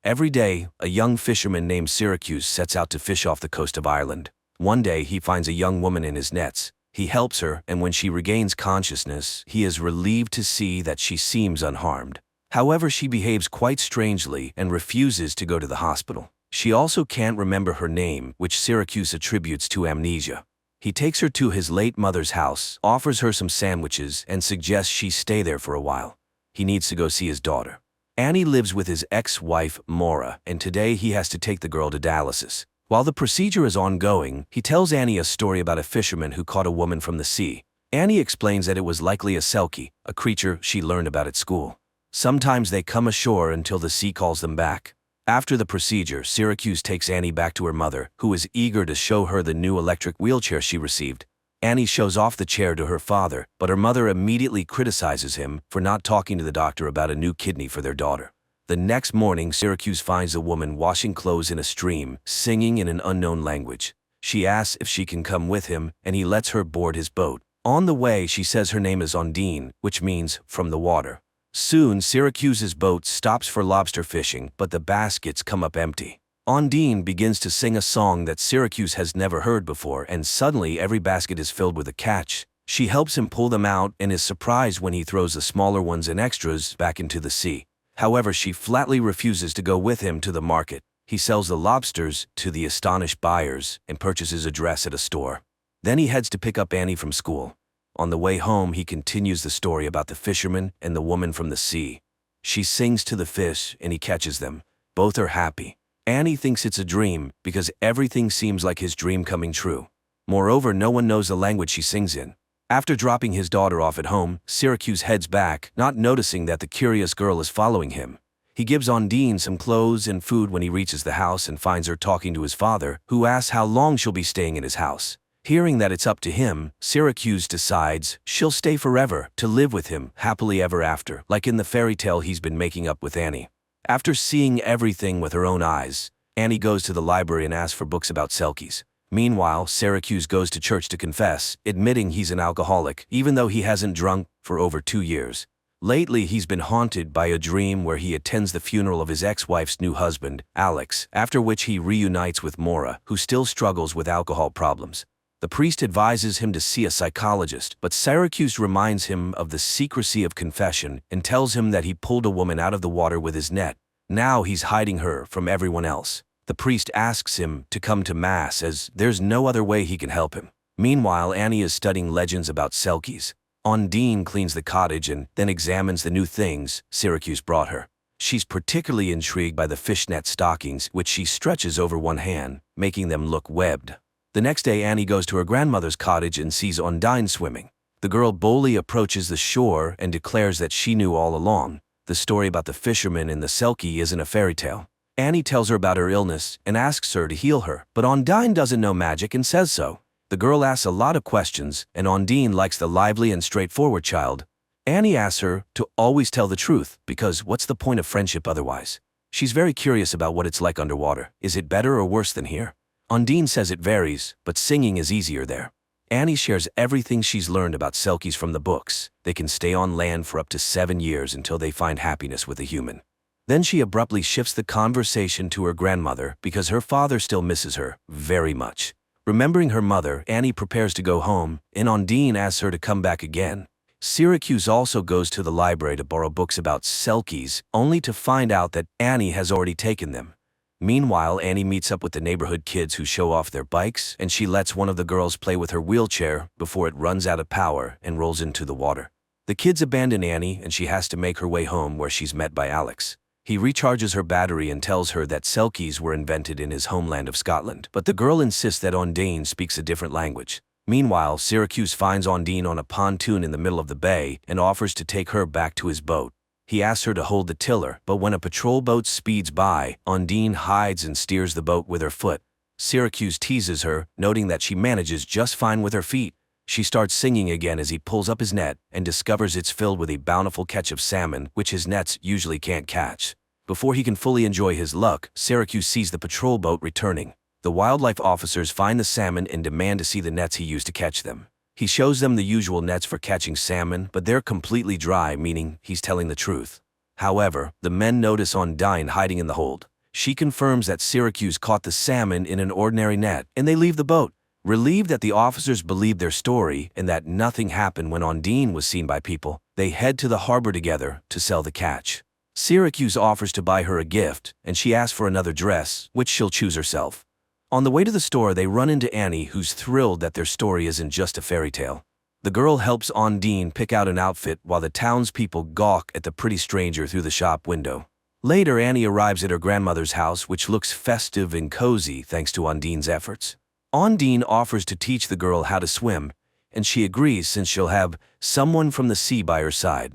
Every day, a young fisherman named Syracuse sets out to fish off the coast of Ireland. One day, he finds a young woman in his nets. He helps her, and when she regains consciousness, he is relieved to see that she seems unharmed. However, she behaves quite strangely and refuses to go to the hospital. She also can't remember her name, which Syracuse attributes to amnesia. He takes her to his late mother's house, offers her some sandwiches, and suggests she stay there for a while. He needs to go see his daughter. Annie lives with his ex-wife, Maura, and today he has to take the girl to dialysis. While the procedure is ongoing, he tells Annie a story about a fisherman who caught a woman from the sea. Annie explains that it was likely a selkie, a creature she learned about at school. Sometimes they come ashore until the sea calls them back. After the procedure, Syracuse takes Annie back to her mother, who is eager to show her the new electric wheelchair she received. Annie shows off the chair to her father, but her mother immediately criticizes him for not talking to the doctor about a new kidney for their daughter. The next morning, Syracuse finds a woman washing clothes in a stream, singing in an unknown language. She asks if she can come with him, and he lets her board his boat. On the way, she says her name is Ondine, which means from the water. Soon, Syracuse's boat stops for lobster fishing, but the baskets come up empty. Ondine begins to sing a song that Syracuse has never heard before, and suddenly every basket is filled with a catch. She helps him pull them out and is surprised when he throws the smaller ones and extras back into the sea. However, she flatly refuses to go with him to the market. He sells the lobsters to the astonished buyers and purchases a dress at a store. Then he heads to pick up Annie from school. On the way home, he continues the story about the fisherman and the woman from the sea. She sings to the fish and he catches them. Both are happy. Annie thinks it's a dream because everything seems like his dream coming true. Moreover, no one knows the language she sings in. After dropping his daughter off at home, Syracuse heads back, not noticing that the curious girl is following him. He gives Ondine some clothes and food when he reaches the house and finds her talking to his father, who asks how long she'll be staying in his house. Hearing that it's up to him, Syracuse decides she'll stay forever to live with him happily ever after, like in the fairy tale he's been making up with Annie. After seeing everything with her own eyes, Annie goes to the library and asks for books about selkies. Meanwhile, Syracuse goes to church to confess, admitting he's an alcoholic, even though he hasn't drunk for over 2 years. Lately, he's been haunted by a dream where he attends the funeral of his ex-wife's new husband, Alex, after which he reunites with Maura, who still struggles with alcohol problems. The priest advises him to see a psychologist, but Syracuse reminds him of the secrecy of confession and tells him that he pulled a woman out of the water with his net. Now he's hiding her from everyone else. The priest asks him to come to Mass as there's no other way he can help him. Meanwhile, Annie is studying legends about selkies. Ondine cleans the cottage and then examines the new things Syracuse brought her. She's particularly intrigued by the fishnet stockings, which she stretches over one hand, making them look webbed. The next day, Annie goes to her grandmother's cottage and sees Ondine swimming. The girl boldly approaches the shore and declares that she knew all along. The story about the fisherman and the selkie isn't a fairy tale. Annie tells her about her illness and asks her to heal her, but Ondine doesn't know magic and says so. The girl asks a lot of questions, and Ondine likes the lively and straightforward child. Annie asks her to always tell the truth, because what's the point of friendship otherwise? She's very curious about what it's like underwater. Is it better or worse than here? Ondine says it varies, but singing is easier there. Annie shares everything she's learned about selkies from the books. They can stay on land for up to 7 years until they find happiness with a human. Then she abruptly shifts the conversation to her grandmother because her father still misses her very much. Remembering her mother, Annie prepares to go home, and Ondine asks her to come back again. Syracuse also goes to the library to borrow books about selkies, only to find out that Annie has already taken them. Meanwhile, Annie meets up with the neighborhood kids who show off their bikes, and she lets one of the girls play with her wheelchair before it runs out of power and rolls into the water. The kids abandon Annie, and she has to make her way home where she's met by Alex. He recharges her battery and tells her that selkies were invented in his homeland of Scotland, but the girl insists that Ondine speaks a different language. Meanwhile, Syracuse finds Ondine on a pontoon in the middle of the bay and offers to take her back to his boat. He asks her to hold the tiller, but when a patrol boat speeds by, Ondine hides and steers the boat with her foot. Syracuse teases her, noting that she manages just fine with her feet. She starts singing again as he pulls up his net and discovers it's filled with a bountiful catch of salmon, which his nets usually can't catch. Before he can fully enjoy his luck, Syracuse sees the patrol boat returning. The wildlife officers find the salmon and demand to see the nets he used to catch them. He shows them the usual nets for catching salmon, but they're completely dry, meaning he's telling the truth. However, the men notice Ondine hiding in the hold. She confirms that Syracuse caught the salmon in an ordinary net, and they leave the boat. Relieved that the officers believed their story and that nothing happened when Ondine was seen by people, they head to the harbor together to sell the catch. Syracuse offers to buy her a gift, and she asks for another dress, which she'll choose herself. On the way to the store, they run into Annie, who's thrilled that their story isn't just a fairy tale. The girl helps Ondine pick out an outfit while the townspeople gawk at the pretty stranger through the shop window. Later, Annie arrives at her grandmother's house, which looks festive and cozy thanks to Ondine's efforts. Ondine offers to teach the girl how to swim, and she agrees since she'll have someone from the sea by her side.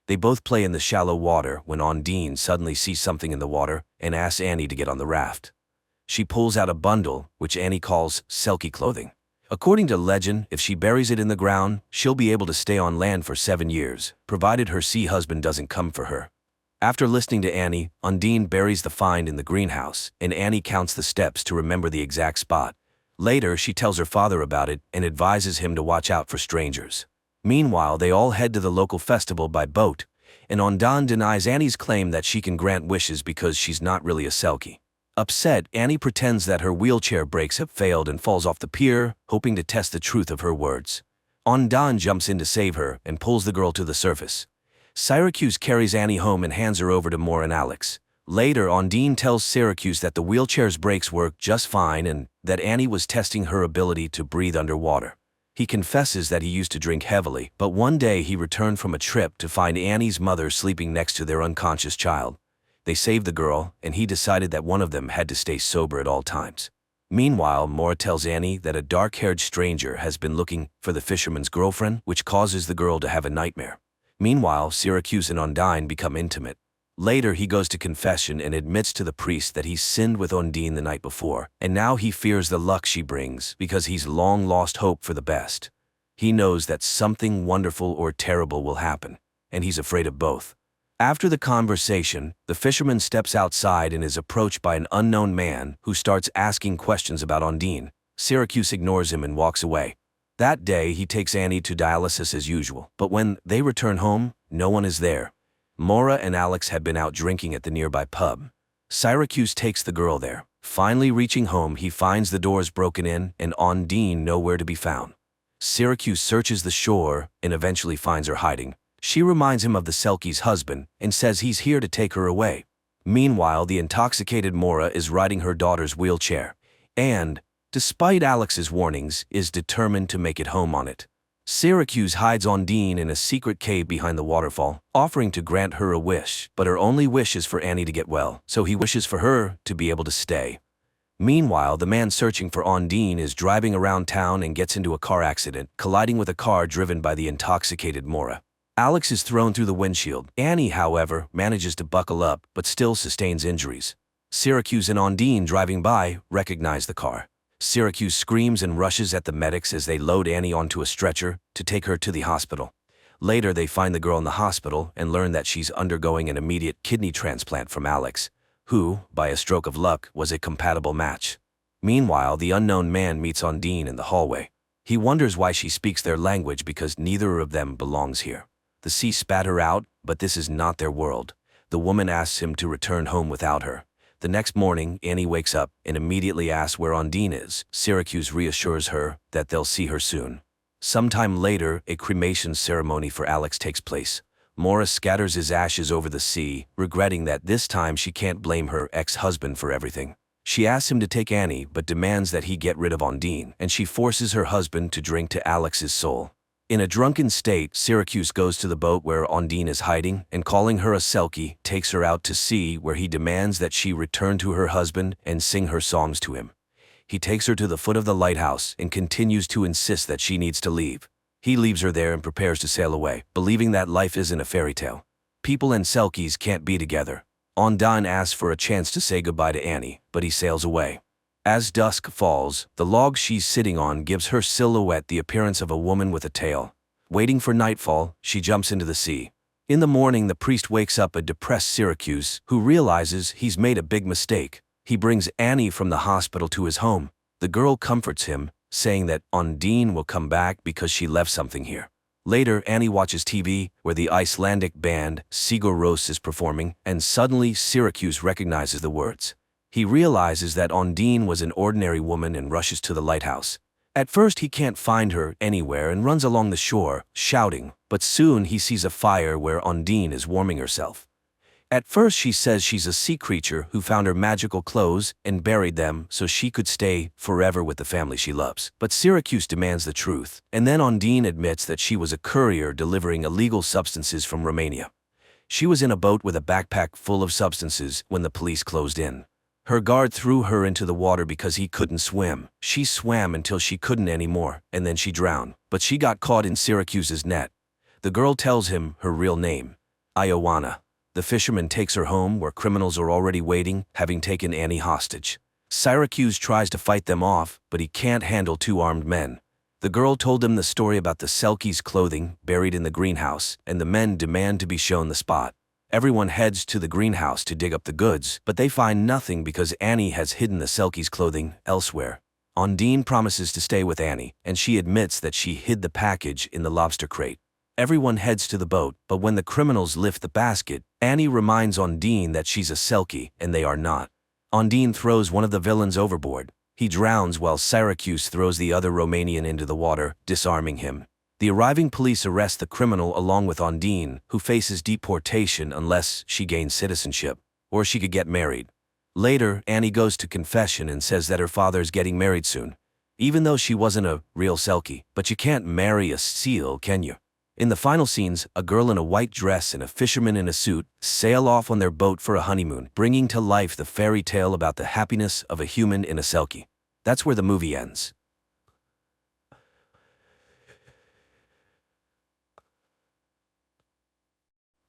They both play in the shallow water when Ondine suddenly sees something in the water and asks Annie to get on the raft. She pulls out a bundle, which Annie calls selkie clothing. According to legend, if she buries it in the ground, she'll be able to stay on land for 7 years, provided her sea husband doesn't come for her. After listening to Annie, Ondine buries the find in the greenhouse, and Annie counts the steps to remember the exact spot. Later, she tells her father about it and advises him to watch out for strangers. Meanwhile, they all head to the local festival by boat, and Ondine denies Annie's claim that she can grant wishes because she's not really a selkie. Upset, Annie pretends that her wheelchair brakes have failed and falls off the pier, hoping to test the truth of her words. Ondine jumps in to save her and pulls the girl to the surface. Syracuse carries Annie home and hands her over to Moore and Alex. Later, Ondine tells Syracuse that the wheelchair's brakes work just fine and that Annie was testing her ability to breathe underwater. He confesses that he used to drink heavily, but one day he returned from a trip to find Annie's mother sleeping next to their unconscious child. They saved the girl, and he decided that one of them had to stay sober at all times. Meanwhile, Moore tells Annie that a dark-haired stranger has been looking for the fisherman's girlfriend, which causes the girl to have a nightmare. Meanwhile, Syracuse and Ondine become intimate. Later, he goes to confession and admits to the priest that he sinned with Ondine the night before, and now he fears the luck she brings because he's long lost hope for the best. He knows that something wonderful or terrible will happen, and he's afraid of both. After the conversation, the fisherman steps outside and is approached by an unknown man who starts asking questions about Ondine. Syracuse ignores him and walks away. That day, he takes Annie to dialysis as usual, but when they return home, no one is there. Maura and Alex had been out drinking at the nearby pub. Syracuse takes the girl there. Finally reaching home, he finds the doors broken in and Ondine nowhere to be found. Syracuse searches the shore and eventually finds her hiding. She reminds him of the Selkie's husband and says he's here to take her away. Meanwhile, the intoxicated Maura is riding her daughter's wheelchair and, despite Alex's warnings, is determined to make it home on it. Syracuse hides Ondine in a secret cave behind the waterfall, offering to grant her a wish, but her only wish is for Annie to get well, so he wishes for her to be able to stay. Meanwhile, the man searching for Ondine is driving around town and gets into a car accident, colliding with a car driven by the intoxicated Maura. Alex is thrown through the windshield. Annie, however, manages to buckle up, but still sustains injuries. Syracuse and Ondine, driving by, recognize the car. Syracuse screams and rushes at the medics as they load Annie onto a stretcher to take her to the hospital. Later, they find the girl in the hospital and learn that she's undergoing an immediate kidney transplant from Alex, who, by a stroke of luck, was a compatible match. Meanwhile, the unknown man meets Ondine in the hallway. He wonders why she speaks their language because neither of them belongs here. The sea spat her out, but this is not their world. The woman asks him to return home without her. The next morning, Annie wakes up and immediately asks where Ondine is. Syracuse reassures her that they'll see her soon. Sometime later, a cremation ceremony for Alex takes place. Maura scatters his ashes over the sea, regretting that this time she can't blame her ex-husband for everything. She asks him to take Annie, but demands that he get rid of Ondine, and she forces her husband to drink to Alex's soul. In a drunken state, Syracuse goes to the boat where Ondine is hiding and, calling her a Selkie, takes her out to sea where he demands that she return to her husband and sing her songs to him. He takes her to the foot of the lighthouse and continues to insist that she needs to leave. He leaves her there and prepares to sail away, believing that life isn't a fairy tale. People and Selkies can't be together. Ondine asks for a chance to say goodbye to Annie, but he sails away. As dusk falls, the log she's sitting on gives her silhouette the appearance of a woman with a tail. Waiting for nightfall, she jumps into the sea. In the morning, the priest wakes up a depressed Syracuse, who realizes he's made a big mistake. He brings Annie from the hospital to his home. The girl comforts him, saying that Ondine will come back because she left something here. Later, Annie watches TV, where the Icelandic band Sigur Rós is performing, and suddenly Syracuse recognizes the words. He realizes that Ondine was an ordinary woman and rushes to the lighthouse. At first he can't find her anywhere and runs along the shore, shouting, but soon he sees a fire where Ondine is warming herself. At first she says she's a sea creature who found her magical clothes and buried them so she could stay forever with the family she loves. But Syracuse demands the truth, and then Ondine admits that she was a courier delivering illegal substances from Romania. She was in a boat with a backpack full of substances when the police closed in. Her guard threw her into the water because he couldn't swim. She swam until she couldn't anymore, and then she drowned. But she got caught in Syracuse's net. The girl tells him her real name, Ioana. The fisherman takes her home where criminals are already waiting, having taken Annie hostage. Syracuse tries to fight them off, but he can't handle two armed men. The girl told him the story about the Selkie's clothing buried in the greenhouse, and the men demand to be shown the spot. Everyone heads to the greenhouse to dig up the goods, but they find nothing because Annie has hidden the Selkie's clothing elsewhere. Ondine promises to stay with Annie, and she admits that she hid the package in the lobster crate. Everyone heads to the boat, but when the criminals lift the basket, Annie reminds Ondine that she's a Selkie, and they are not. Ondine throws one of the villains overboard. He drowns while Syracuse throws the other Romanian into the water, disarming him. The arriving police arrest the criminal along with Ondine, who faces deportation unless she gains citizenship, or she could get married. Later, Annie goes to confession and says that her father's getting married soon. Even though she wasn't a real Selkie, but you can't marry a seal, can you? In the final scenes, a girl in a white dress and a fisherman in a suit sail off on their boat for a honeymoon, bringing to life the fairy tale about the happiness of a human in a Selkie. That's where the movie ends.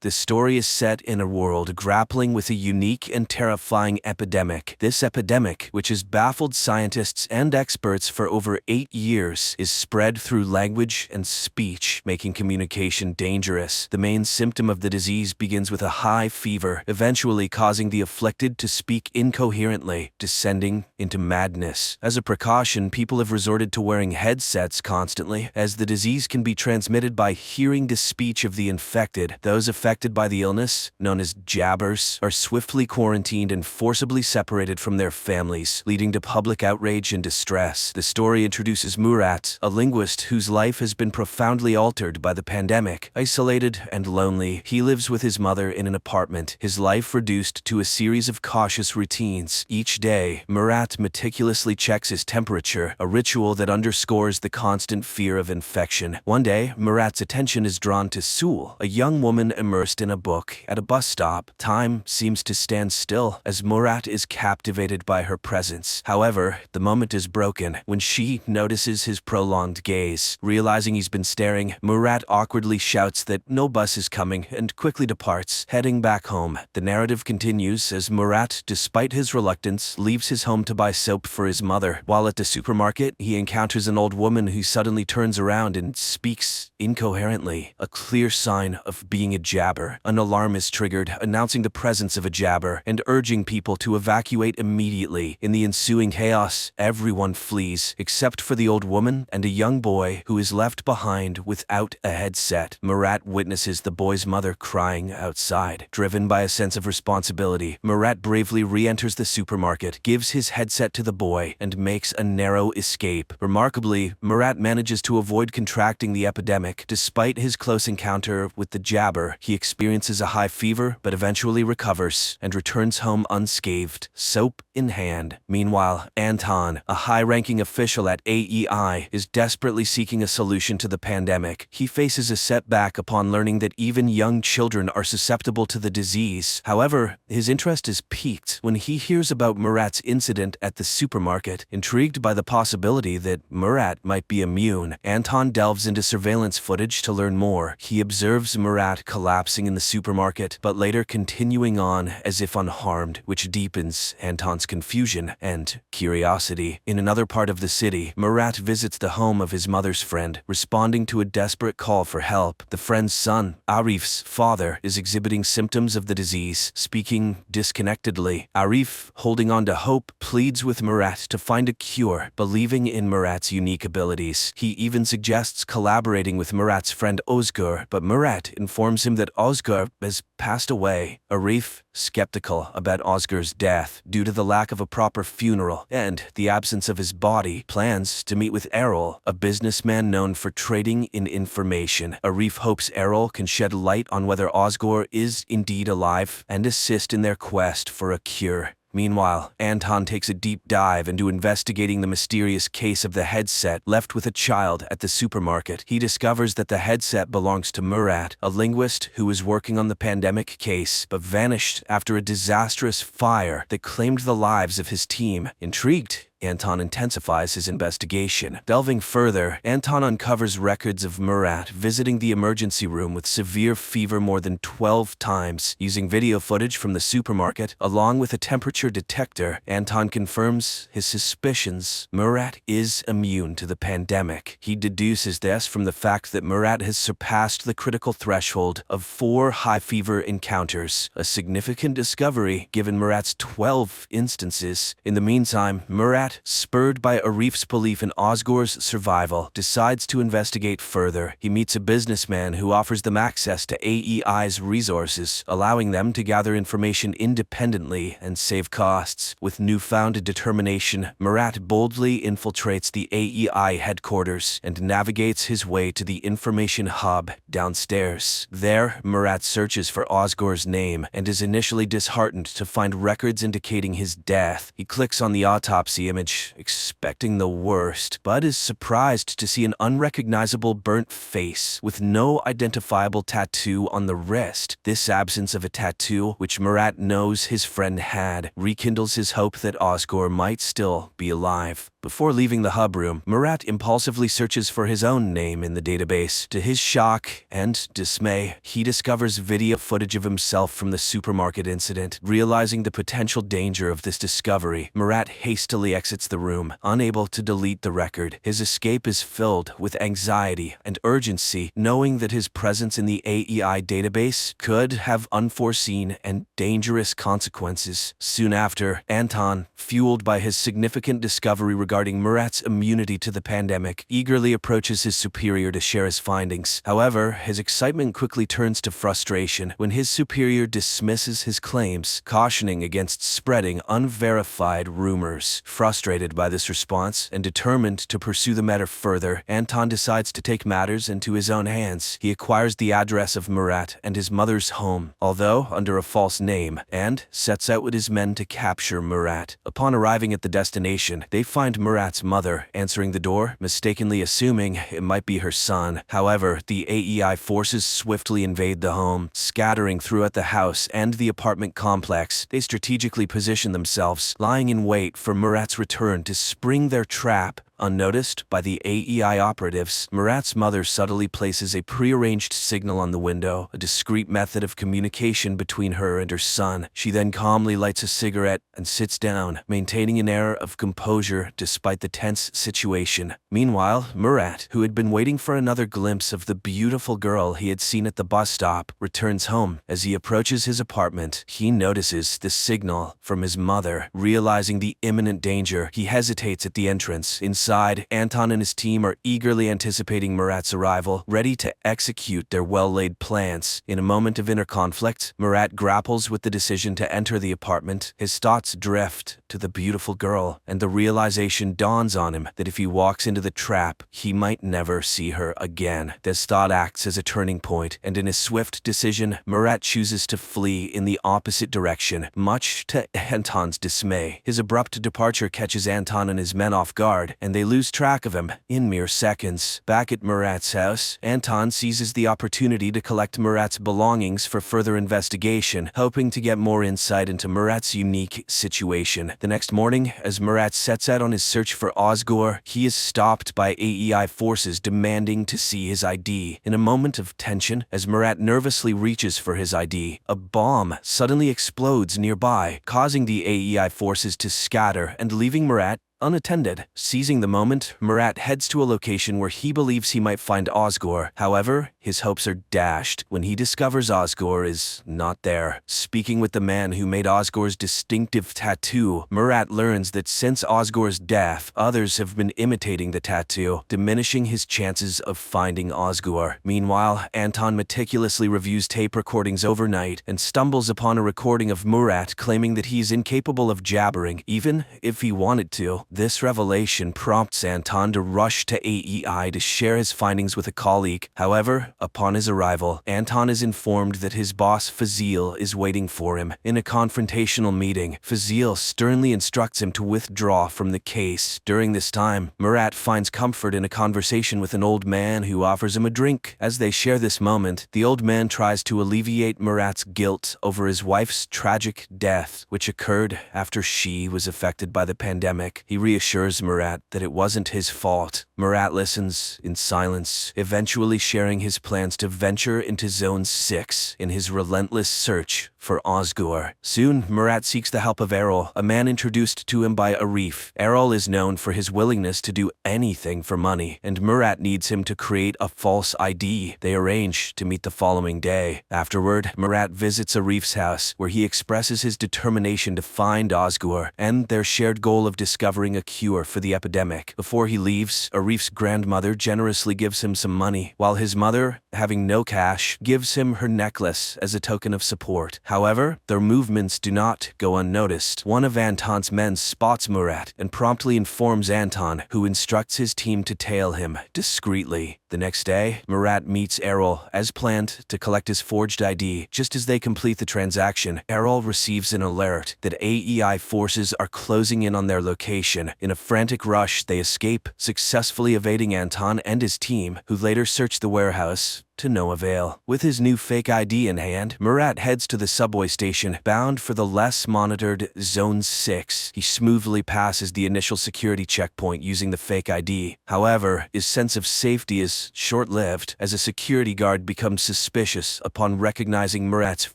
The story is set in a world grappling with a unique and terrifying epidemic. This epidemic, which has baffled scientists and experts for over 8 years, is spread through language and speech, making communication dangerous. The main symptom of the disease begins with a high fever, eventually causing the afflicted to speak incoherently, descending into madness. As a precaution, people have resorted to wearing headsets constantly, as the disease can be transmitted by hearing the speech of the infected. Those affected by the illness, known as jabbers, are swiftly quarantined and forcibly separated from their families, leading to public outrage and distress. The story introduces Murat, a linguist whose life has been profoundly altered by the pandemic. Isolated and lonely, he lives with his mother in an apartment, his life reduced to a series of cautious routines. Each day, Murat meticulously checks his temperature, a ritual that underscores the constant fear of infection. One day, Murat's attention is drawn to Sul, a young woman immersed in a book. At a bus stop, time seems to stand still as Murat is captivated by her presence. However, the moment is broken when she notices his prolonged gaze. Realizing he's been staring, Murat awkwardly shouts that no bus is coming and quickly departs, heading back home. The narrative continues as Murat, despite his reluctance, leaves his home to buy soap for his mother. While at the supermarket, he encounters an old woman who suddenly turns around and speaks incoherently, a clear sign of being a jabber. An alarm is triggered, announcing the presence of a jabber and urging people to evacuate immediately. In the ensuing chaos, everyone flees, except for the old woman and a young boy who is left behind without a headset. Murat witnesses the boy's mother crying outside. Driven by a sense of responsibility, Murat bravely re-enters the supermarket, gives his headset to the boy, and makes a narrow escape. Remarkably, Murat manages to avoid contracting the epidemic. Despite his close encounter with the jabber, he experiences a high fever but eventually recovers and returns home unscathed, soap in hand. Meanwhile, Anton, a high-ranking official at AEI, is desperately seeking a solution to the pandemic. He faces a setback upon learning that even young children are susceptible to the disease. However, his interest is piqued when he hears about Murat's incident at the supermarket. Intrigued by the possibility that Murat might be immune, Anton delves into surveillance footage to learn more. He observes Murat collapsing in the supermarket, but later continuing on as if unharmed, which deepens Anton's confusion and curiosity. In another part of the city, Murat visits the home of his mother's friend, responding to a desperate call for help. The friend's son, Arif's father, is exhibiting symptoms of the disease, speaking disconnectedly. Arif, holding on to hope, pleads with Murat to find a cure, believing in Murat's unique abilities. He even suggests collaborating with Murat's friend Özgür, but Murat informs him that Oscar has passed away. Arif, skeptical about Oscar's death due to the lack of a proper funeral and the absence of his body, plans to meet with Errol, a businessman known for trading in information. Arif hopes Errol can shed light on whether Oscar is indeed alive and assist in their quest for a cure. Meanwhile, Anton takes a deep dive into investigating the mysterious case of the headset left with a child at the supermarket. He discovers that the headset belongs to Murat, a linguist who was working on the pandemic case but vanished after a disastrous fire that claimed the lives of his team. Intrigued, Anton intensifies his investigation. Delving further, Anton uncovers records of Murat visiting the emergency room with severe fever more than 12 times. Using video footage from the supermarket, along with a temperature detector, Anton confirms his suspicions. Murat is immune to the pandemic. He deduces this from the fact that Murat has surpassed the critical threshold of 4 high fever encounters, a significant discovery given Murat's 12 instances. In the meantime, Murat, spurred by Arif's belief in Oscar's survival, decides to investigate further. He meets a businessman who offers them access to AEI's resources, allowing them to gather information independently and save costs. With newfound determination, Murat boldly infiltrates the AEI headquarters and navigates his way to the information hub downstairs. There, Murat searches for Oscar's name and is initially disheartened to find records indicating his death. He clicks on the autopsy image, expecting the worst, but is surprised to see an unrecognizable burnt face with no identifiable tattoo on the wrist. This absence of a tattoo, which Murat knows his friend had, rekindles his hope that Oscar might still be alive. Before leaving the hub room, Murat impulsively searches for his own name in the database. To his shock and dismay, he discovers video footage of himself from the supermarket incident. Realizing the potential danger of this discovery, Murat hastily exits the room, unable to delete the record. His escape is filled with anxiety and urgency, knowing that his presence in the AEI database could have unforeseen and dangerous consequences. Soon after, Anton, fueled by his significant discovery regarding Murat's immunity to the pandemic, eagerly approaches his superior to share his findings. However, his excitement quickly turns to frustration when his superior dismisses his claims, cautioning against spreading unverified rumors. Frustrated by this response and determined to pursue the matter further, Anton decides to take matters into his own hands. He acquires the address of Murat and his mother's home, although under a false name, and sets out with his men to capture Murat. Upon arriving at the destination, they find Murat's mother answering the door, mistakenly assuming it might be her son. However, the AEI forces swiftly invade the home, scattering throughout the house and the apartment complex. They strategically position themselves, lying in wait for Murat's return to spring their trap. Unnoticed by the AEI operatives, Murat's mother subtly places a prearranged signal on the window, a discreet method of communication between her and her son. She then calmly lights a cigarette and sits down, maintaining an air of composure despite the tense situation. Meanwhile, Murat, who had been waiting for another glimpse of the beautiful girl he had seen at the bus stop, returns home. As he approaches his apartment, he notices the signal from his mother. Realizing the imminent danger, he hesitates at the entrance. Inside, Anton and his team are eagerly anticipating Murat's arrival, ready to execute their well-laid plans. In a moment of inner conflict, Murat grapples with the decision to enter the apartment. His thoughts drift to the beautiful girl, and the realization dawns on him that if he walks into the trap, he might never see her again. This thought acts as a turning point, and in a swift decision, Murat chooses to flee in the opposite direction, much to Anton's dismay. His abrupt departure catches Anton and his men off guard, and they lose track of him in mere seconds. Back at Murat's house, Anton seizes the opportunity to collect Murat's belongings for further investigation, hoping to get more insight into Murat's unique situation. The next morning, as Murat sets out on his search for Oscar, he is stopped by AEI forces demanding to see his ID. In a moment of tension, as Murat nervously reaches for his ID, a bomb suddenly explodes nearby, causing the AEI forces to scatter and leaving Murat unattended. Seizing the moment, Murat heads to a location where he believes he might find Oscar. However, his hopes are dashed when he discovers Osgur is not there. Speaking with the man who made Osgur's distinctive tattoo, Murat learns that since Osgur's death, others have been imitating the tattoo, diminishing his chances of finding Osgur. Meanwhile, Anton meticulously reviews tape recordings overnight and stumbles upon a recording of Murat claiming that he's incapable of jabbering, even if he wanted to. This revelation prompts Anton to rush to AEI to share his findings with a colleague. However, upon his arrival, Anton is informed that his boss Fazil is waiting for him. In a confrontational meeting, Fazil sternly instructs him to withdraw from the case. During this time, Murat finds comfort in a conversation with an old man who offers him a drink. As they share this moment, the old man tries to alleviate Murat's guilt over his wife's tragic death, which occurred after she was affected by the pandemic. He reassures Murat that it wasn't his fault. Murat listens in silence, eventually sharing his plans to venture into Zone 6 in his relentless search for Osgur. Soon, Murat seeks the help of Errol, a man introduced to him by Arif. Errol is known for his willingness to do anything for money, and Murat needs him to create a false ID. They arrange to meet the following day. Afterward, Murat visits Arif's house, where he expresses his determination to find Osgur and their shared goal of discovering a cure for the epidemic. Before he leaves, Arif's grandmother generously gives him some money, while his mother, having no cash, gives him her necklace as a token of support. However, their movements do not go unnoticed. One of Anton's men spots Murat and promptly informs Anton, who instructs his team to tail him discreetly. The next day, Murat meets Errol, as planned, to collect his forged ID. Just as they complete the transaction, Errol receives an alert that AEI forces are closing in on their location. In a frantic rush, they escape, successfully evading Anton and his team, who later search the warehouse to no avail. With his new fake ID in hand, Murat heads to the subway station, bound for the less monitored Zone 6. He smoothly passes the initial security checkpoint using the fake ID. However, his sense of safety is short-lived, as a security guard becomes suspicious upon recognizing Murat's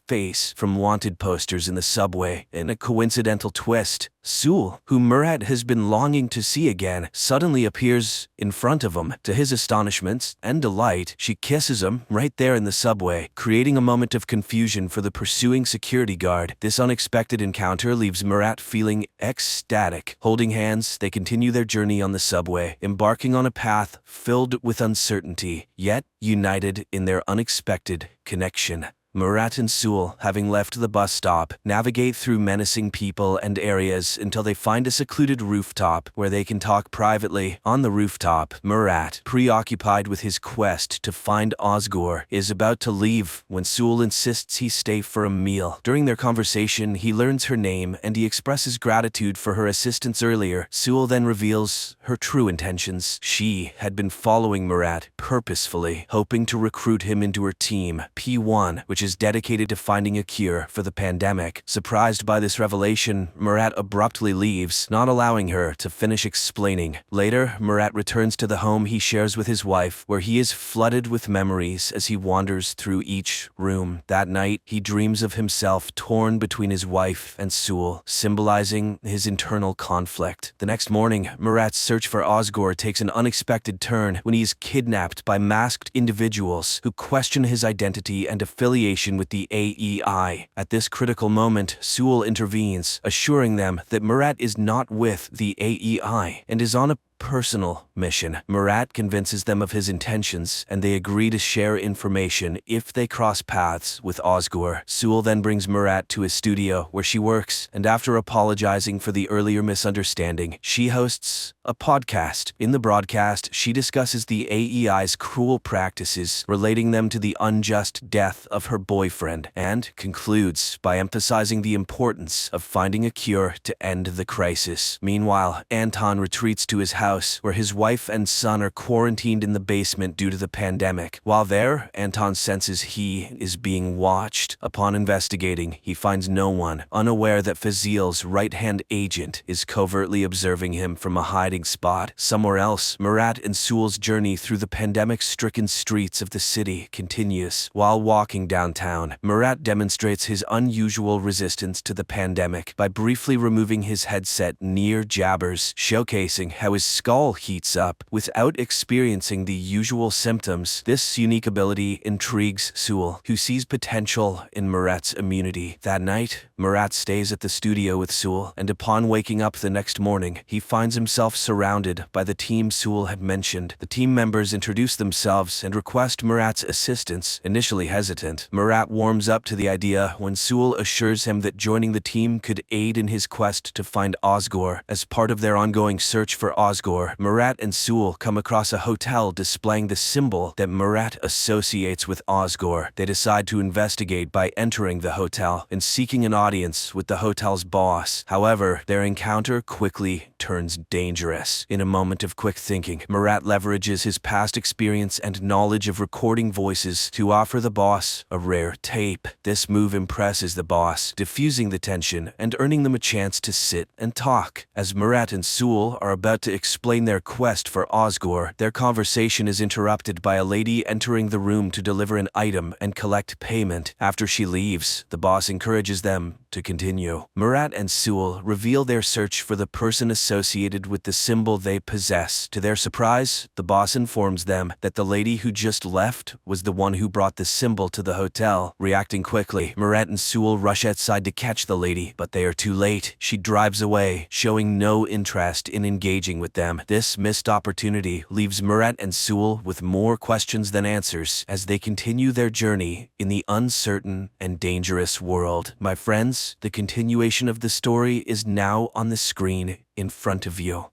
face from wanted posters in the subway. In a coincidental twist, Sul, who Murat has been longing to see again, suddenly appears in front of him. To his astonishment and delight, she kisses him right there in the subway, creating a moment of confusion for the pursuing security guard. This unexpected encounter leaves Murat feeling ecstatic. Holding hands, they continue their journey on the subway, embarking on a path filled with uncertainty, yet united in their unexpected connection. Murat and Sul, having left the bus stop, navigate through menacing people and areas until they find a secluded rooftop where they can talk privately. On the rooftop, Murat, preoccupied with his quest to find Osgur, is about to leave when Sul insists he stay for a meal. During their conversation, he learns her name and he expresses gratitude for her assistance earlier. Sul then reveals her true intentions. She had been following Murat purposefully, hoping to recruit him into her team, P1, which is dedicated to finding a cure for the pandemic. Surprised by this revelation, Murat abruptly leaves, not allowing her to finish explaining. Later, Murat returns to the home he shares with his wife, where he is flooded with memories as he wanders through each room. That night, he dreams of himself torn between his wife and Sul, symbolizing his internal conflict. The next morning, Murat's search for Osgur takes an unexpected turn when he is kidnapped by masked individuals who question his identity and affiliation with the AEI. At this critical moment, Sul intervenes, assuring them that Murat is not with the AEI and is on a personal mission. Murat convinces them of his intentions, and they agree to share information if they cross paths with Osgur. Sul then brings Murat to his studio where she works, and after apologizing for the earlier misunderstanding, she hosts a podcast. In the broadcast, she discusses the AEI's cruel practices, relating them to the unjust death of her boyfriend, and concludes by emphasizing the importance of finding a cure to end the crisis. Meanwhile, Anton retreats to his house, where his wife and son are quarantined in the basement due to the pandemic. While there, Anton senses he is being watched. Upon investigating, he finds no one, unaware that Fazil's right-hand agent is covertly observing him from a hiding spot. Somewhere else, Murat and Sul's journey through the pandemic-stricken streets of the city continues. While walking downtown, Murat demonstrates his unusual resistance to the pandemic by briefly removing his headset near Jabbers, showcasing how his skull heats up without experiencing the usual symptoms. This unique ability intrigues Sewell, who sees potential in Murat's immunity. That night, Murat stays at the studio with Sewell, and upon waking up the next morning, he finds himself surrounded by the team Sewell had mentioned. The team members introduce themselves and request Murat's assistance. Initially hesitant, Murat warms up to the idea when Sewell assures him that joining the team could aid in his quest to find Osgore. As part of their ongoing search for Osgore, Murat and Sewell come across a hotel displaying the symbol that Murat associates with Osgore. They decide to investigate by entering the hotel and seeking an audience with the hotel's boss. However, their encounter quickly turns dangerous. In a moment of quick thinking, Murat leverages his past experience and knowledge of recording voices to offer the boss a rare tape. This move impresses the boss, diffusing the tension and earning them a chance to sit and talk. As Murat and Sewell are about to explain their quest for Osgore, their conversation is interrupted by a lady entering the room to deliver an item and collect payment. After she leaves, the boss encourages them to continue. Murat and Sewell reveal their search for the person associated with the symbol they possess. To their surprise, the boss informs them that the lady who just left was the one who brought the symbol to the hotel. Reacting quickly, Murat and Sewell rush outside to catch the lady, but they are too late. She drives away, showing no interest in engaging with them. This missed opportunity leaves Murat and Sewell with more questions than answers as they continue their journey in the uncertain and dangerous world. My friends, the continuation of the story is now on the screen in front of you.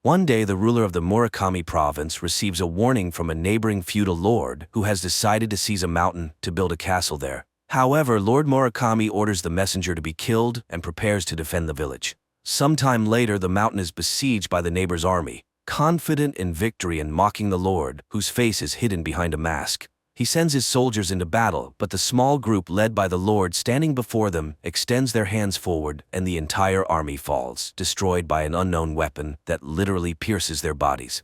One day, the ruler of the Murakami province receives a warning from a neighboring feudal lord who has decided to seize a mountain to build a castle there. However, Lord Murakami orders the messenger to be killed and prepares to defend the village. Sometime later, the mountain is besieged by the neighbor's army, confident in victory and mocking the lord, whose face is hidden behind a mask. He sends his soldiers into battle, but the small group led by the Lord standing before them extends their hands forward, and the entire army falls, destroyed by an unknown weapon that literally pierces their bodies.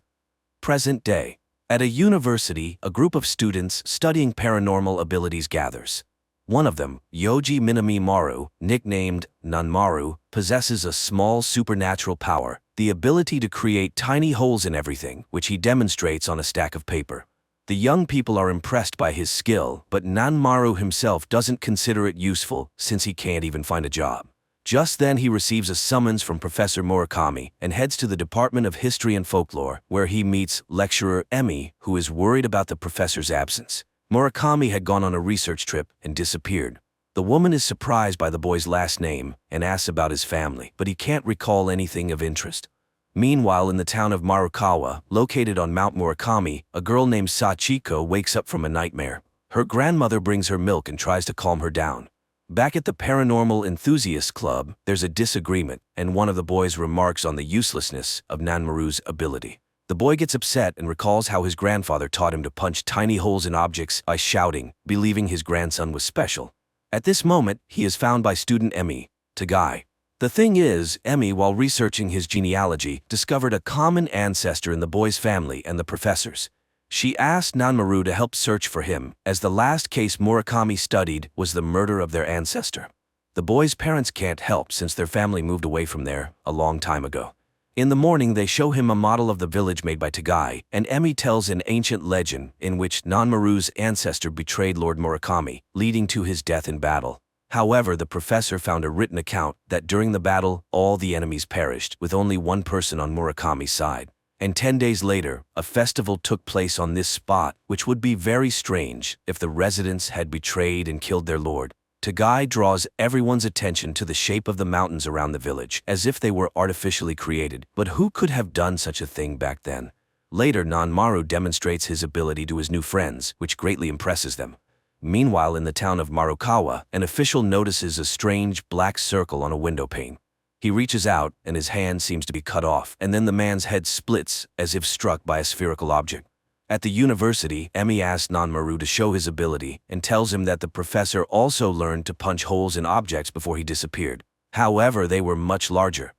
Present day. At a university, a group of students studying paranormal abilities gathers. One of them, Yoji Minami Maru, nicknamed Nanmaru, possesses a small supernatural power, the ability to create tiny holes in everything, which he demonstrates on a stack of paper. The young people are impressed by his skill, but Nanmaru himself doesn't consider it useful since he can't even find a job. Just then he receives a summons from Professor Murakami and heads to the Department of History and Folklore, where he meets lecturer Emi, who is worried about the professor's absence. Murakami had gone on a research trip and disappeared. The woman is surprised by the boy's last name and asks about his family, but he can't recall anything of interest. Meanwhile, in the town of Marukawa, located on Mount Murakami, a girl named Sachiko wakes up from a nightmare. Her grandmother brings her milk and tries to calm her down. Back at the Paranormal Enthusiast Club, there's a disagreement, and one of the boys remarks on the uselessness of Nanmaru's ability. The boy gets upset and recalls how his grandfather taught him to punch tiny holes in objects by shouting, believing his grandson was special. At this moment, he is found by student Emi, Tagai. The thing is, Emi, while researching his genealogy, discovered a common ancestor in the boy's family and the professor's. She asked Nanmaru to help search for him, as the last case Murakami studied was the murder of their ancestor. The boy's parents can't help since their family moved away from there a long time ago. In the morning, they show him a model of the village made by Tagai, and Emi tells an ancient legend in which Nanmaru's ancestor betrayed Lord Murakami, leading to his death in battle. However, the professor found a written account that during the battle, all the enemies perished, with only one person on Murakami's side. And 10 days later, a festival took place on this spot, which would be very strange if the residents had betrayed and killed their lord. Tagai draws everyone's attention to the shape of the mountains around the village, as if they were artificially created. But who could have done such a thing back then? Later, Nanmaru demonstrates his ability to his new friends, which greatly impresses them. Meanwhile, in the town of Marukawa, an official notices a strange black circle on a window pane. He reaches out, and his hand seems to be cut off, and then the man's head splits as if struck by a spherical object. At the university, Emi asks Nanmaru to show his ability and tells him that the professor also learned to punch holes in objects before he disappeared. However, they were much larger.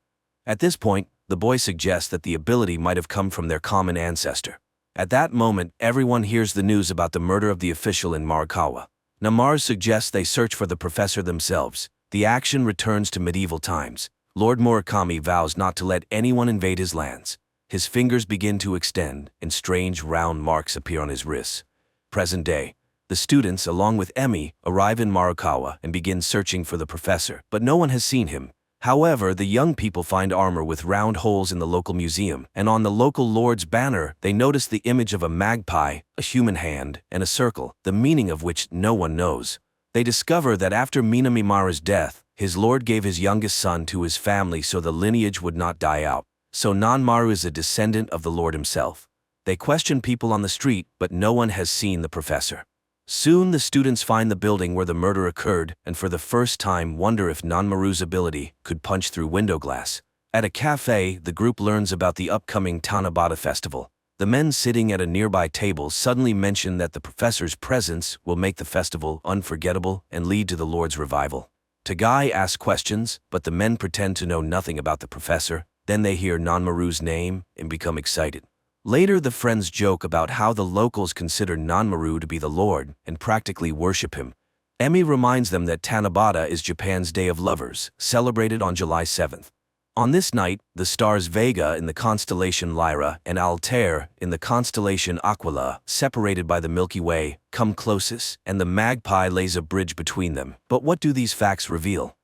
At this point, the boy suggests that the ability might have come from their common ancestor. At that moment, everyone hears the news about the murder of the official in Marikawa. Namar suggests they search for the professor themselves. The action returns to medieval times. Lord Murakami vows not to let anyone invade his lands. His fingers begin to extend, and strange round marks appear on his wrists. Present day. The students, along with Emi, arrive in Marikawa and begin searching for the professor, but no one has seen him. However, the young people find armor with round holes in the local museum, and on the local lord's banner, they notice the image of a magpie, a human hand, and a circle, the meaning of which no one knows. They discover that after Minamimara's death, his lord gave his youngest son to his family so the lineage would not die out. So Nanmaru is a descendant of the lord himself. They question people on the street, but no one has seen the professor. Soon the students find the building where the murder occurred and for the first time wonder if Nanmaru's ability could punch through window glass. At a cafe, the group learns about the upcoming Tanabata festival. The men sitting at a nearby table suddenly mention that the professor's presence will make the festival unforgettable and lead to the lord's revival. Tagai asks questions, but the men pretend to know nothing about the professor. Then they hear Nanmaru's name and become excited. Later, the friends joke about how the locals consider Nanmaru to be the lord and practically worship him. Emi reminds them that Tanabata is Japan's Day of Lovers, celebrated on July 7th. On this night, the stars Vega in the constellation Lyra and Altair in the constellation Aquila, separated by the Milky Way, come closest, and the magpie lays a bridge between them. But what do these facts reveal?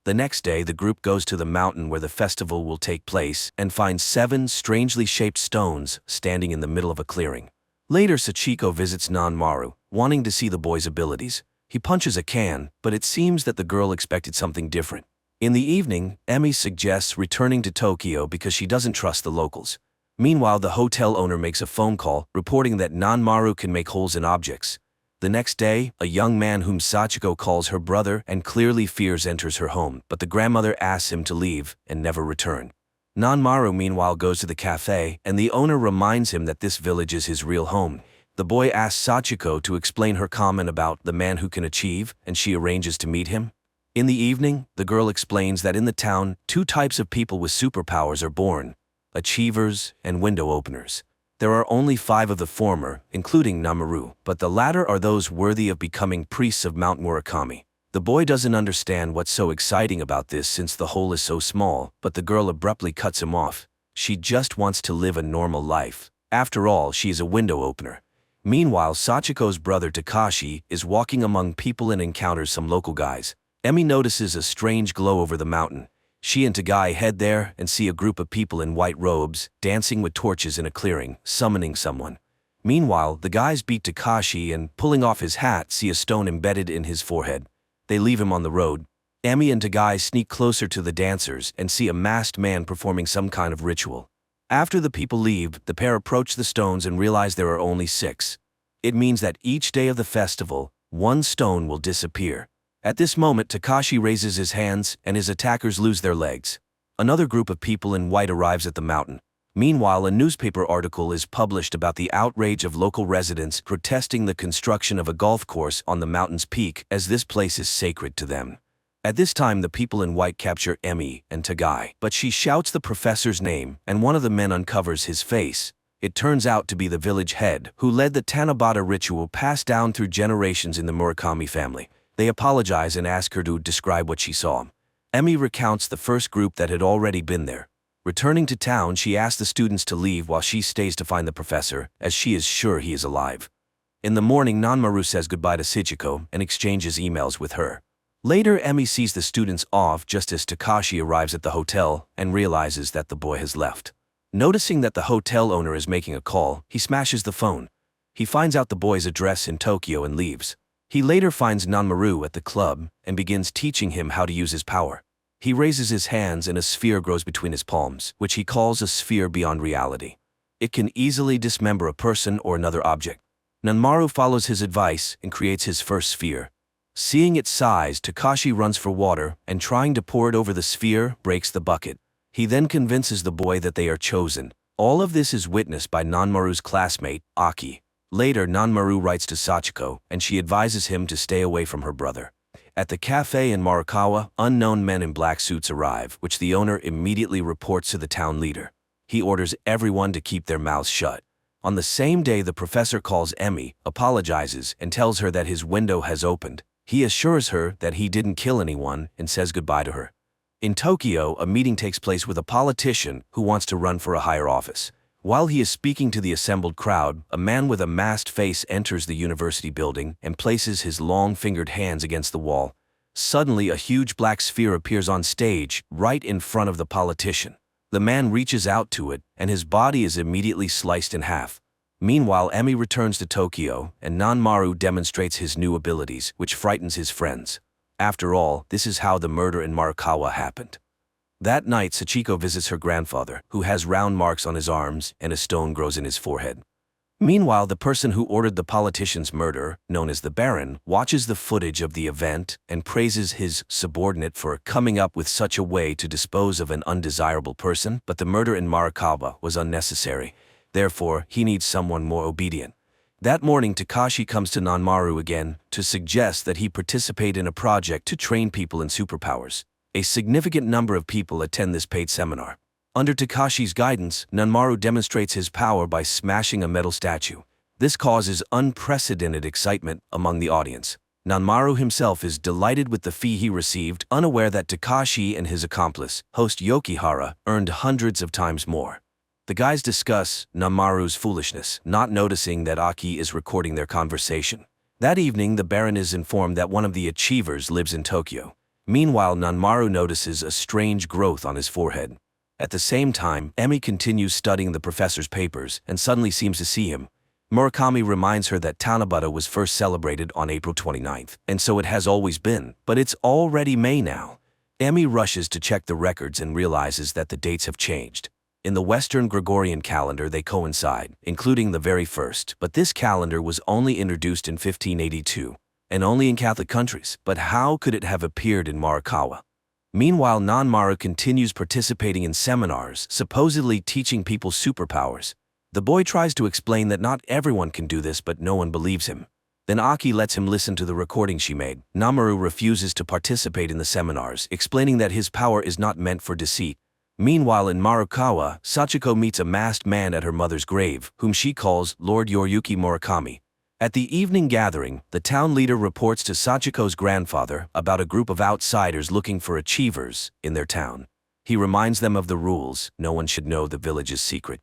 The next day, the group goes to the mountain where the festival will take place and finds 7 strangely shaped stones standing in the middle of a clearing. Later, Sachiko visits Nanmaru, wanting to see the boy's abilities. He punches a can, but it seems that the girl expected something different. In the evening, Emi suggests returning to Tokyo because she doesn't trust the locals. Meanwhile, the hotel owner makes a phone call, reporting that Nanmaru can make holes in objects. The next day, a young man whom Sachiko calls her brother and clearly fears enters her home, but the grandmother asks him to leave and never return. Nanmaru meanwhile goes to the cafe, and the owner reminds him that this village is his real home. The boy asks Sachiko to explain her comment about the man who can achieve, and she arranges to meet him. In the evening, the girl explains that in the town, 2 types of people with superpowers are born: achievers and window openers. There are only 5 of the former, including Nanmaru, but the latter are those worthy of becoming priests of Mount Murakami. The boy doesn't understand what's so exciting about this since the hole is so small, but the girl abruptly cuts him off. She just wants to live a normal life. After all, she is a window opener. Meanwhile, Sachiko's brother Takashi is walking among people and encounters some local guys. Emi notices a strange glow over the mountain. She and Tagai head there and see a group of people in white robes, dancing with torches in a clearing, summoning someone. Meanwhile, the guys beat Takashi and, pulling off his hat, see a stone embedded in his forehead. They leave him on the road. Emi and Tagai sneak closer to the dancers and see a masked man performing some kind of ritual. After the people leave, the pair approach the stones and realize there are only 6. It means that each day of the festival, 1 stone will disappear. At this moment, Takashi raises his hands and his attackers lose their legs. Another group of people in white arrives at the mountain. Meanwhile, a newspaper article is published about the outrage of local residents protesting the construction of a golf course on the mountain's peak, as this place is sacred to them. At this time, the people in white capture Emi and Tagai, but she shouts the professor's name and one of the men uncovers his face. It turns out to be the village head, who led the Tanabata ritual passed down through generations in the Murakami family. They apologize and ask her to describe what she saw. Emi recounts the first group that had already been there. Returning to town, she asks the students to leave while she stays to find the professor, as she is sure he is alive. In the morning, Nanmaru says goodbye to Sachiko and exchanges emails with her. Later, Emi sees the students off just as Takashi arrives at the hotel and realizes that the boy has left. Noticing that the hotel owner is making a call, he smashes the phone. He finds out the boy's address in Tokyo and leaves. He later finds Nanmaru at the club and begins teaching him how to use his power. He raises his hands and a sphere grows between his palms, which he calls a sphere beyond reality. It can easily dismember a person or another object. Nanmaru follows his advice and creates his first sphere. Seeing its size, Takashi runs for water and, trying to pour it over the sphere, breaks the bucket. He then convinces the boy that they are chosen. All of this is witnessed by Nanmaru's classmate, Aki. Later, Nanmaru writes to Sachiko, and she advises him to stay away from her brother. At the cafe in Morikawa, unknown men in black suits arrive, which the owner immediately reports to the town leader. He orders everyone to keep their mouths shut. On the same day, the professor calls Emi, apologizes, and tells her that his window has opened. He assures her that he didn't kill anyone and says goodbye to her. In Tokyo, a meeting takes place with a politician who wants to run for a higher office. While he is speaking to the assembled crowd, a man with a masked face enters the university building and places his long-fingered hands against the wall. Suddenly, a huge black sphere appears on stage, right in front of the politician. The man reaches out to it, and his body is immediately sliced in half. Meanwhile, Emi returns to Tokyo, and Nanmaru demonstrates his new abilities, which frightens his friends. After all, this is how the murder in Morikawa happened. That night, Sachiko visits her grandfather, who has round marks on his arms and a stone grows in his forehead. Meanwhile, the person who ordered the politician's murder, known as the Baron, watches the footage of the event and praises his subordinate for coming up with such a way to dispose of an undesirable person, but the murder in Morikawa was unnecessary. Therefore, he needs someone more obedient. That morning, Takashi comes to Nanmaru again to suggest that he participate in a project to train people in superpowers. A significant number of people attend this paid seminar. Under Takashi's guidance, Nanmaru demonstrates his power by smashing a metal statue. This causes unprecedented excitement among the audience. Nanmaru himself is delighted with the fee he received, unaware that Takashi and his accomplice, host Yokihara, earned hundreds of times more. The guys discuss Nanmaru's foolishness, not noticing that Aki is recording their conversation. That evening, the Baron is informed that one of the achievers lives in Tokyo. Meanwhile, Nanmaru notices a strange growth on his forehead. At the same time, Emi continues studying the professor's papers and suddenly seems to see him. Murakami reminds her that Tanabata was first celebrated on April 29th, and so it has always been, but it's already May now. Emi rushes to check the records and realizes that the dates have changed. In the Western Gregorian calendar, they coincide, including the very first, but this calendar was only introduced in 1582. And only in Catholic countries, but how could it have appeared in Morikawa? Meanwhile, Nanmaru continues participating in seminars, supposedly teaching people superpowers. The boy tries to explain that not everyone can do this, but no one believes him. Then Aki lets him listen to the recording she made. Nanmaru refuses to participate in the seminars, explaining that his power is not meant for deceit. Meanwhile, in Morikawa, Sachiko meets a masked man at her mother's grave, whom she calls Lord Yoriyuki Murakami. At the evening gathering, the town leader reports to Sachiko's grandfather about a group of outsiders looking for achievers in their town. He reminds them of the rules: no one should know the village's secret.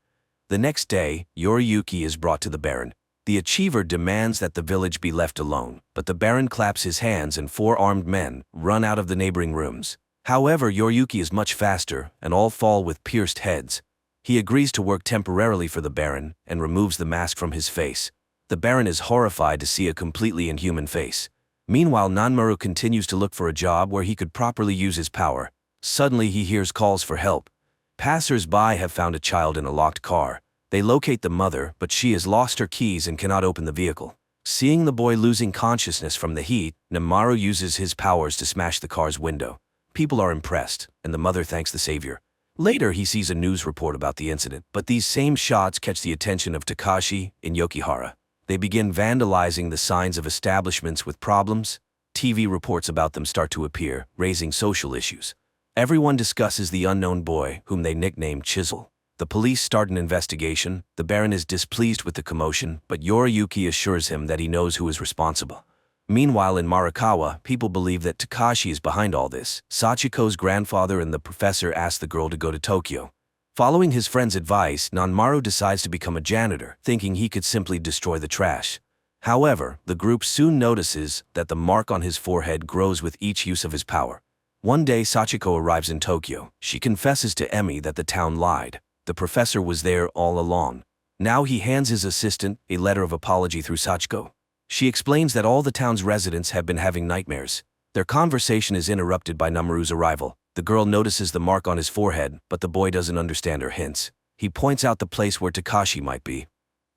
The next day, Yoriyuki is brought to the Baron. The achiever demands that the village be left alone, but the Baron claps his hands and 4 armed men run out of the neighboring rooms. However, Yoriyuki is much faster, and all fall with pierced heads. He agrees to work temporarily for the Baron and removes the mask from his face. The Baron is horrified to see a completely inhuman face. Meanwhile, Nanmaru continues to look for a job where he could properly use his power. Suddenly, he hears calls for help. Passers-by have found a child in a locked car. They locate the mother, but she has lost her keys and cannot open the vehicle. Seeing the boy losing consciousness from the heat, Nanmaru uses his powers to smash the car's window. People are impressed, and the mother thanks the savior. Later, he sees a news report about the incident, but these same shots catch the attention of Takashi and Yokihara. They begin vandalizing the signs of establishments with problems. TV reports about them start to appear, raising social issues. Everyone discusses the unknown boy, whom they nickname Chisel. The police start an investigation. The Baron is displeased with the commotion, but Yoriyuki assures him that he knows who is responsible. Meanwhile, in Morikawa, people believe that Takashi is behind all this. Sachiko's grandfather and the professor ask the girl to go to Tokyo. Following his friend's advice, Nanmaru decides to become a janitor, thinking he could simply destroy the trash. However, the group soon notices that the mark on his forehead grows with each use of his power. One day, Sachiko arrives in Tokyo. She confesses to Emi that the town lied. The professor was there all along. Now he hands his assistant a letter of apology through Sachiko. She explains that all the town's residents have been having nightmares. Their conversation is interrupted by Nanmaru's arrival. The girl notices the mark on his forehead, but the boy doesn't understand her hints. He points out the place where Takashi might be.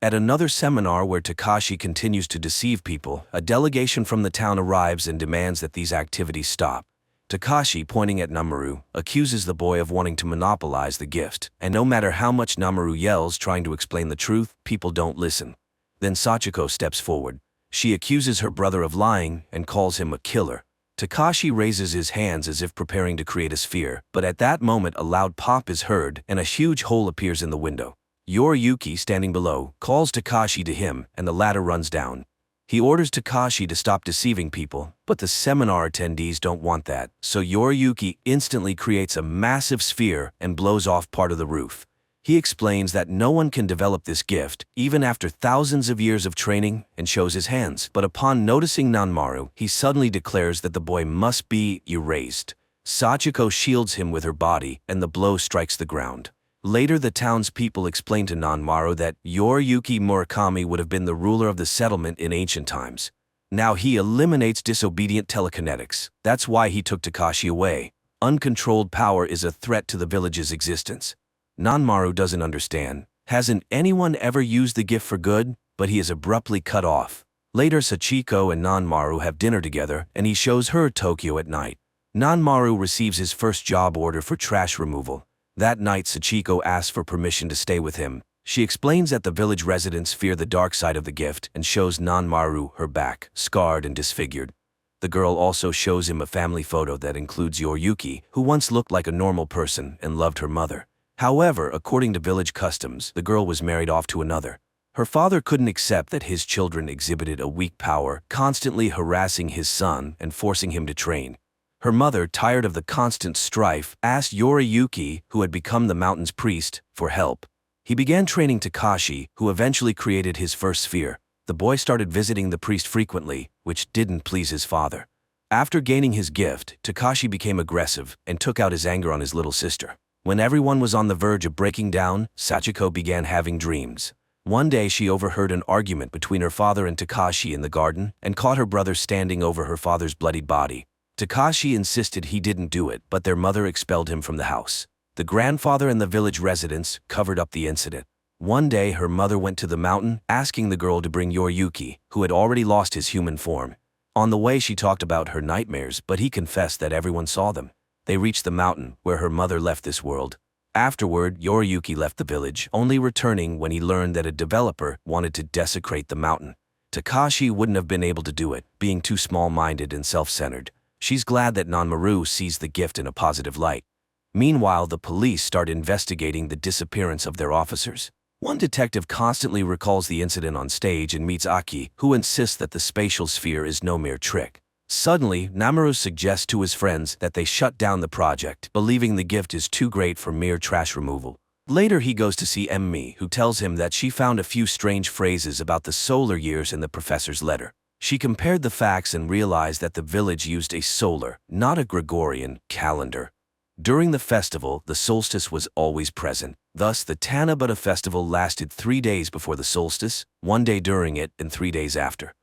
At another seminar where Takashi continues to deceive people, a delegation from the town arrives and demands that these activities stop. Takashi, pointing at Namaru, accuses the boy of wanting to monopolize the gift, and no matter how much Namaru yells trying to explain the truth, people don't listen. Then Sachiko steps forward. She accuses her brother of lying and calls him a killer. Takashi raises his hands as if preparing to create a sphere, but at that moment a loud pop is heard and a huge hole appears in the window. Yoriyuki, standing below, calls Takashi to him and the latter runs down. He orders Takashi to stop deceiving people, but the seminar attendees don't want that, so Yoriyuki instantly creates a massive sphere and blows off part of the roof. He explains that no one can develop this gift, even after thousands of years of training, and shows his hands. But upon noticing Nanmaru, he suddenly declares that the boy must be erased. Sachiko shields him with her body, and the blow strikes the ground. Later, the townspeople explain to Nanmaru that Yoriyuki Murakami would have been the ruler of the settlement in ancient times. Now he eliminates disobedient telekinetics. That's why he took Takashi away. Uncontrolled power is a threat to the village's existence. Nanmaru doesn't understand. Hasn't anyone ever used the gift for good? But he is abruptly cut off. Later, Sachiko and Nanmaru have dinner together, and he shows her Tokyo at night. Nanmaru receives his first job order for trash removal. That night, Sachiko asks for permission to stay with him. She explains that the village residents fear the dark side of the gift and shows Nanmaru her back, scarred and disfigured. The girl also shows him a family photo that includes Yoriyuki, who once looked like a normal person and loved her mother. However, according to village customs, the girl was married off to another. Her father couldn't accept that his children exhibited a weak power, constantly harassing his son and forcing him to train. Her mother, tired of the constant strife, asked Yoriyuki, who had become the mountain's priest, for help. He began training Takashi, who eventually created his first sphere. The boy started visiting the priest frequently, which didn't please his father. After gaining his gift, Takashi became aggressive and took out his anger on his little sister. When everyone was on the verge of breaking down, Sachiko began having dreams. One day she overheard an argument between her father and Takashi in the garden and caught her brother standing over her father's bloodied body. Takashi insisted he didn't do it, but their mother expelled him from the house. The grandfather and the village residents covered up the incident. One day her mother went to the mountain, asking the girl to bring Yoriyuki, who had already lost his human form. On the way she talked about her nightmares, but he confessed that everyone saw them. They reached the mountain, where her mother left this world. Afterward, Yoriyuki left the village, only returning when he learned that a developer wanted to desecrate the mountain. Takashi wouldn't have been able to do it, being too small-minded and self-centered. She's glad that Nanmaru sees the gift in a positive light. Meanwhile, the police start investigating the disappearance of their officers. One detective constantly recalls the incident on stage and meets Aki, who insists that the spatial sphere is no mere trick. Suddenly, Namaru suggests to his friends that they shut down the project, believing the gift is too great for mere trash removal. Later he goes to see Emmi, who tells him that she found a few strange phrases about the solar years in the professor's letter. She compared the facts and realized that the village used a solar, not a Gregorian, calendar. During the festival, the solstice was always present. Thus, the Tanabata festival lasted 3 days before the solstice, 1 day during it, and 3 days after.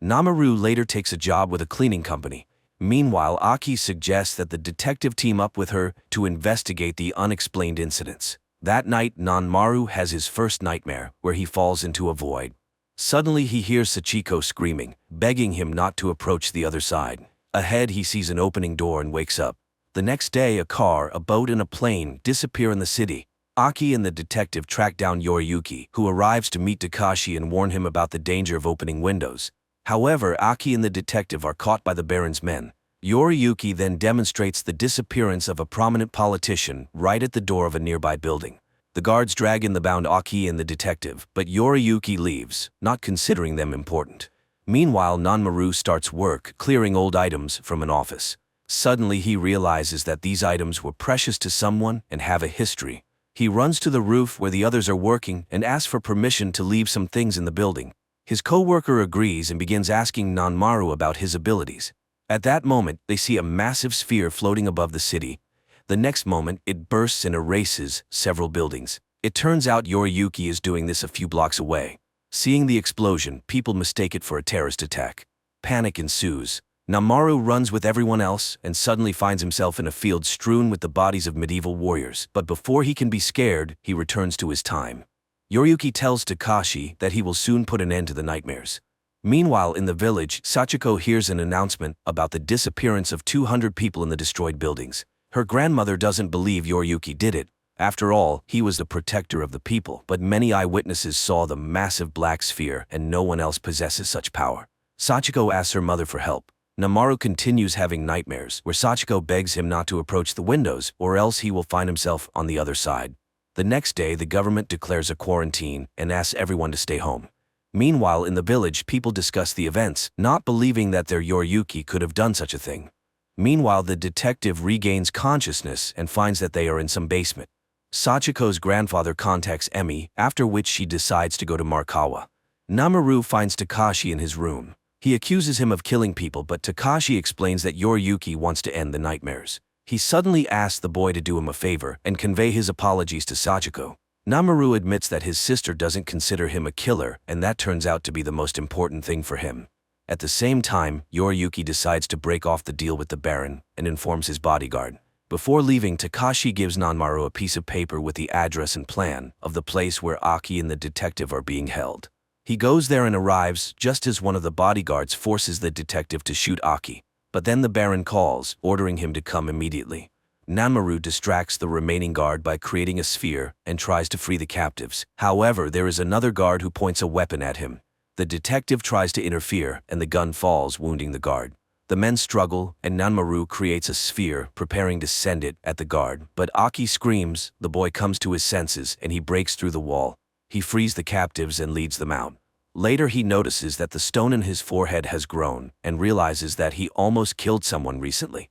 Namaru later takes a job with a cleaning company. Meanwhile, Aki suggests that the detective team up with her to investigate the unexplained incidents. That night, Nanmaru has his first nightmare, where he falls into a void. Suddenly he hears Sachiko screaming, begging him not to approach the other side. Ahead he sees an opening door and wakes up. The next day, a car, a boat, and a plane disappear in the city. Aki and the detective track down Yoriyuki, who arrives to meet Takashi and warn him about the danger of opening windows. However, Aki and the detective are caught by the Baron's men. Yoriyuki then demonstrates the disappearance of a prominent politician right at the door of a nearby building. The guards drag in the bound Aki and the detective, but Yoriyuki leaves, not considering them important. Meanwhile, Nanmaru starts work, clearing old items from an office. Suddenly he realizes that these items were precious to someone and have a history. He runs to the roof where the others are working and asks for permission to leave some things in the building. His co-worker agrees and begins asking Nanmaru about his abilities. At that moment, they see a massive sphere floating above the city. The next moment, it bursts and erases several buildings. It turns out Yoriyuki is doing this a few blocks away. Seeing the explosion, people mistake it for a terrorist attack. Panic ensues. Namaru runs with everyone else and suddenly finds himself in a field strewn with the bodies of medieval warriors. But before he can be scared, he returns to his time. Yoriyuki tells Takashi that he will soon put an end to the nightmares. Meanwhile, in the village, Sachiko hears an announcement about the disappearance of 200 people in the destroyed buildings. Her grandmother doesn't believe Yoriyuki did it. After all, he was the protector of the people, but many eyewitnesses saw the massive black sphere and no one else possesses such power. Sachiko asks her mother for help. Namaru continues having nightmares, where Sachiko begs him not to approach the windows or else he will find himself on the other side. The next day, the government declares a quarantine and asks everyone to stay home. Meanwhile, in the village, people discuss the events, not believing that their Yoriyuki could have done such a thing. Meanwhile, the detective regains consciousness and finds that they are in some basement. Sachiko's grandfather contacts Emi, after which she decides to go to Markawa. Namaru finds Takashi in his room. He accuses him of killing people, but Takashi explains that Yoriyuki wants to end the nightmares. He suddenly asks the boy to do him a favor and convey his apologies to Sachiko. Namaru admits that his sister doesn't consider him a killer, and that turns out to be the most important thing for him. At the same time, Yoriyuki decides to break off the deal with the Baron and informs his bodyguard. Before leaving, Takashi gives Namaru a piece of paper with the address and plan of the place where Aki and the detective are being held. He goes there and arrives just as one of the bodyguards forces the detective to shoot Aki. But then the Baron calls, ordering him to come immediately. Namaru distracts the remaining guard by creating a sphere and tries to free the captives. However, there is another guard who points a weapon at him. The detective tries to interfere and the gun falls, wounding the guard. The men struggle and Namaru creates a sphere, preparing to send it at the guard. But Aki screams, the boy comes to his senses and he breaks through the wall. He frees the captives and leads them out. Later he notices that the stone in his forehead has grown and realizes that he almost killed someone recently.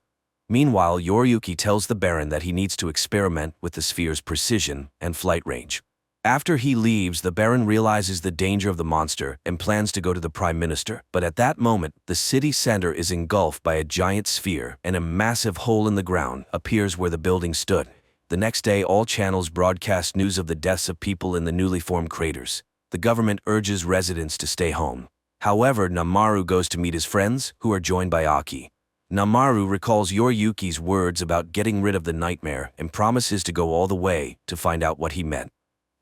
Meanwhile, Yoriyuki tells the Baron that he needs to experiment with the sphere's precision and flight range. After he leaves, the Baron realizes the danger of the monster and plans to go to the Prime Minister. But at that moment, the city center is engulfed by a giant sphere and a massive hole in the ground appears where the building stood. The next day, all channels broadcast news of the deaths of people in the newly formed craters. The government urges residents to stay home. However, Namaru goes to meet his friends, who are joined by Aki. Namaru recalls Yoriyuki's words about getting rid of the nightmare and promises to go all the way to find out what he meant.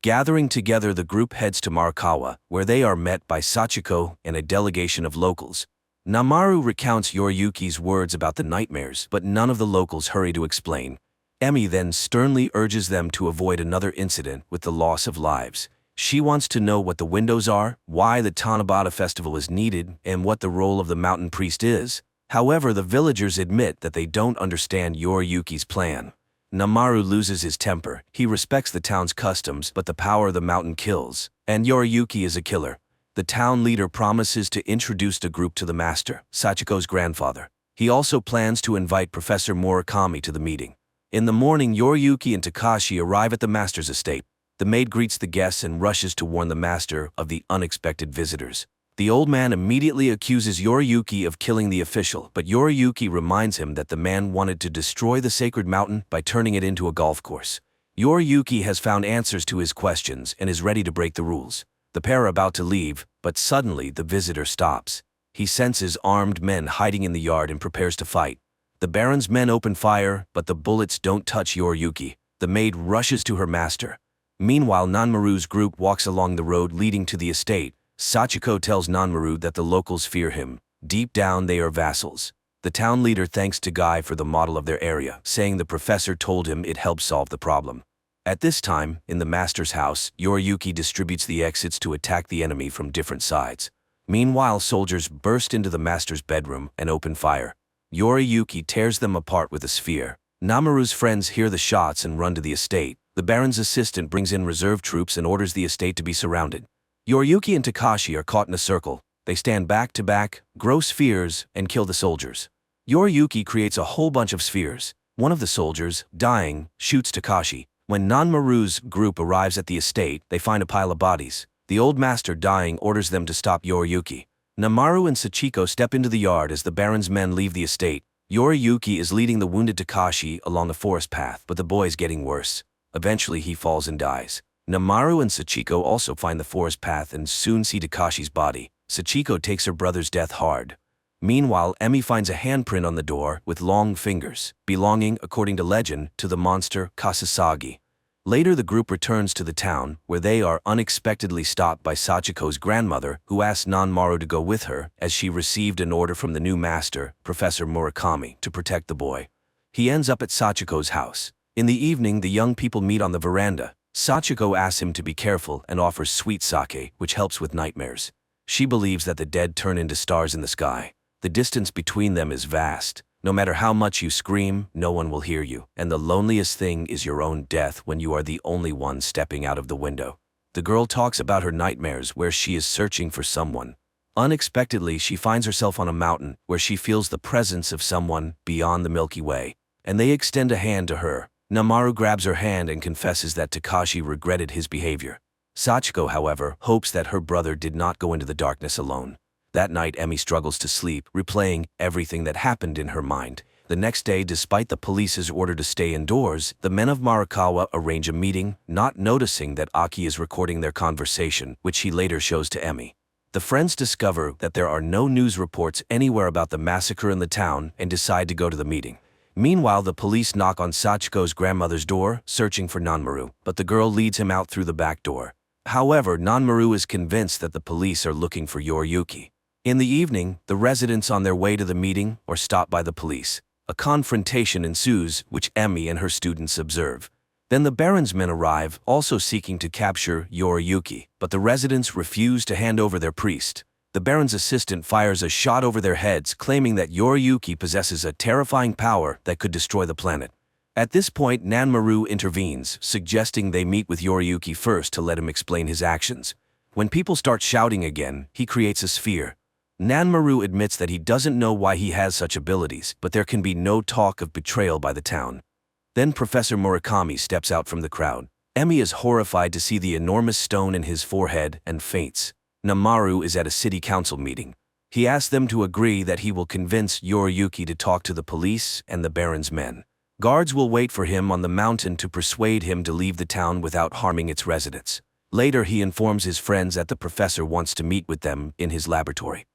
Gathering together, the group heads to Markawa, where they are met by Sachiko and a delegation of locals. Namaru recounts Yoriyuki's words about the nightmares, but none of the locals hurry to explain. Emi then sternly urges them to avoid another incident with the loss of lives. She wants to know what the windows are, why the Tanabata festival is needed, and what the role of the mountain priest is. However, the villagers admit that they don't understand Yoriyuki's plan. Namaru loses his temper. He respects the town's customs, but the power of the mountain kills, and Yoriyuki is a killer. The town leader promises to introduce the group to the master, Sachiko's grandfather. He also plans to invite Professor Murakami to the meeting. In the morning, Yoriyuki and Takashi arrive at the master's estate. The maid greets the guests and rushes to warn the master of the unexpected visitors. The old man immediately accuses Yoriyuki of killing the official, but Yoriyuki reminds him that the man wanted to destroy the sacred mountain by turning it into a golf course. Yoriyuki has found answers to his questions and is ready to break the rules. The pair are about to leave, but suddenly the visitor stops. He senses armed men hiding in the yard and prepares to fight. The Baron's men open fire, but the bullets don't touch Yoriyuki. The maid rushes to her master. Meanwhile, Namaru's group walks along the road leading to the estate. Sachiko tells Namaru that the locals fear him. Deep down, they are vassals. The town leader thanks Tagai for the model of their area, saying the professor told him it helped solve the problem. At this time, in the master's house, Yoriyuki distributes the exits to attack the enemy from different sides. Meanwhile, soldiers burst into the master's bedroom and open fire. Yoriyuki tears them apart with a sphere. Namaru's friends hear the shots and run to the estate. The Baron's assistant brings in reserve troops and orders the estate to be surrounded. Yoriyuki and Takashi are caught in a circle. They stand back to back, grow spheres, and kill the soldiers. Yoriyuki creates a whole bunch of spheres. One of the soldiers, dying, shoots Takashi. When Namaru's group arrives at the estate, they find a pile of bodies. The old master, dying, orders them to stop Yoriyuki. Namaru and Sachiko step into the yard as the Baron's men leave the estate. Yoriyuki is leading the wounded Takashi along the forest path, but the boy is getting worse. Eventually, he falls and dies. Namaru and Sachiko also find the forest path and soon see Takashi's body. Sachiko takes her brother's death hard. Meanwhile, Emi finds a handprint on the door with long fingers, belonging, according to legend, to the monster Kasasagi. Later the group returns to the town, where they are unexpectedly stopped by Sachiko's grandmother, who asks Nanmaru to go with her, as she received an order from the new master, Professor Murakami, to protect the boy. He ends up at Sachiko's house. In the evening, the young people meet on the veranda. Sachiko asks him to be careful and offers sweet sake, which helps with nightmares. She believes that the dead turn into stars in the sky. The distance between them is vast. No matter how much you scream, no one will hear you, and the loneliest thing is your own death when you are the only one stepping out of the window. The girl talks about her nightmares where she is searching for someone. Unexpectedly, she finds herself on a mountain where she feels the presence of someone beyond the Milky Way, and they extend a hand to her. Nanmaru grabs her hand and confesses that Takashi regretted his behavior. Sachiko, however, hopes that her brother did not go into the darkness alone. That night, Emi struggles to sleep, replaying everything that happened in her mind. The next day, despite the police's order to stay indoors, the men of Marakawa arrange a meeting, not noticing that Aki is recording their conversation, which he later shows to Emi. The friends discover that there are no news reports anywhere about the massacre in the town and decide to go to the meeting. Meanwhile, the police knock on Sachiko's grandmother's door, searching for Nanmaru, but the girl leads him out through the back door. However, Nanmaru is convinced that the police are looking for Yoriyuki. In the evening, the residents on their way to the meeting are stopped by the police. A confrontation ensues, which Emi and her students observe. Then the Baron's men arrive, also seeking to capture Yoriyuki, but the residents refuse to hand over their priest. The Baron's assistant fires a shot over their heads, claiming that Yoriyuki possesses a terrifying power that could destroy the planet. At this point, Nanmaru intervenes, suggesting they meet with Yoriyuki first to let him explain his actions. When people start shouting again, he creates a sphere. Nanmaru admits that he doesn't know why he has such abilities, but there can be no talk of betrayal by the town. Then Professor Murakami steps out from the crowd. Emi is horrified to see the enormous stone in his forehead and faints. Nanmaru is at a city council meeting. He asks them to agree that he will convince Yoriyuki to talk to the police and the Baron's men. Guards will wait for him on the mountain to persuade him to leave the town without harming its residents. Later, he informs his friends that the professor wants to meet with them in his laboratory.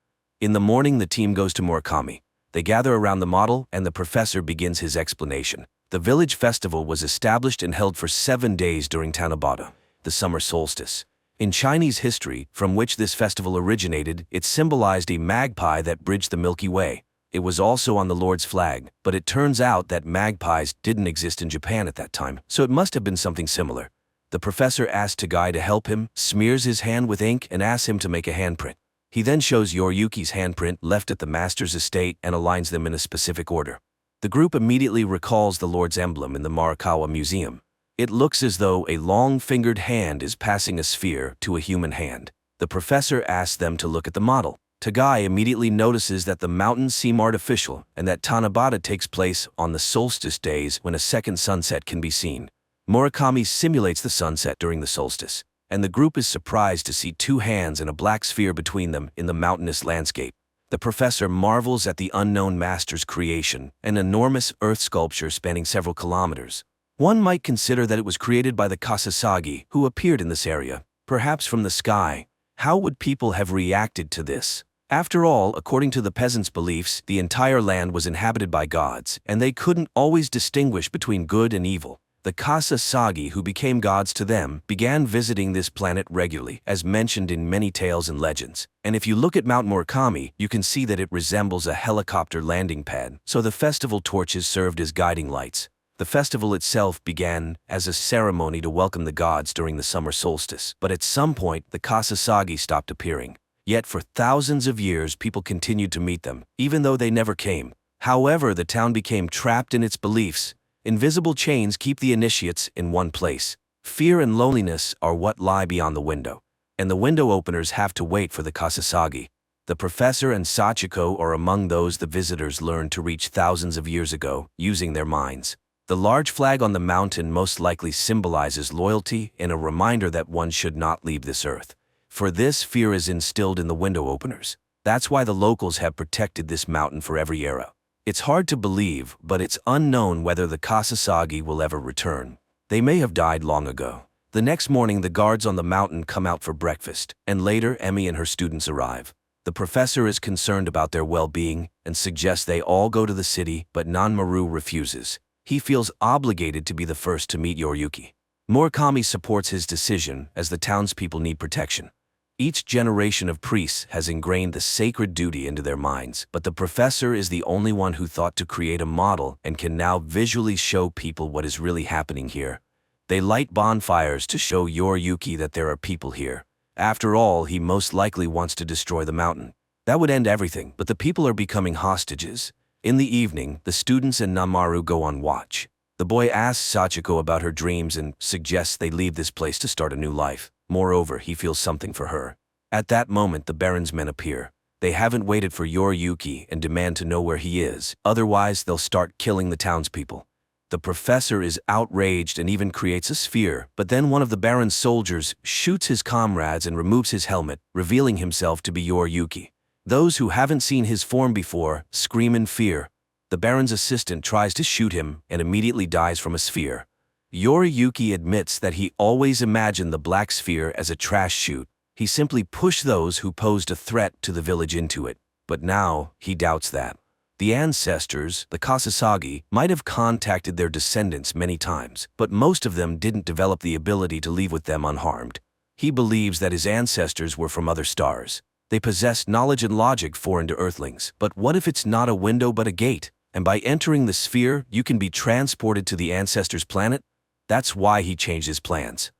In the morning, the team goes to Murakami. They gather around the model, and the professor begins his explanation. The village festival was established and held for 7 days during Tanabata, the summer solstice. In Chinese history, from which this festival originated, it symbolized a magpie that bridged the Milky Way. It was also on the Lord's flag, but it turns out that magpies didn't exist in Japan at that time, so it must have been something similar. The professor asks Tagai to help him, smears his hand with ink, and asks him to make a handprint. He then shows Yoriyuki's handprint left at the master's estate and aligns them in a specific order. The group immediately recalls the Lord's emblem in the Marakawa Museum. It looks as though a long-fingered hand is passing a sphere to a human hand. The professor asks them to look at the model. Tagai immediately notices that the mountains seem artificial and that Tanabata takes place on the solstice days when a second sunset can be seen. Murakami simulates the sunset during the solstice, and the group is surprised to see 2 hands and a black sphere between them in the mountainous landscape. The professor marvels at the unknown master's creation, an enormous earth sculpture spanning several kilometers. One might consider that it was created by the Kasasagi, who appeared in this area, perhaps from the sky. How would people have reacted to this? After all, according to the peasants' beliefs, the entire land was inhabited by gods, and they couldn't always distinguish between good and evil. The Kasasagi, who became gods to them, began visiting this planet regularly, as mentioned in many tales and legends. And if you look at Mount Murakami, you can see that it resembles a helicopter landing pad, so the festival torches served as guiding lights. The festival itself began as a ceremony to welcome the gods during the summer solstice, but at some point, the Kasasagi stopped appearing. Yet for thousands of years, people continued to meet them, even though they never came. However, the town became trapped in its beliefs. Invisible chains keep the initiates in one place. Fear and loneliness are what lie beyond the window, and the window openers have to wait for the Kasasagi. The professor and Sachiko are among those the visitors learned to reach thousands of years ago, using their minds. The large flag on the mountain most likely symbolizes loyalty and a reminder that one should not leave this earth. For this, fear is instilled in the window openers. That's why the locals have protected this mountain for every era. It's hard to believe, but it's unknown whether the Kasasagi will ever return. They may have died long ago. The next morning, the guards on the mountain come out for breakfast, and later Emi and her students arrive. The professor is concerned about their well-being and suggests they all go to the city, but Nanmaru refuses. He feels obligated to be the first to meet Yoriyuki. Murakami supports his decision as the townspeople need protection. Each generation of priests has ingrained the sacred duty into their minds, but the professor is the only one who thought to create a model and can now visually show people what is really happening here. They light bonfires to show Yoriyuki that there are people here. After all, he most likely wants to destroy the mountain. That would end everything, but the people are becoming hostages. In the evening, the students and Namaru go on watch. The boy asks Sachiko about her dreams and suggests they leave this place to start a new life. Moreover, he feels something for her. At that moment, the Baron's men appear. They haven't waited for Yoriyuki and demand to know where he is, otherwise they'll start killing the townspeople. The professor is outraged and even creates a sphere, but then one of the Baron's soldiers shoots his comrades and removes his helmet, revealing himself to be Yoriyuki. Those who haven't seen his form before scream in fear. The Baron's assistant tries to shoot him and immediately dies from a sphere. Yoriyuki admits that he always imagined the black sphere as a trash chute. He simply pushed those who posed a threat to the village into it. But now, he doubts that. The ancestors, the Kasasagi, might have contacted their descendants many times, but most of them didn't develop the ability to leave with them unharmed. He believes that his ancestors were from other stars. They possessed knowledge and logic foreign to Earthlings. But what if it's not a window but a gate? And by entering the sphere, you can be transported to the ancestors' planet? That's why he changed his plans.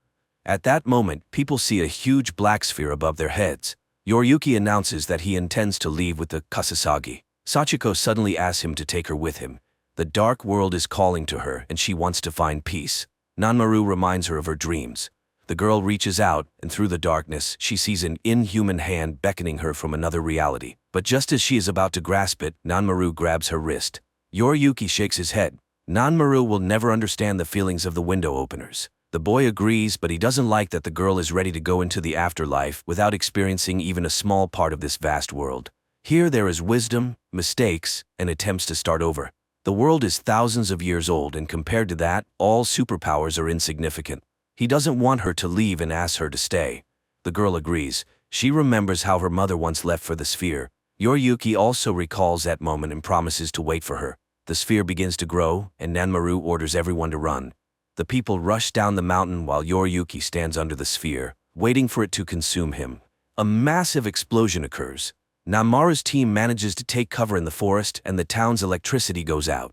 At that moment, people see a huge black sphere above their heads. Yoriyuki announces that he intends to leave with the Kasasagi. Sachiko suddenly asks him to take her with him. The dark world is calling to her, and she wants to find peace. Nanmaru reminds her of her dreams. The girl reaches out, and through the darkness, she sees an inhuman hand beckoning her from another reality. But just as she is about to grasp it, Nanmaru grabs her wrist. Yoriyuki shakes his head. Nanmaru will never understand the feelings of the window openers. The boy agrees, but he doesn't like that the girl is ready to go into the afterlife without experiencing even a small part of this vast world. Here there is wisdom, mistakes, and attempts to start over. The world is thousands of years old, and compared to that, all superpowers are insignificant. He doesn't want her to leave and asks her to stay. The girl agrees. She remembers how her mother once left for the sphere. Yoriyuki also recalls that moment and promises to wait for her. The sphere begins to grow, and Nanmaru orders everyone to run. The people rush down the mountain while Yoriyuki stands under the sphere, waiting for it to consume him. A massive explosion occurs. Nanmaru's team manages to take cover in the forest, and the town's electricity goes out.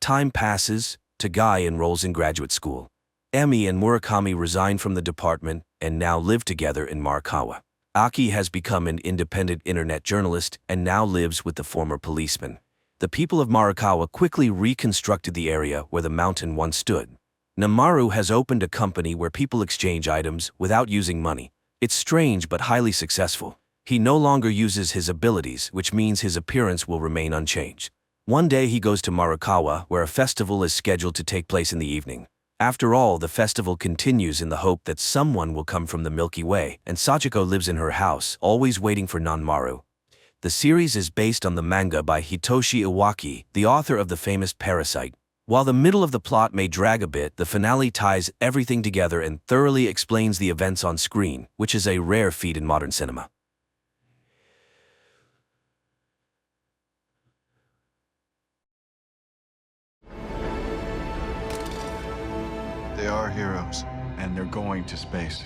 Time passes. Tagai enrolls in graduate school. Emi and Murakami resign from the department and now live together in Marikawa. Aki has become an independent internet journalist and now lives with the former policeman. The people of Marikawa quickly reconstructed the area where the mountain once stood. Namaru has opened a company where people exchange items without using money. It's strange but highly successful. He no longer uses his abilities, which means his appearance will remain unchanged. One day he goes to Marikawa, where a festival is scheduled to take place in the evening. After all, the festival continues in the hope that someone will come from the Milky Way, and Sachiko lives in her house, always waiting for Nanmaru. The series is based on the manga by Hitoshi Iwaki, the author of the famous Parasite. While the middle of the plot may drag a bit, the finale ties everything together and thoroughly explains the events on screen, which is a rare feat in modern cinema. They are heroes, and they're going to space.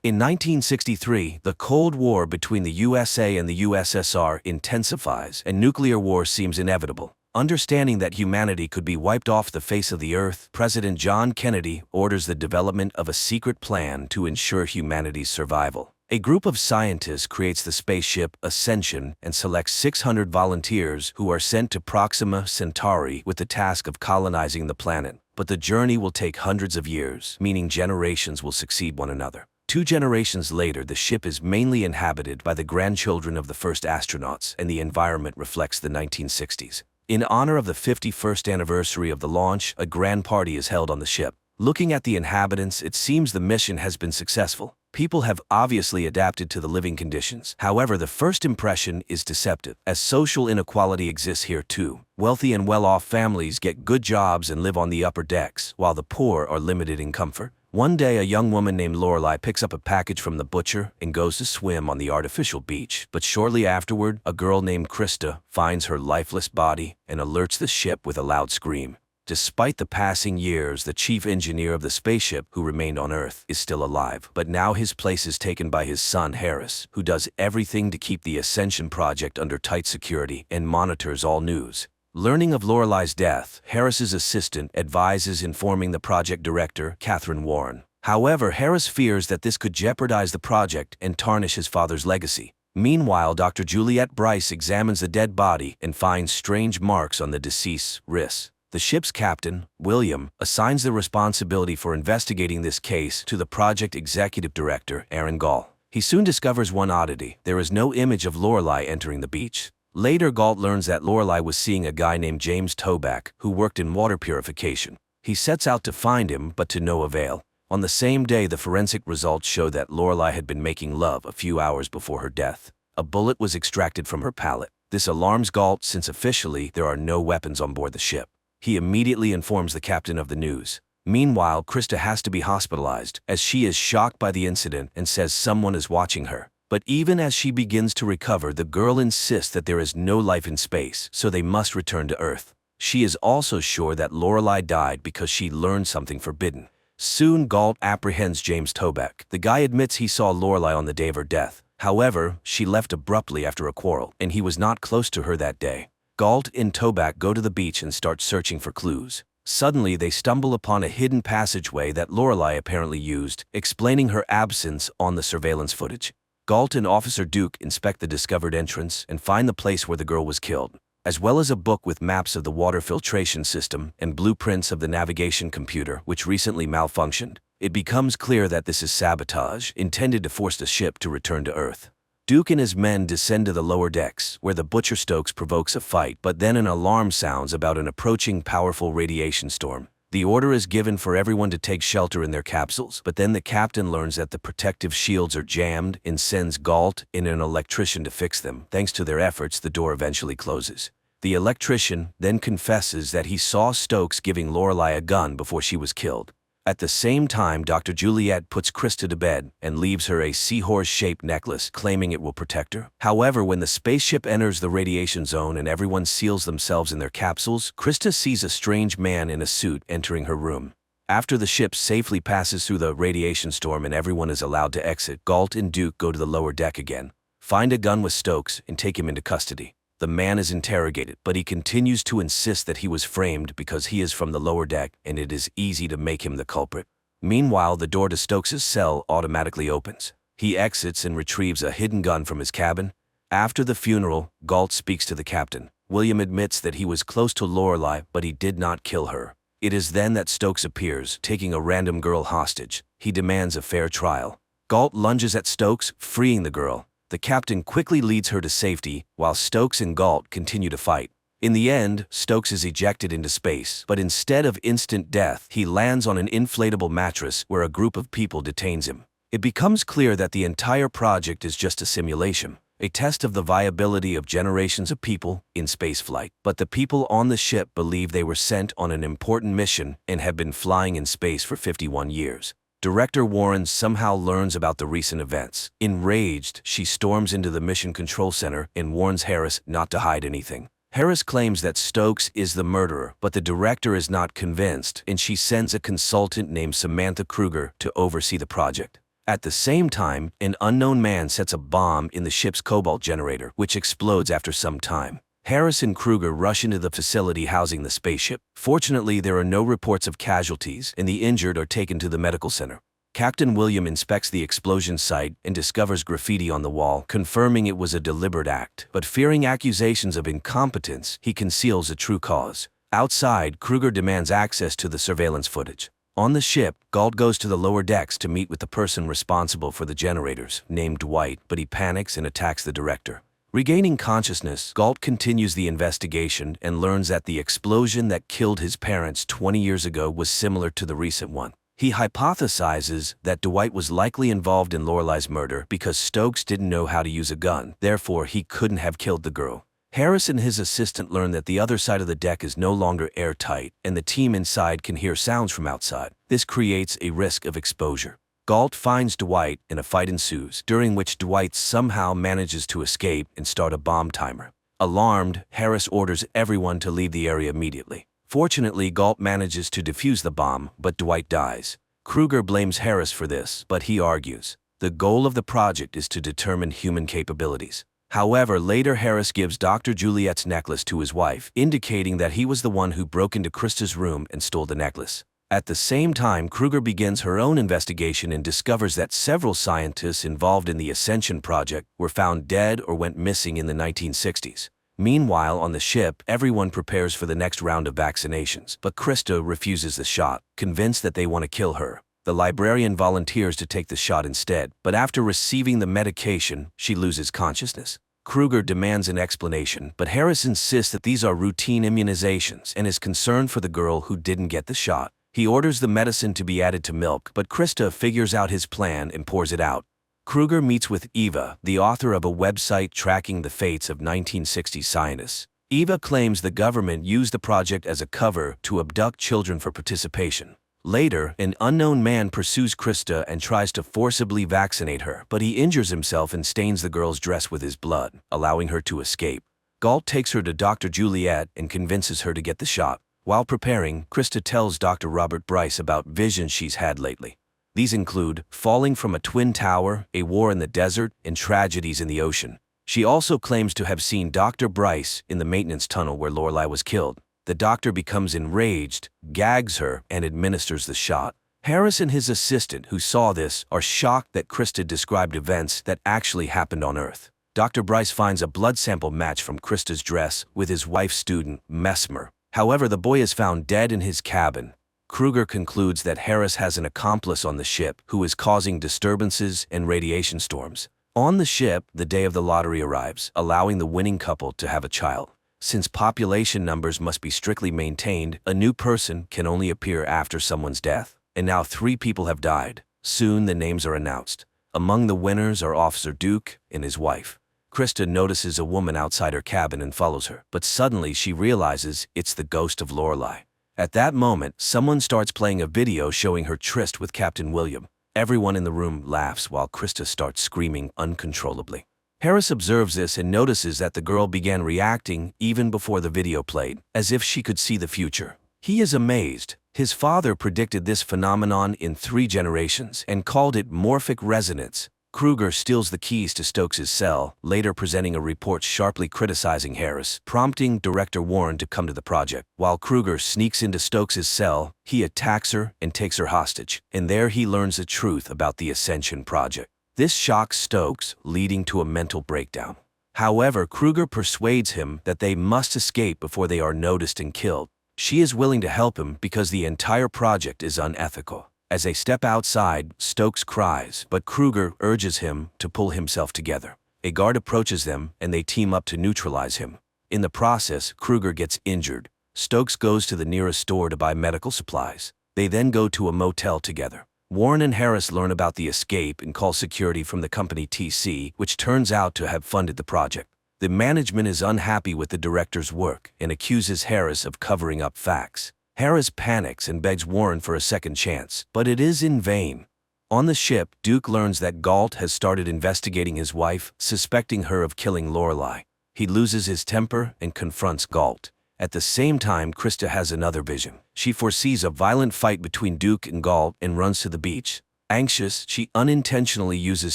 In 1963, the Cold War between the USA and the USSR intensifies, and nuclear war seems inevitable. Understanding that humanity could be wiped off the face of the earth, President John Kennedy orders the development of a secret plan to ensure humanity's survival. A group of scientists creates the spaceship Ascension and selects 600 volunteers who are sent to Proxima Centauri with the task of colonizing the planet. But the journey will take hundreds of years, meaning generations will succeed one another. 2 generations later, the ship is mainly inhabited by the grandchildren of the first astronauts, and the environment reflects the 1960s. In honor of the 51st anniversary of the launch, a grand party is held on the ship. Looking at the inhabitants, it seems the mission has been successful. People have obviously adapted to the living conditions. However, the first impression is deceptive, as social inequality exists here too. Wealthy and well-off families get good jobs and live on the upper decks, while the poor are limited in comfort. One day, a young woman named Lorelei picks up a package from the butcher and goes to swim on the artificial beach. But shortly afterward, a girl named Krista finds her lifeless body and alerts the ship with a loud scream. Despite the passing years, the chief engineer of the spaceship, who remained on Earth, is still alive. But now his place is taken by his son Harris, who does everything to keep the Ascension project under tight security and monitors all news. Learning of Lorelai's death, Harris's assistant advises informing the project director, Catherine Warren. However, Harris fears that this could jeopardize the project and tarnish his father's legacy. Meanwhile, Dr. Juliette Bryce examines the dead body and finds strange marks on the deceased's wrists. The ship's captain, William, assigns the responsibility for investigating this case to the project executive director, Aaron Gall. He soon discovers one oddity: there is no image of Lorelai entering the beach. Later, Galt learns that Lorelai was seeing a guy named James Toback, who worked in water purification. He sets out to find him, but to no avail. On the same day, the forensic results show that Lorelai had been making love a few hours before her death. A bullet was extracted from her palate. This alarms Galt, since officially there are no weapons on board the ship. He immediately informs the captain of the news. Meanwhile, Krista has to be hospitalized, as she is shocked by the incident and says someone is watching her. But even as she begins to recover, the girl insists that there is no life in space, so they must return to Earth. She is also sure that Lorelai died because she learned something forbidden. Soon, Galt apprehends James Toback. The guy admits he saw Lorelai on the day of her death. However, she left abruptly after a quarrel, and he was not close to her that day. Galt and Toback go to the beach and start searching for clues. Suddenly, they stumble upon a hidden passageway that Lorelai apparently used, explaining her absence on the surveillance footage. Galt and Officer Duke inspect the discovered entrance and find the place where the girl was killed, as well as a book with maps of the water filtration system and blueprints of the navigation computer, which recently malfunctioned. It becomes clear that this is sabotage, intended to force the ship to return to Earth. Duke and his men descend to the lower decks, where the Butcher Stokes provokes a fight, but then an alarm sounds about an approaching powerful radiation storm. The order is given for everyone to take shelter in their capsules, but then the captain learns that the protective shields are jammed and sends Galt and an electrician to fix them. Thanks to their efforts, the door eventually closes. The electrician then confesses that he saw Stokes giving Lorelai a gun before she was killed. At the same time, Dr. Juliette puts Krista to bed and leaves her a seahorse-shaped necklace, claiming it will protect her. However, when the spaceship enters the radiation zone and everyone seals themselves in their capsules, Krista sees a strange man in a suit entering her room. After the ship safely passes through the radiation storm and everyone is allowed to exit, Galt and Duke go to the lower deck again, find a gun with Stokes, and take him into custody. The man is interrogated, but he continues to insist that he was framed because he is from the lower deck and it is easy to make him the culprit. Meanwhile, the door to Stokes' cell automatically opens. He exits and retrieves a hidden gun from his cabin. After the funeral, Galt speaks to the captain. William admits that he was close to Lorelai, but he did not kill her. It is then that Stokes appears, taking a random girl hostage. He demands a fair trial. Galt lunges at Stokes, freeing the girl. The captain quickly leads her to safety, while Stokes and Galt continue to fight. In the end, Stokes is ejected into space, but instead of instant death, he lands on an inflatable mattress where a group of people detains him. It becomes clear that the entire project is just a simulation, a test of the viability of generations of people in spaceflight. But the people on the ship believe they were sent on an important mission and have been flying in space for 51 years. Director Warren somehow learns about the recent events. Enraged, she storms into the Mission Control Center and warns Harris not to hide anything. Harris claims that Stokes is the murderer, but the director is not convinced, and she sends a consultant named Samantha Kruger to oversee the project. At the same time, an unknown man sets a bomb in the ship's cobalt generator, which explodes after some time. Harris and Kruger rush into the facility housing the spaceship. Fortunately, there are no reports of casualties, and the injured are taken to the medical center. Captain William inspects the explosion site and discovers graffiti on the wall, confirming it was a deliberate act. But fearing accusations of incompetence, he conceals the true cause. Outside, Kruger demands access to the surveillance footage. On the ship, Galt goes to the lower decks to meet with the person responsible for the generators, named Dwight, but he panics and attacks the director. Regaining consciousness, Galt continues the investigation and learns that the explosion that killed his parents 20 years ago was similar to the recent one. He hypothesizes that Dwight was likely involved in Lorelai's murder because Stokes didn't know how to use a gun, therefore he couldn't have killed the girl. Harris and his assistant learn that the other side of the deck is no longer airtight, and the team inside can hear sounds from outside. This creates a risk of exposure. Galt finds Dwight and a fight ensues, during which Dwight somehow manages to escape and start a bomb timer. Alarmed, Harris orders everyone to leave the area immediately. Fortunately, Galt manages to defuse the bomb, but Dwight dies. Kruger blames Harris for this, but he argues the goal of the project is to determine human capabilities. However, later Harris gives Dr. Juliet's necklace to his wife, indicating that he was the one who broke into Krista's room and stole the necklace. At the same time, Kruger begins her own investigation and discovers that several scientists involved in the Ascension project were found dead or went missing in the 1960s. Meanwhile, on the ship, everyone prepares for the next round of vaccinations, but Krista refuses the shot, convinced that they want to kill her. The librarian volunteers to take the shot instead, but after receiving the medication, she loses consciousness. Kruger demands an explanation, but Harris insists that these are routine immunizations and is concerned for the girl who didn't get the shot. He orders the medicine to be added to milk, but Krista figures out his plan and pours it out. Kruger meets with Eva, the author of a website tracking the fates of 1960s scientists. Eva claims the government used the project as a cover to abduct children for participation. Later, an unknown man pursues Krista and tries to forcibly vaccinate her, but he injures himself and stains the girl's dress with his blood, allowing her to escape. Galt takes her to Dr. Juliet and convinces her to get the shot. While preparing, Krista tells Dr. Robert Bryce about visions she's had lately. These include falling from a twin tower, a war in the desert, and tragedies in the ocean. She also claims to have seen Dr. Bryce in the maintenance tunnel where Lorelei was killed. The doctor becomes enraged, gags her, and administers the shot. Harris and his assistant, who saw this, are shocked that Krista described events that actually happened on Earth. Dr. Bryce finds a blood sample match from Krista's dress with his wife's student, Mesmer. However, the boy is found dead in his cabin. Kruger concludes that Harris has an accomplice on the ship who is causing disturbances and radiation storms. On the ship, the day of the lottery arrives, allowing the winning couple to have a child. Since population numbers must be strictly maintained, a new person can only appear after someone's death. And now 3 people have died. Soon the names are announced. Among the winners are Officer Duke and his wife. Krista notices a woman outside her cabin and follows her, but suddenly she realizes it's the ghost of Lorelei. At that moment, someone starts playing a video showing her tryst with Captain William. Everyone in the room laughs while Krista starts screaming uncontrollably. Harris observes this and notices that the girl began reacting even before the video played, as if she could see the future. He is amazed. His father predicted this phenomenon in 3 generations and called it morphic resonance. Kruger steals the keys to Stokes' cell, later presenting a report sharply criticizing Harris, prompting Director Warren to come to the project. While Kruger sneaks into Stokes' cell, he attacks her and takes her hostage, and there he learns the truth about the Ascension project. This shocks Stokes, leading to a mental breakdown. However, Kruger persuades him that they must escape before they are noticed and killed. She is willing to help him because the entire project is unethical. As they step outside, Stokes cries, but Kruger urges him to pull himself together. A guard approaches them, and they team up to neutralize him. In the process, Kruger gets injured. Stokes goes to the nearest store to buy medical supplies. They then go to a motel together. Warren and Harris learn about the escape and call security from the company TC, which turns out to have funded the project. The management is unhappy with the director's work and accuses Harris of covering up facts. Harris panics and begs Warren for a second chance, but it is in vain. On the ship, Duke learns that Galt has started investigating his wife, suspecting her of killing Lorelei. He loses his temper and confronts Galt. At the same time, Krista has another vision. She foresees a violent fight between Duke and Galt and runs to the beach. Anxious, she unintentionally uses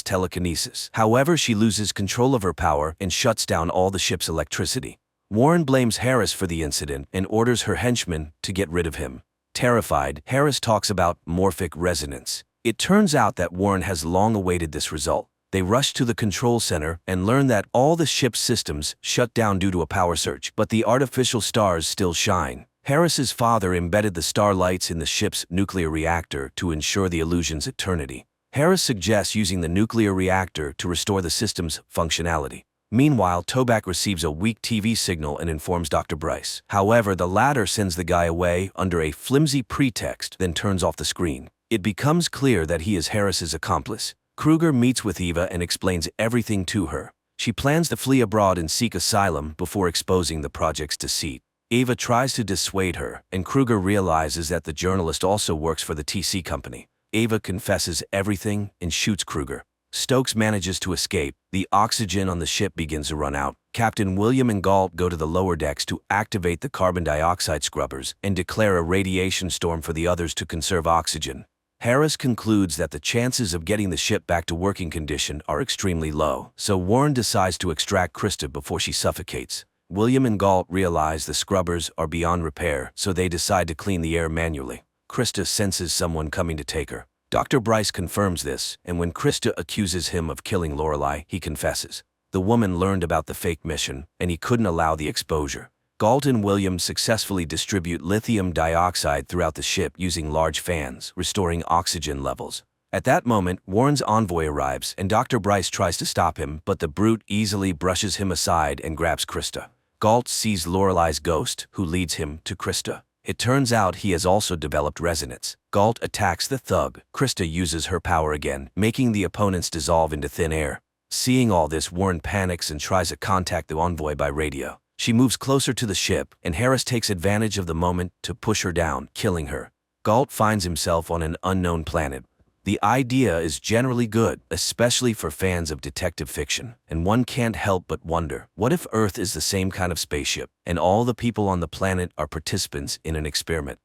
telekinesis. However, she loses control of her power and shuts down all the ship's electricity. Warren blames Harris for the incident and orders her henchmen to get rid of him. Terrified, Harris talks about morphic resonance. It turns out that Warren has long awaited this result. They rush to the control center and learn that all the ship's systems shut down due to a power surge, but the artificial stars still shine. Harris's father embedded the starlights in the ship's nuclear reactor to ensure the illusion's eternity. Harris suggests using the nuclear reactor to restore the system's functionality. Meanwhile, Toback receives a weak TV signal and informs Dr. Bryce. However, the latter sends the guy away under a flimsy pretext, then turns off the screen. It becomes clear that he is Harris's accomplice. Kruger meets with Eva and explains everything to her. She plans to flee abroad and seek asylum before exposing the project's deceit. Eva tries to dissuade her, and Kruger realizes that the journalist also works for the TC company. Eva confesses everything and shoots Kruger. Stokes manages to escape. The oxygen on the ship begins to run out. Captain William and Galt go to the lower decks to activate the carbon dioxide scrubbers and declare a radiation storm for the others to conserve oxygen. Harris concludes that the chances of getting the ship back to working condition are extremely low, so Warren decides to extract Krista before she suffocates. William and Galt realize the scrubbers are beyond repair, so they decide to clean the air manually. Krista senses someone coming to take her. Dr. Bryce confirms this, and when Krista accuses him of killing Lorelei, he confesses. The woman learned about the fake mission, and he couldn't allow the exposure. Galt and William successfully distribute lithium dioxide throughout the ship using large fans, restoring oxygen levels. At that moment, Warren's envoy arrives, and Dr. Bryce tries to stop him, but the brute easily brushes him aside and grabs Krista. Galt sees Lorelei's ghost, who leads him to Krista. It turns out he has also developed resonance. Galt attacks the thug. Krista uses her power again, making the opponents dissolve into thin air. Seeing all this, Warren panics and tries to contact the envoy by radio. She moves closer to the ship, and Harris takes advantage of the moment to push her down, killing her. Galt finds himself on an unknown planet. The idea is generally good, especially for fans of detective fiction, and one can't help but wonder, what if Earth is the same kind of spaceship, and all the people on the planet are participants in an experiment?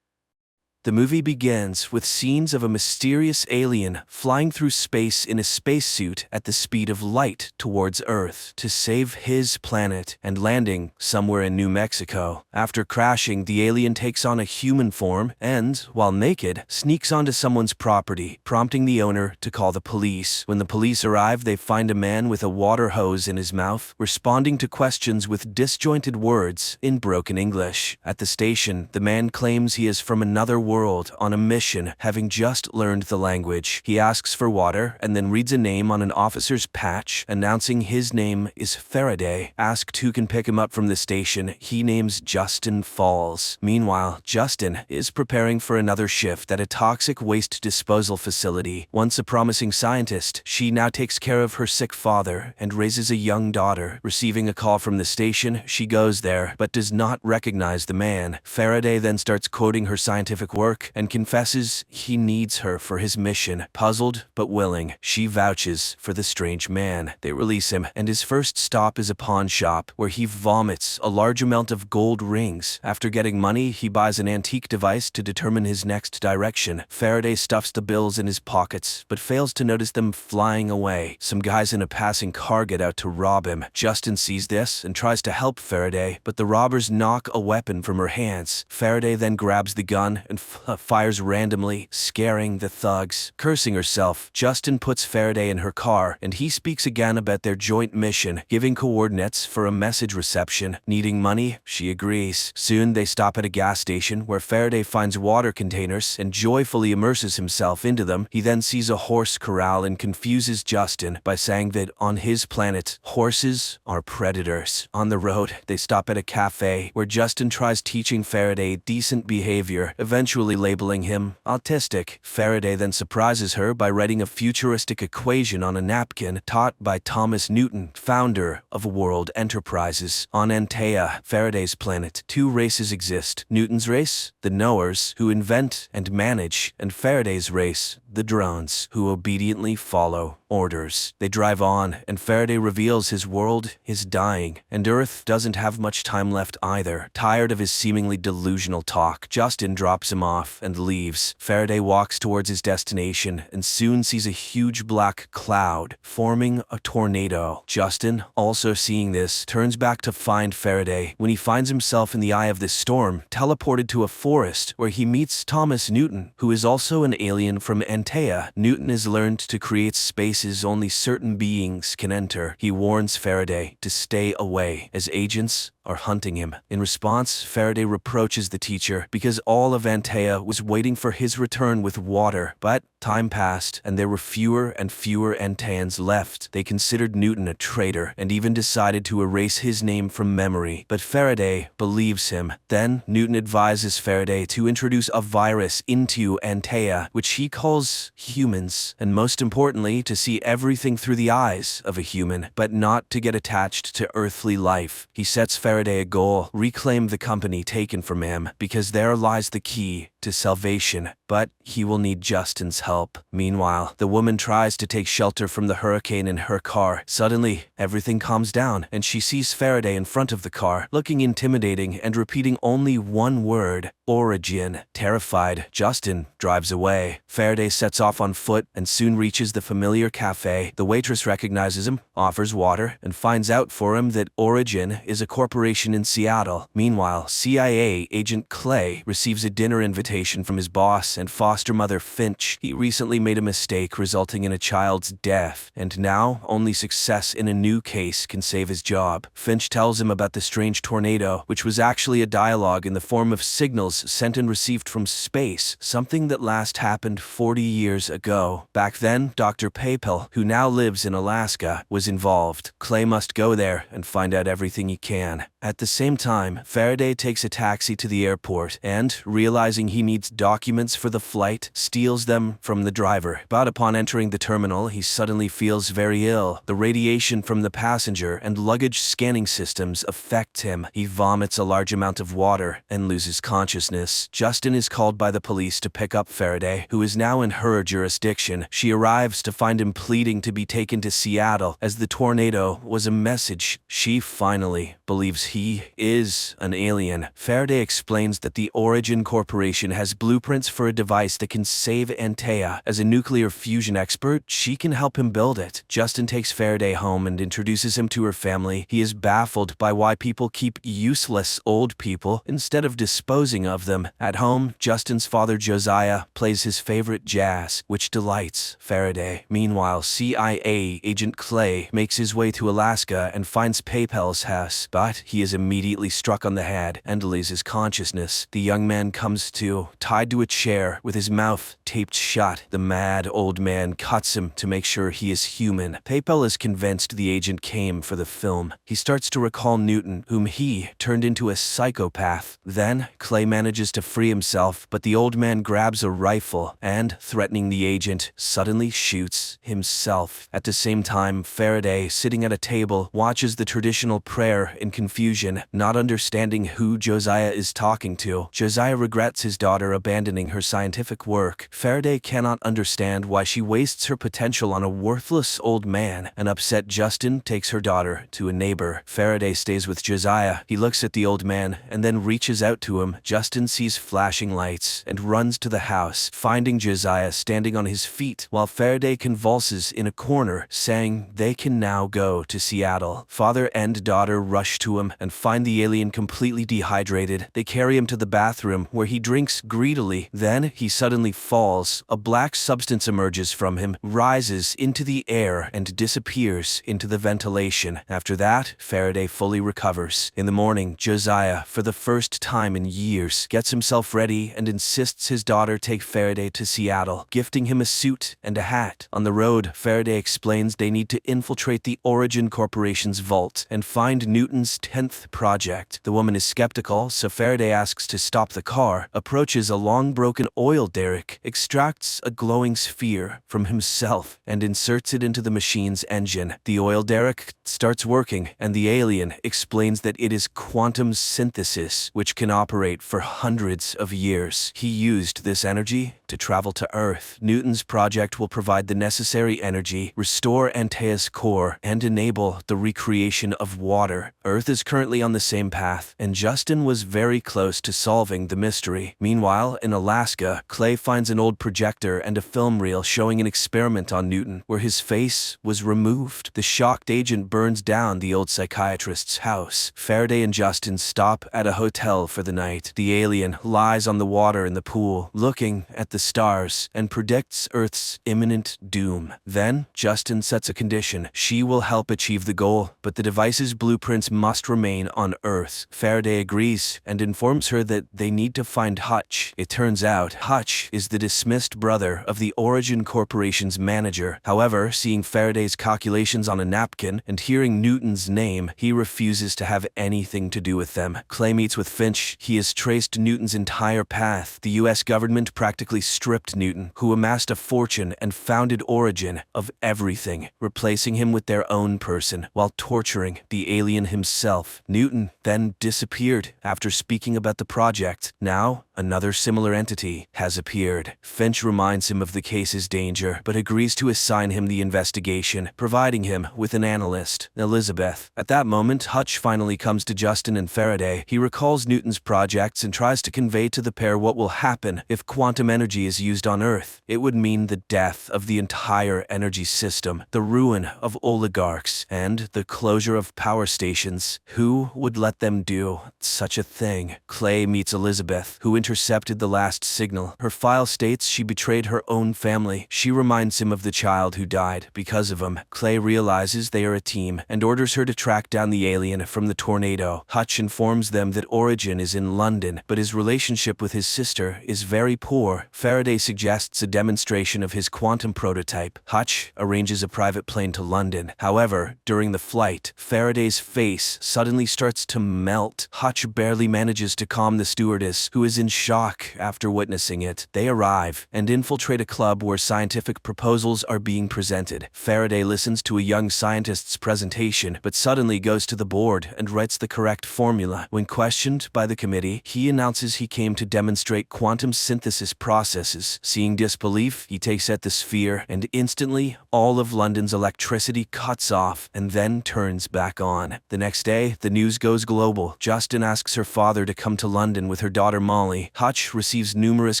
The movie begins with scenes of a mysterious alien flying through space in a spacesuit at the speed of light towards Earth to save his planet and landing somewhere in New Mexico. After crashing, the alien takes on a human form and, while naked, sneaks onto someone's property, prompting the owner to call the police. When the police arrive, they find a man with a water hose in his mouth, responding to questions with disjointed words in broken English. At the station, the man claims he is from another world on a mission, having just learned the language. He asks for water and then reads a name on an officer's patch, announcing his name is Faraday. Asked who can pick him up from the station, he names Justin Falls. Meanwhile, Justin is preparing for another shift at a toxic waste disposal facility. Once a promising scientist, she now takes care of her sick father and raises a young daughter. Receiving a call from the station, she goes there, but does not recognize the man. Faraday then starts quoting her scientific work and confesses he needs her for his mission. Puzzled but willing, she vouches for the strange man. They release him, and his first stop is a pawn shop, where he vomits a large amount of gold rings. After getting money, he buys an antique device to determine his next direction. Faraday stuffs the bills in his pockets, but fails to notice them flying away. Some guys in a passing car get out to rob him. Justin sees this and tries to help Faraday, but the robbers knock a weapon from her hands. Faraday then grabs the gun and fires randomly, scaring the thugs. Cursing herself, Justin puts Faraday in her car, and he speaks again about their joint mission, giving coordinates for a message reception. Needing money, she agrees. Soon they stop at a gas station where Faraday finds water containers and joyfully immerses himself into them. He then sees a horse corral and confuses Justin by saying that on his planet, horses are predators. On the road, they stop at a cafe where Justin tries teaching Faraday decent behavior, eventually labeling him autistic. Faraday then surprises her by writing a futuristic equation on a napkin taught by Thomas Newton, founder of World Enterprises. On Antea, Faraday's planet, two races exist. Newton's race, the knowers, who invent and manage, and Faraday's race, the drones, who obediently follow orders. They drive on, and Faraday reveals his world is dying, and Earth doesn't have much time left either. Tired of his seemingly delusional talk, Justin drops him off and leaves. Faraday walks towards his destination and soon sees a huge black cloud forming a tornado. Justin, also seeing this, turns back to find Faraday when he finds himself in the eye of this storm, teleported to a forest where he meets Thomas Newton, who is also an alien from Antea. Newton has learned to create spaces only certain beings can enter. He warns Faraday to stay away, as agents are hunting him. In response, Faraday reproaches the teacher because all of Antea was waiting for his return with water. But time passed, and there were fewer and fewer Anteans left. They considered Newton a traitor and even decided to erase his name from memory. But Faraday believes him. Then Newton advises Faraday to introduce a virus into Antea, which he calls humans, and most importantly, to see everything through the eyes of a human, but not to get attached to earthly life. He sets Faraday Faraday a goal: reclaim the company taken from him, because there lies the key to salvation. But he will need Justin's help. Meanwhile, the woman tries to take shelter from the hurricane in her car. Suddenly, everything calms down, and she sees Faraday in front of the car, looking intimidating and repeating only one word: origin. Terrified, Justin drives away. Faraday sets off on foot and soon reaches the familiar cafe. The waitress recognizes him, offers water, and finds out for him that Origin is a corporation in Seattle. Meanwhile, CIA agent Clay receives a dinner invitation from his boss and foster mother Finch. He recently made a mistake resulting in a child's death, and now only success in a new case can save his job. Finch tells him about the strange tornado, which was actually a dialogue in the form of signals sent and received from space, something that last happened 40 years ago. Back then, Dr. Papel, who now lives in Alaska, was involved. Clay must go there and find out everything he can. At the same time, Faraday takes a taxi to the airport and, realizing he needs documents for the flight, steals them from the driver. But upon entering the terminal, he suddenly feels very ill. The radiation from the passenger and luggage scanning systems affect him. He vomits a large amount of water and loses consciousness. Justin is called by the police to pick up Faraday, who is now in her jurisdiction. She arrives to find him pleading to be taken to Seattle, as the tornado was a message. She finally believes he is an alien. Faraday explains that the Origin Corporation has blueprints for a device that can save Antea. As a nuclear fusion expert, she can help him build it. Justin takes Faraday home and introduces him to her family. He is baffled by why people keep useless old people instead of disposing of them. At home, Justin's father Josiah plays his favorite jazz, which delights Faraday. Meanwhile, CIA agent Clay makes his way to Alaska and finds Papel's house, but he is immediately struck on the head and loses consciousness. The young man comes to, tied to a chair with his mouth taped shut. The mad old man cuts him to make sure he is human. Papel is convinced the agent came for the film. He starts to recall Newton, whom he turned into a psychopath. Then, Clay manages to free himself, but the old man grabs a rifle and, threatening the agent, suddenly shoots himself. At the same time, Faraday, sitting at a table, watches the traditional prayer in confusion, not understanding who Josiah is talking to. Josiah regrets his daughter abandoning her scientific work. Faraday cannot understand why she wastes her potential on a worthless old man. An upset Justin takes her daughter to a neighbor. Faraday stays with Josiah. He looks at the old man and then reaches out to him. Justin sees flashing lights and runs to the house, finding Josiah standing on his feet while Faraday convulses in a corner, saying they can now go to Seattle. Father and daughter rush to him and find the alien completely dehydrated. They carry him to the bathroom, where he drinks greedily. Then he suddenly falls. A black substance emerges from him, rises into the air, and disappears into the ventilation. After that, Faraday fully recovers. In the morning, Josiah, for the first time in years, gets himself ready and insists his daughter take Faraday to Seattle, gifting him a suit and a hat. On the road, Faraday explains they need to infiltrate the Origin Corporation's vault and find Newton's 10th project. The woman is skeptical, so Faraday asks to stop the car, approaches a long broken oil derrick, extracts a glowing sphere from himself, and inserts it into the machine's engine. The oil derrick starts working, and the alien explains that it is quantum synthesis, which can operate for hundreds of years. He used this energy to travel to Earth. Newton's project will provide the necessary energy, restore Antaea's core, and enable the recreation of water. Earth is currently on the same path, and Justin was very close to solving the mystery. Meanwhile, in Alaska, Clay finds an old projector and a film reel showing an experiment on Newton, where his face was removed. The shocked agent burns down the old psychiatrist's house. Faraday and Justin stop at a hotel for the night. The alien lies on the water in the pool, looking at the stars, and predicts Earth's imminent doom. Then, Justin sets a condition. She will help achieve the goal, but the device's blueprints must remain on Earth. Faraday agrees and informs her that they need to find Hutch. It turns out Hutch is the dismissed brother of the Origin Corporation's manager. However, seeing Faraday's calculations on a napkin and hearing Newton's name, he refuses to have anything to do with them. Clay meets with Finch. He has traced Newton's entire path. The US government practically stripped Newton, who amassed a fortune and founded Origin, of everything, replacing him with their own person while torturing the alien himself. Newton then disappeared after speaking about the project. Now, another similar entity has appeared. Finch reminds him of the case's danger, but agrees to assign him the investigation, providing him with an analyst, Elizabeth. At that moment, Hutch finally comes to Justin and Faraday. He recalls Newton's projects and tries to convey to the pair what will happen if quantum energy is used on Earth. It would mean the death of the entire energy system, the ruin of oligarchs, and the closure of power stations. Who would let them do such a thing? Clay meets Elizabeth, who intercepted the last signal. Her file states she betrayed her own family. She reminds him of the child who died because of him. Clay realizes they are a team and orders her to track down the alien from the tornado. Hutch informs them that Origin is in London, but his relationship with his sister is very poor. Faraday suggests a demonstration of his quantum prototype. Hutch arranges a private plane to London. However, during the flight, Faraday's face suddenly starts to melt. Hutch barely manages to calm the stewardess, who is in shock after witnessing it. They arrive and infiltrate a club where scientific proposals are being presented. Faraday listens to a young scientist's presentation, but suddenly goes to the board and writes the correct formula. When questioned by the committee, he announces he came to demonstrate quantum synthesis processes. Seeing disbelief, he takes out the sphere, and instantly, all of London's electricity cuts off and then turns back on. The next day, the news goes global. Justin asks her father to come to London with her daughter Molly. Hutch receives numerous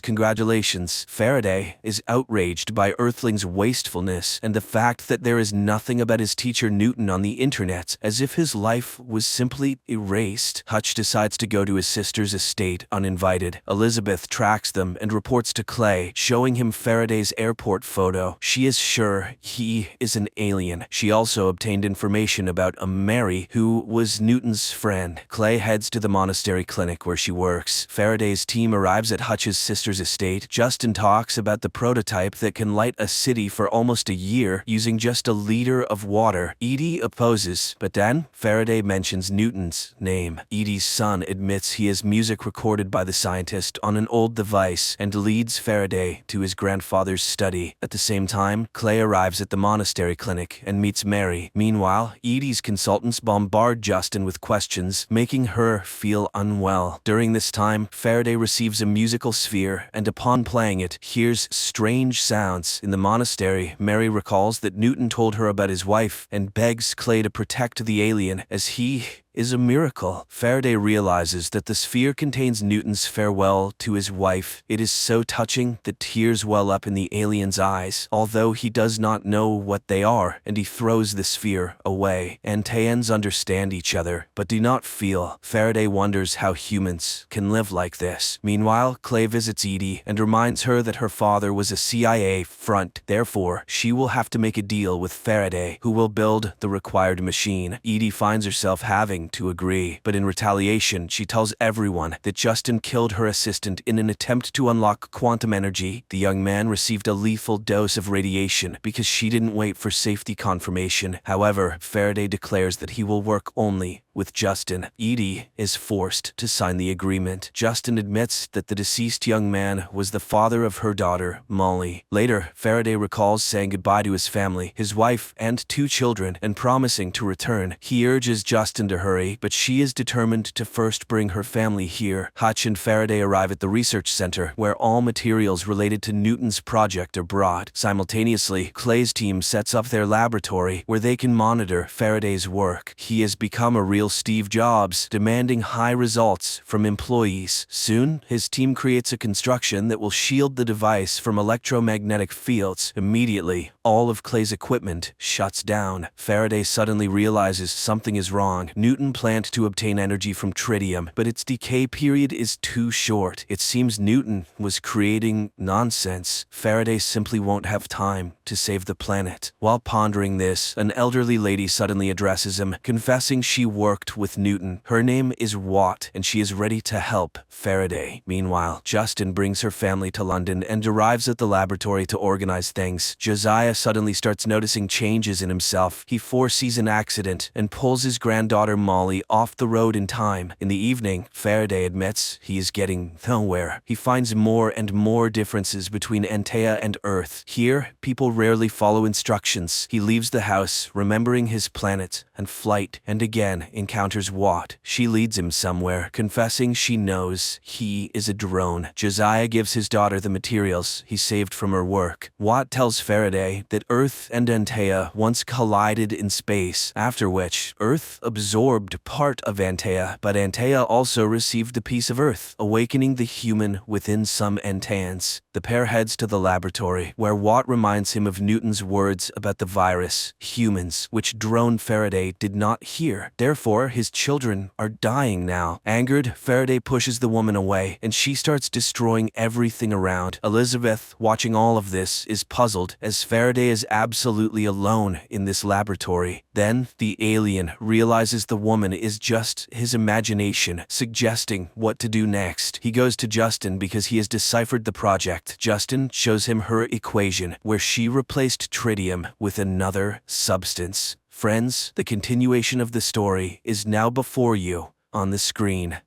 congratulations. Faraday is outraged by Earthling's wastefulness and the fact that there is nothing about his teacher Newton on the internet, as if his life was simply erased. Hutch decides to go to his sister's estate uninvited. Elizabeth tracks them and reports to Clay, showing him Faraday's airport photo. She is sure he is an alien. She also obtained information about a Mary, who was Newton's friend. Clay heads to the monastery clinic where she works. Faraday's team arrives at Hutch's sister's estate. Justin talks about the prototype that can light a city for almost a year using just a liter of water. Edie opposes, but then Faraday mentions Newton's name. Edie's son admits he has music recorded by the scientist on an old device and leads Faraday to his grandfather's study. At the same time, Clay arrives at the monastery clinic and meets Mary. Meanwhile, Edie's consultants bombard Justin with questions, making her feel unwell. During this time, Faraday receives a musical sphere and upon playing it, hears strange sounds. In the monastery, Mary recalls that Newton told her about his wife and begs Clay to protect the alien, as he is a miracle. Faraday realizes that the sphere contains Newton's farewell to his wife. It is so touching that tears well up in the alien's eyes, although he does not know what they are, and he throws the sphere away. Antaeans understand each other, but do not feel. Faraday wonders how humans can live like this. Meanwhile, Clay visits Edie and reminds her that her father was a CIA front. Therefore, she will have to make a deal with Faraday, who will build the required machine. Edie finds herself having to agree, but in retaliation, she tells everyone that Justin killed her assistant in an attempt to unlock quantum energy. The young man received a lethal dose of radiation because she didn't wait for safety confirmation. However, Faraday declares that he will work only with Justin. Edie is forced to sign the agreement. Justin admits that the deceased young man was the father of her daughter, Molly. Later, Faraday recalls saying goodbye to his family, his wife, and 2 children, and promising to return. He urges Justin to hurry, but she is determined to first bring her family here. Hutch and Faraday arrive at the research center, where all materials related to Newton's project are brought. Simultaneously, Clay's team sets up their laboratory, where they can monitor Faraday's work. He has become a real Steve Jobs, demanding high results from employees. Soon, his team creates a construction that will shield the device from electromagnetic fields. Immediately, all of Clay's equipment shuts down. Faraday suddenly realizes something is wrong. Newton planned to obtain energy from tritium, but its decay period is too short. It seems Newton was creating nonsense. Faraday simply won't have time to save the planet. While pondering this, an elderly lady suddenly addresses him, confessing she worked worked with Newton. Her name is Watt, and she is ready to help Faraday. Meanwhile, Justin brings her family to London and arrives at the laboratory to organize things. Josiah suddenly starts noticing changes in himself. He foresees an accident and pulls his granddaughter Molly off the road in time. In the evening, Faraday admits he is getting nowhere. He finds more and more differences between Antea and Earth. Here, people rarely follow instructions. He leaves the house, remembering his planet and flight, and again encounters Watt. She leads him somewhere, confessing she knows he is a drone. Josiah gives his daughter the materials he saved from her work. Watt tells Faraday that Earth and Antea once collided in space, after which Earth absorbed part of Antea, but Antea also received a piece of Earth, awakening the human within some Anteans. The pair heads to the laboratory, where Watt reminds him of Newton's words about the virus, humans, which drone Faraday did not hear. Therefore, his children are dying now. Angered, Faraday pushes the woman away, and she starts destroying everything around. Elizabeth, watching all of this, is puzzled, as Faraday is absolutely alone in this laboratory. Then, the alien realizes the woman is just his imagination, suggesting what to do next. He goes to Justin because he has deciphered the project. Justin shows him her equation, where she replaced tritium with another substance. Friends, the continuation of the story is now before you on the screen.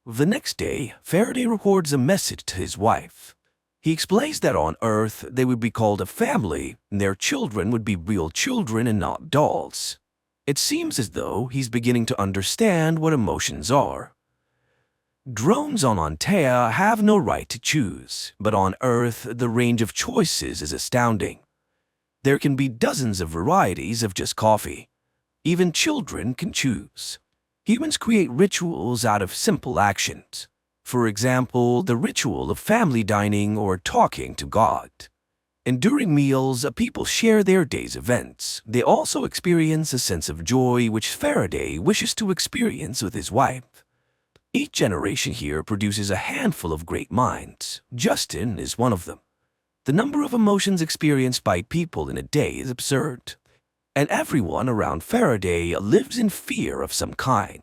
The next day, Faraday records a message to his wife. He explains that on Earth they would be called a family, and their children would be real children and not dolls. It seems as though he's beginning to understand what emotions are. Drones on Antea have no right to choose, but on Earth the range of choices is astounding. There can be dozens of varieties of just coffee. Even children can choose. Humans create rituals out of simple actions. For example, the ritual of family dining or talking to God. And during meals, people share their day's events. They also experience a sense of joy which Faraday wishes to experience with his wife. Each generation here produces a handful of great minds. Justin is one of them. The number of emotions experienced by people in a day is absurd. And everyone around Faraday lives in fear of some kind.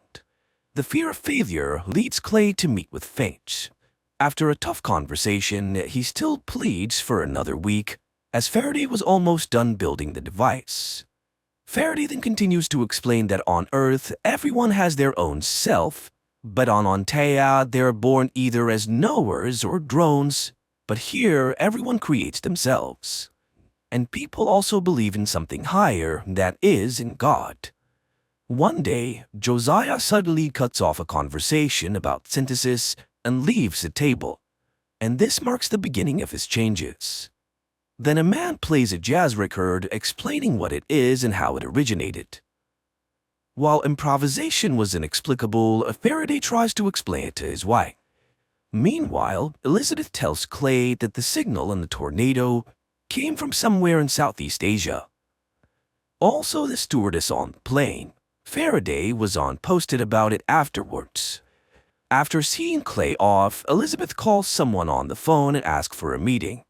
The fear of failure leads Clay to meet with Finch. After a tough conversation, he still pleads for another week, as Faraday was almost done building the device. Faraday then continues to explain that on Earth, everyone has their own self, but on Antea, they are born either as knowers or drones, but here everyone creates themselves. And people also believe in something higher, that is, in God. One day, Josiah suddenly cuts off a conversation about synthesis and leaves the table, and this marks the beginning of his changes. Then a man plays a jazz record explaining what it is and how it originated. While improvisation was inexplicable, Faraday tries to explain it to his wife. Meanwhile, Elizabeth tells Clay that the signal in the tornado came from somewhere in Southeast Asia. Also, the stewardess on the plane, Faraday, was posted about it afterwards. After seeing Clay off, Elizabeth calls someone on the phone and asks for a meeting.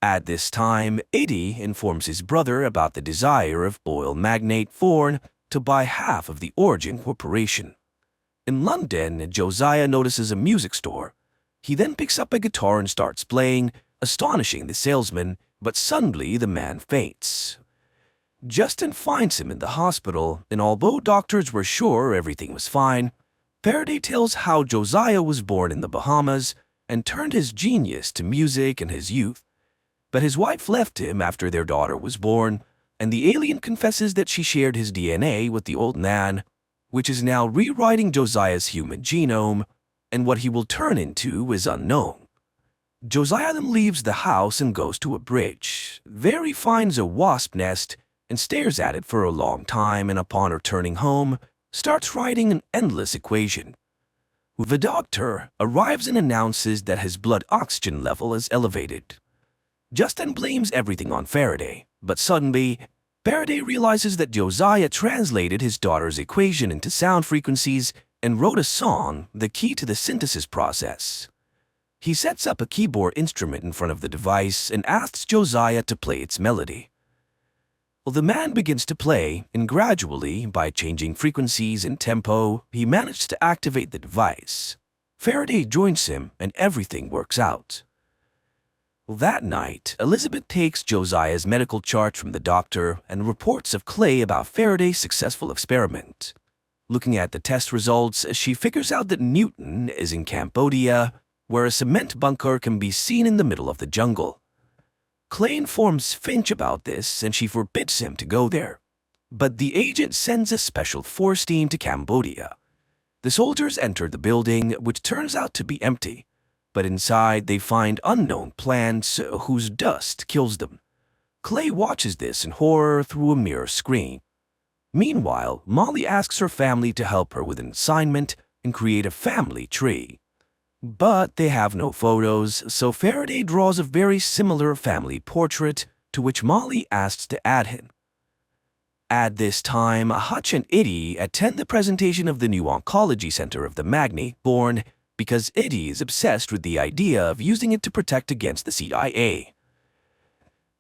At this time, Eddie informs his brother about the desire of oil magnate Thorne to buy half of the Origin Corporation. In London, Josiah notices a music store. He then picks up a guitar and starts playing, astonishing the salesman, but suddenly the man faints. Justin finds him in the hospital, and although doctors were sure everything was fine, Faraday tells how Josiah was born in the Bahamas and turned his genius to music in his youth. But his wife left him after their daughter was born, and the alien confesses that she shared his DNA with the old man, which is now rewriting Josiah's human genome, and what he will turn into is unknown. Josiah then leaves the house and goes to a bridge. There he finds a wasp nest and stares at it for a long time, and upon returning home, starts writing an endless equation. The doctor arrives and announces that his blood oxygen level is elevated. Justin blames everything on Faraday, but suddenly, Faraday realizes that Josiah translated his daughter's equation into sound frequencies and wrote a song, the key to the synthesis process. He sets up a keyboard instrument in front of the device and asks Josiah to play its melody. Well, the man begins to play, and gradually, by changing frequencies and tempo, he managed to activate the device. Faraday joins him, and everything works out. That night, Elizabeth takes Josiah's medical chart from the doctor and reports of Clay about Faraday's successful experiment. Looking at the test results, she figures out that Newton is in Cambodia, where a cement bunker can be seen in the middle of the jungle. Clay informs Finch about this, and she forbids him to go there. But the agent sends a special force team to Cambodia. The soldiers enter the building, which turns out to be empty, but inside they find unknown plants whose dust kills them. Clay watches this in horror through a mirror screen. Meanwhile, Molly asks her family to help her with an assignment and create a family tree. But they have no photos, so Faraday draws a very similar family portrait, to which Molly asks to add him. At this time, Hutch and Eddie attend the presentation of the new oncology center of the Magni, born because Eddie is obsessed with the idea of using it to protect against the CIA.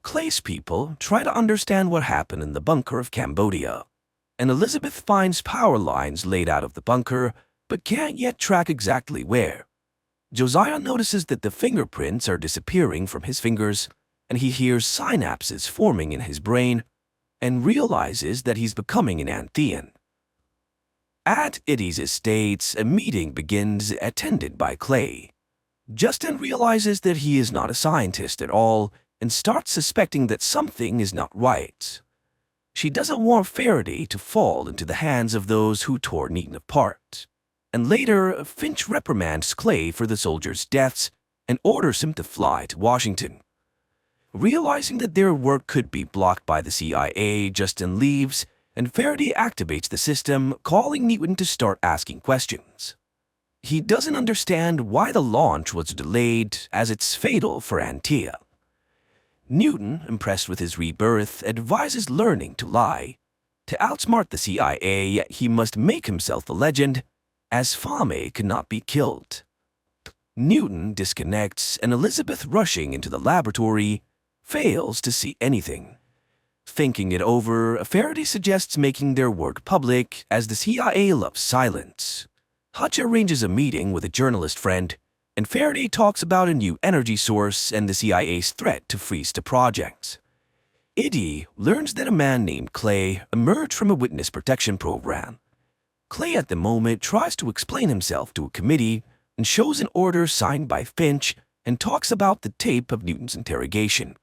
Clay's people try to understand what happened in the bunker of Cambodia, and Elizabeth finds power lines laid out of the bunker, but can't yet track exactly where. Josiah notices that the fingerprints are disappearing from his fingers, and he hears synapses forming in his brain, and realizes that he's becoming an Anthean. At Eddie's estates, a meeting begins attended by Clay. Justin realizes that he is not a scientist at all and starts suspecting that something is not right. She doesn't want Faraday to fall into the hands of those who tore Newton apart. And later, Finch reprimands Clay for the soldiers' deaths and orders him to fly to Washington. Realizing that their work could be blocked by the CIA, Justin leaves, and Faraday activates the system, calling Newton to start asking questions. He doesn't understand why the launch was delayed, as it's fatal for Antea. Newton, impressed with his rebirth, advises learning to lie. To outsmart the CIA, he must make himself a legend, as Fame could not be killed. Newton disconnects, and Elizabeth, rushing into the laboratory, fails to see anything. Thinking it over, Faraday suggests making their work public, as the CIA loves silence. Hutch arranges a meeting with a journalist friend, and Faraday talks about a new energy source and the CIA's threat to freeze the project. Eddie learns that a man named Clay emerged from a witness protection program. Clay at the moment tries to explain himself to a committee and shows an order signed by Finch and talks about the tape of Newton's interrogation.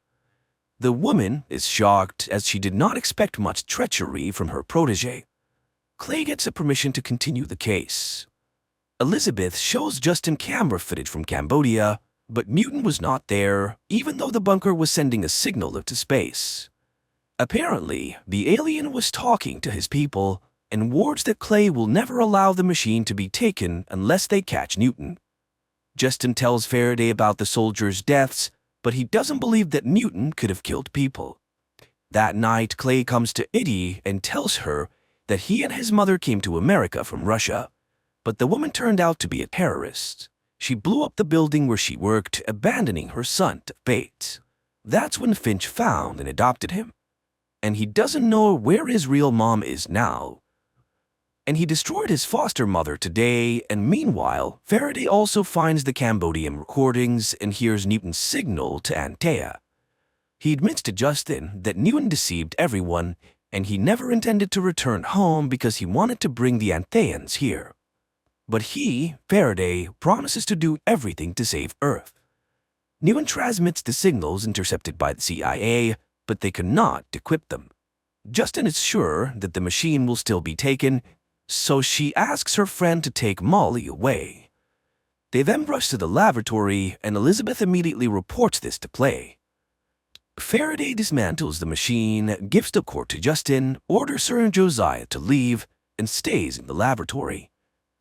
The woman is shocked, as she did not expect much treachery from her protege. Clay gets a permission to continue the case. Elizabeth shows Justin camera footage from Cambodia, but Newton was not there, even though the bunker was sending a signal to space. Apparently, the alien was talking to his people and warns that Clay will never allow the machine to be taken unless they catch Newton. Justin tells Faraday about the soldiers' deaths, but he doesn't believe that Newton could have killed people. That night, Clay comes to Eddie and tells her that he and his mother came to America from Russia, but the woman turned out to be a terrorist. She blew up the building where she worked, abandoning her son to fate. That's when Finch found and adopted him, and he doesn't know where his real mom is now. And he destroyed his foster mother today, and meanwhile, Faraday also finds the Cambodian recordings and hears Newton's signal to Antea. He admits to Justin that Newton deceived everyone, and he never intended to return home because he wanted to bring the Antheans here. But he, Faraday, promises to do everything to save Earth. Newton transmits the signals intercepted by the CIA, but they cannot decrypt them. Justin is sure that the machine will still be taken, so she asks her friend to take Molly away. They then rush to the laboratory, and Elizabeth immediately reports this to Clay. Faraday dismantles the machine, gives the core to Justin, orders her and Josiah to leave, and stays in the laboratory.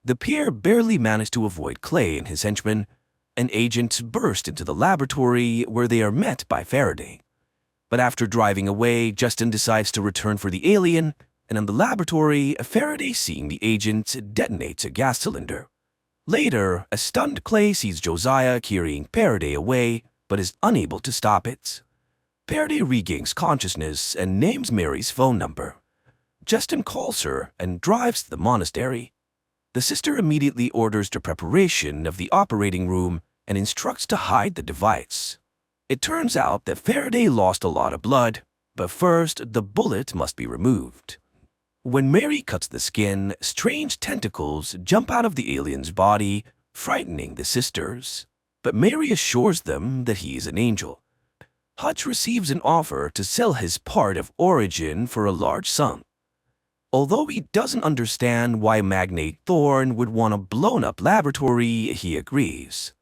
The pair barely manage to avoid Clay and his henchmen, and agents burst into the laboratory where they are met by Faraday. But after driving away, Justin decides to return for the alien, and in the laboratory, Faraday, seeing the agents, detonates a gas cylinder. Later, a stunned Clay sees Josiah carrying Faraday away, but is unable to stop it. Faraday regains consciousness and names Mary's phone number. Justin calls her and drives to the monastery. The sister immediately orders the preparation of the operating room and instructs to hide the device. It turns out that Faraday lost a lot of blood, but first the bullet must be removed. When Mary cuts the skin, strange tentacles jump out of the alien's body, frightening the sisters. But Mary assures them that he is an angel. Hutch receives an offer to sell his part of Origin for a large sum. Although he doesn't understand why Magnate Thorne would want a blown-up laboratory, he agrees.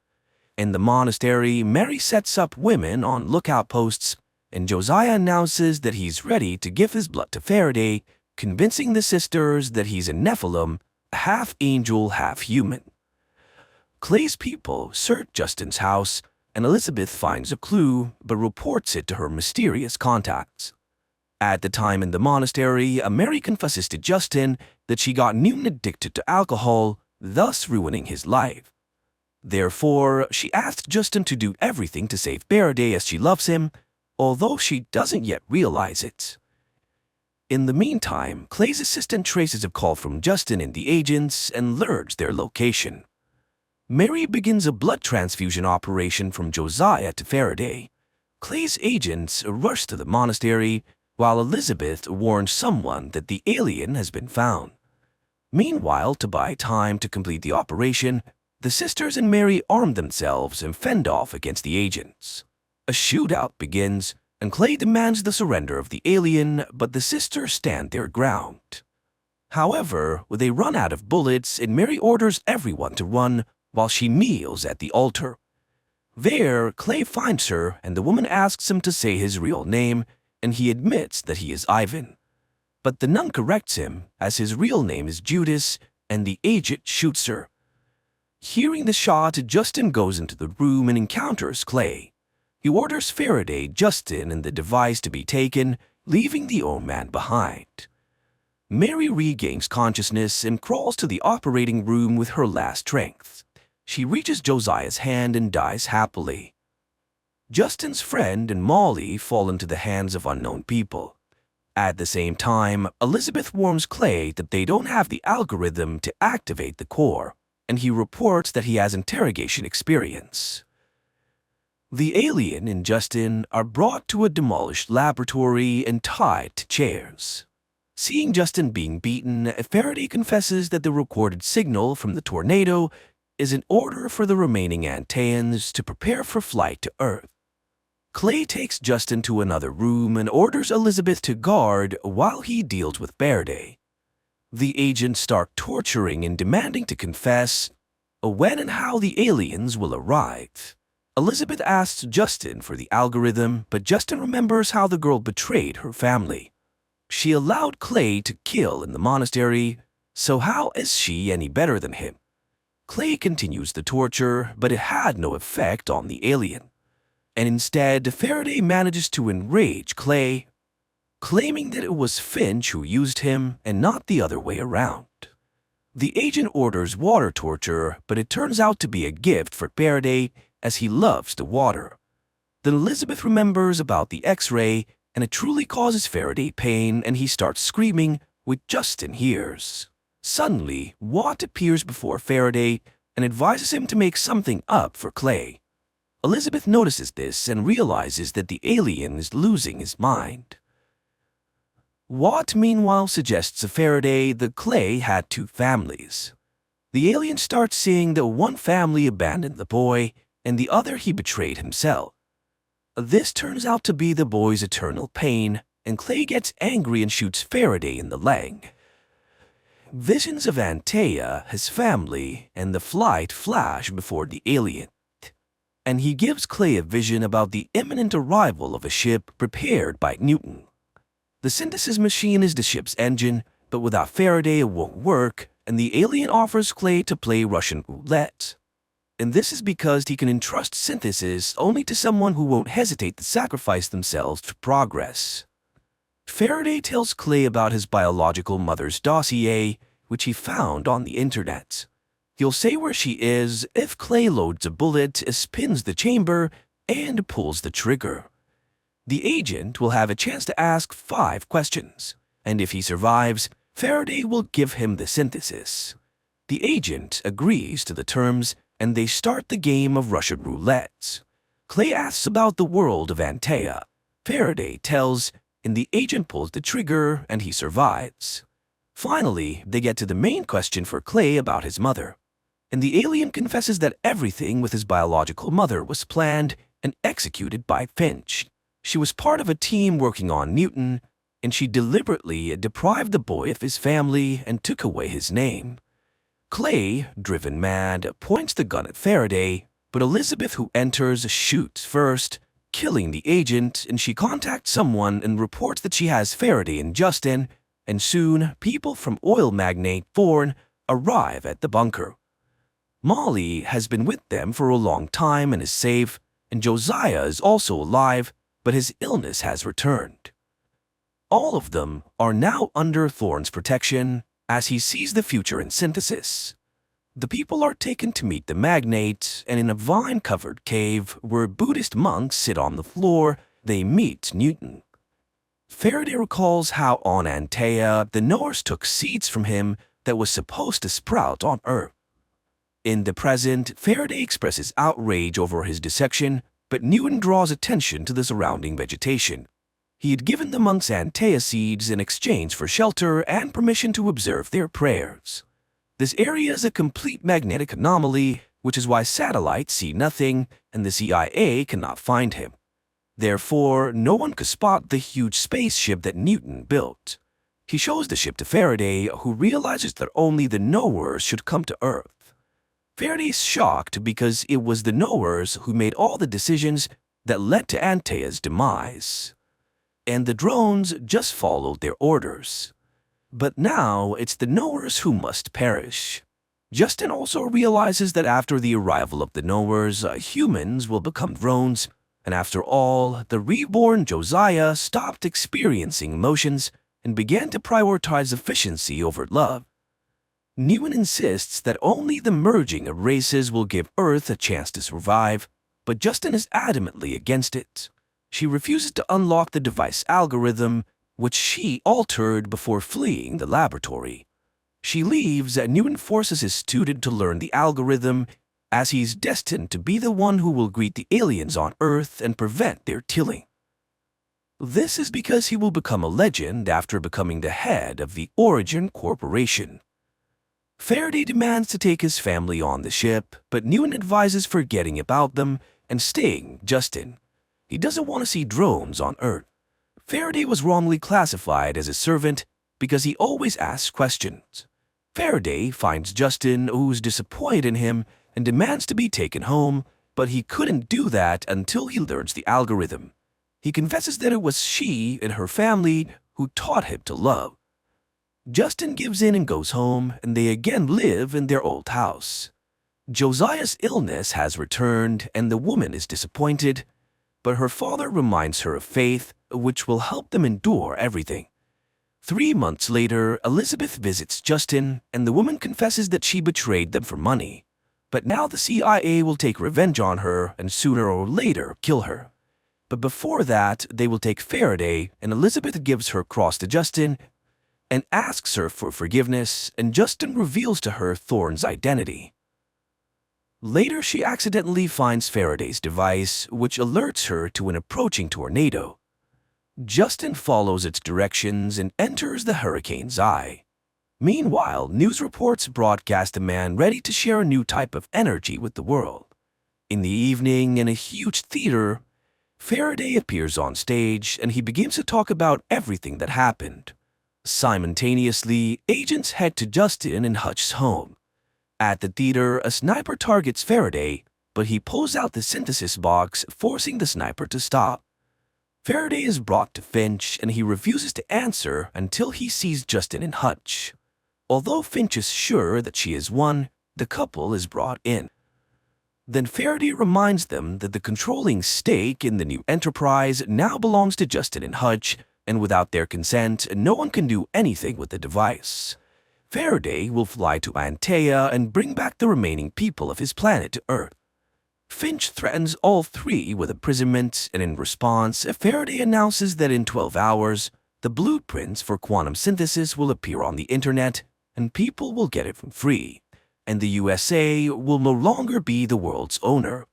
In the monastery, Mary sets up women on lookout posts, and Josiah announces that he's ready to give his blood to Faraday, convincing the sisters that he's a Nephilim, half angel, half human. Clay's people search Justin's house, and Elizabeth finds a clue but reports it to her mysterious contacts. At the time in the monastery, Mary confesses to Justin that she got Newton addicted to alcohol, thus ruining his life. Therefore, she asks Justin to do everything to save Faraday as she loves him, although she doesn't yet realize it. In the meantime, Clay's assistant traces a call from Justin and the agents and learns their location. Mary begins a blood transfusion operation from Josiah to Faraday. Clay's agents rush to the monastery, while Elizabeth warns someone that the alien has been found. Meanwhile, to buy time to complete the operation, the sisters and Mary arm themselves and fend off against the agents. A shootout begins, and Clay demands the surrender of the alien, but the sisters stand their ground. However, they run out of bullets, and Mary orders everyone to run while she kneels at the altar. There, Clay finds her, and the woman asks him to say his real name, and he admits that he is Ivan. But the nun corrects him, as his real name is Judas, and the agent shoots her. Hearing the shot, Justin goes into the room and encounters Clay. He orders Faraday, Justin, and the device to be taken, leaving the old man behind. Mary regains consciousness and crawls to the operating room with her last strength. She reaches Josiah's hand and dies happily. Justin's friend and Molly fall into the hands of unknown people. At the same time, Elizabeth warns Clay that they don't have the algorithm to activate the core, and he reports that he has interrogation experience. The alien and Justin are brought to a demolished laboratory and tied to chairs. Seeing Justin being beaten, Faraday confesses that the recorded signal from the tornado is an order for the remaining Antaeans to prepare for flight to Earth. Clay takes Justin to another room and orders Elizabeth to guard while he deals with Faraday. The agents start torturing and demanding to confess when and how the aliens will arrive. Elizabeth asks Justin for the algorithm, but Justin remembers how the girl betrayed her family. She allowed Clay to kill in the monastery, so how is she any better than him? Clay continues the torture, but it had no effect on the alien. And instead, Faraday manages to enrage Clay, claiming that it was Finch who used him and not the other way around. The agent orders water torture, but it turns out to be a gift for Faraday as he loves the water. Then Elizabeth remembers about the X-ray, and it truly causes Faraday pain, and he starts screaming, which Justin hears. Suddenly, Watt appears before Faraday and advises him to make something up for Clay. Elizabeth notices this and realizes that the alien is losing his mind. Watt, meanwhile, suggests to Faraday that Clay had two families. The alien starts seeing that one family abandoned the boy and the other he betrayed himself. This turns out to be the boy's eternal pain, and Clay gets angry and shoots Faraday in the leg. Visions of Antea, his family, and the flight flash before the alien, and he gives Clay a vision about the imminent arrival of a ship prepared by Newton. The synthesis machine is the ship's engine, but without Faraday it won't work, and the alien offers Clay to play Russian roulette. And this is because he can entrust synthesis only to someone who won't hesitate to sacrifice themselves for progress. Faraday tells Clay about his biological mother's dossier, which he found on the internet. He'll say where she is if Clay loads a bullet, spins the chamber, and pulls the trigger. The agent will have a chance to ask 5 questions, and if he survives, Faraday will give him the synthesis. The agent agrees to the terms, and they start the game of Russian roulette. Clay asks about the world of Antea. Faraday tells, and the agent pulls the trigger, and he survives. Finally, they get to the main question for Clay about his mother, and the alien confesses that everything with his biological mother was planned and executed by Finch. She was part of a team working on Newton, and she deliberately deprived the boy of his family and took away his name. Clay, driven mad, points the gun at Faraday, but Elizabeth, who enters, shoots first, killing the agent, and she contacts someone and reports that she has Faraday and Justin, and soon people from oil magnate Thorne arrive at the bunker. Molly has been with them for a long time and is safe, and Josiah is also alive, but his illness has returned. All of them are now under Thorne's protection as he sees the future in synthesis. The people are taken to meet the magnate, and in a vine-covered cave where Buddhist monks sit on the floor, they meet Newton. Faraday recalls how on Antea the knowers took seeds from him that was supposed to sprout on Earth. In the present, Faraday expresses outrage over his dissection, but Newton draws attention to the surrounding vegetation. He had given the monks Antea seeds in exchange for shelter and permission to observe their prayers. This area is a complete magnetic anomaly, which is why satellites see nothing and the CIA cannot find him. Therefore, no one could spot the huge spaceship that Newton built. He shows the ship to Faraday, who realizes that only the knowers should come to Earth. Faraday is shocked because it was the knowers who made all the decisions that led to Antea's demise, and the drones just followed their orders. But now it's the knowers who must perish. Justin also realizes that after the arrival of the knowers, humans will become drones, and after all, the reborn Josiah stopped experiencing emotions and began to prioritize efficiency over love. Newton insists that only the merging of races will give Earth a chance to survive, but Justin is adamantly against it. She refuses to unlock the device algorithm, which she altered before fleeing the laboratory. She leaves and Newton forces his student to learn the algorithm, as he's destined to be the one who will greet the aliens on Earth and prevent their killing. This is because he will become a legend after becoming the head of the Origin Corporation. Faraday demands to take his family on the ship, but Newton advises forgetting about them and staying Justin. He doesn't want to see drones on Earth. Faraday was wrongly classified as a servant because he always asks questions. Faraday finds Justin, who's disappointed in him, and demands to be taken home, but he couldn't do that until he learns the algorithm. He confesses that it was she and her family who taught him to love. Justin gives in and goes home, and they again live in their old house. Josiah's illness has returned, and the woman is disappointed, but her father reminds her of faith, which will help them endure everything. 3 months later, Elizabeth visits Justin, and the woman confesses that she betrayed them for money. But now the CIA will take revenge on her and sooner or later kill her. But before that, they will take Faraday, and Elizabeth gives her cross to Justin and asks her for forgiveness, and Justin reveals to her Thorne's identity. Later, she accidentally finds Faraday's device, which alerts her to an approaching tornado. Justin follows its directions and enters the hurricane's eye. Meanwhile, news reports broadcast a man ready to share a new type of energy with the world. In the evening, in a huge theater, Faraday appears on stage and he begins to talk about everything that happened. Simultaneously, agents head to Justin and Hutch's home. At the theater, a sniper targets Faraday, but he pulls out the synthesis box, forcing the sniper to stop. Faraday is brought to Finch, and he refuses to answer until he sees Justin and Hutch. Although Finch is sure that she is one, the couple is brought in. Then Faraday reminds them that the controlling stake in the new enterprise now belongs to Justin and Hutch, and without their consent, no one can do anything with the device. Faraday will fly to Antea and bring back the remaining people of his planet to Earth. Finch threatens all three with imprisonment, and in response, Faraday announces that in 12 hours, the blueprints for quantum synthesis will appear on the internet, and people will get it for free, and the USA will no longer be the world's owner.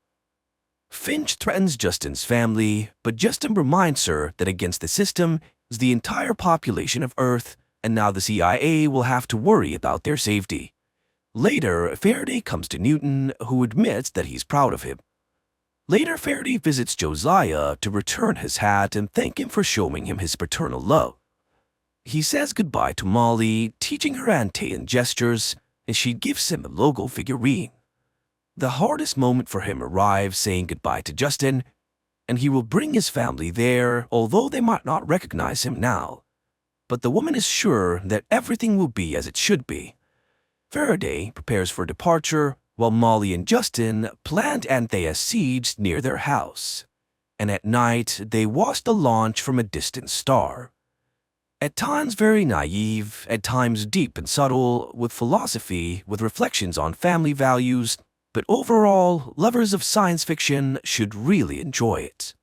Finch threatens Justin's family, but Justin reminds her that against the system is the entire population of Earth, and now the CIA will have to worry about their safety. Later, Faraday comes to Newton, who admits that he's proud of him. Later, Faraday visits Josiah to return his hat and thank him for showing him his paternal love. He says goodbye to Molly, teaching her Antaean gestures, and she gives him a logo figurine. The hardest moment for him arrives saying goodbye to Justin, and he will bring his family there, although they might not recognize him now. But the woman is sure that everything will be as it should be. Faraday prepares for departure, while Molly and Justin planned Antaea's siege near their house. And at night, they watch the launch from a distant star. At times very naive, at times deep and subtle, with philosophy, with reflections on family values, but overall, lovers of science fiction should really enjoy it.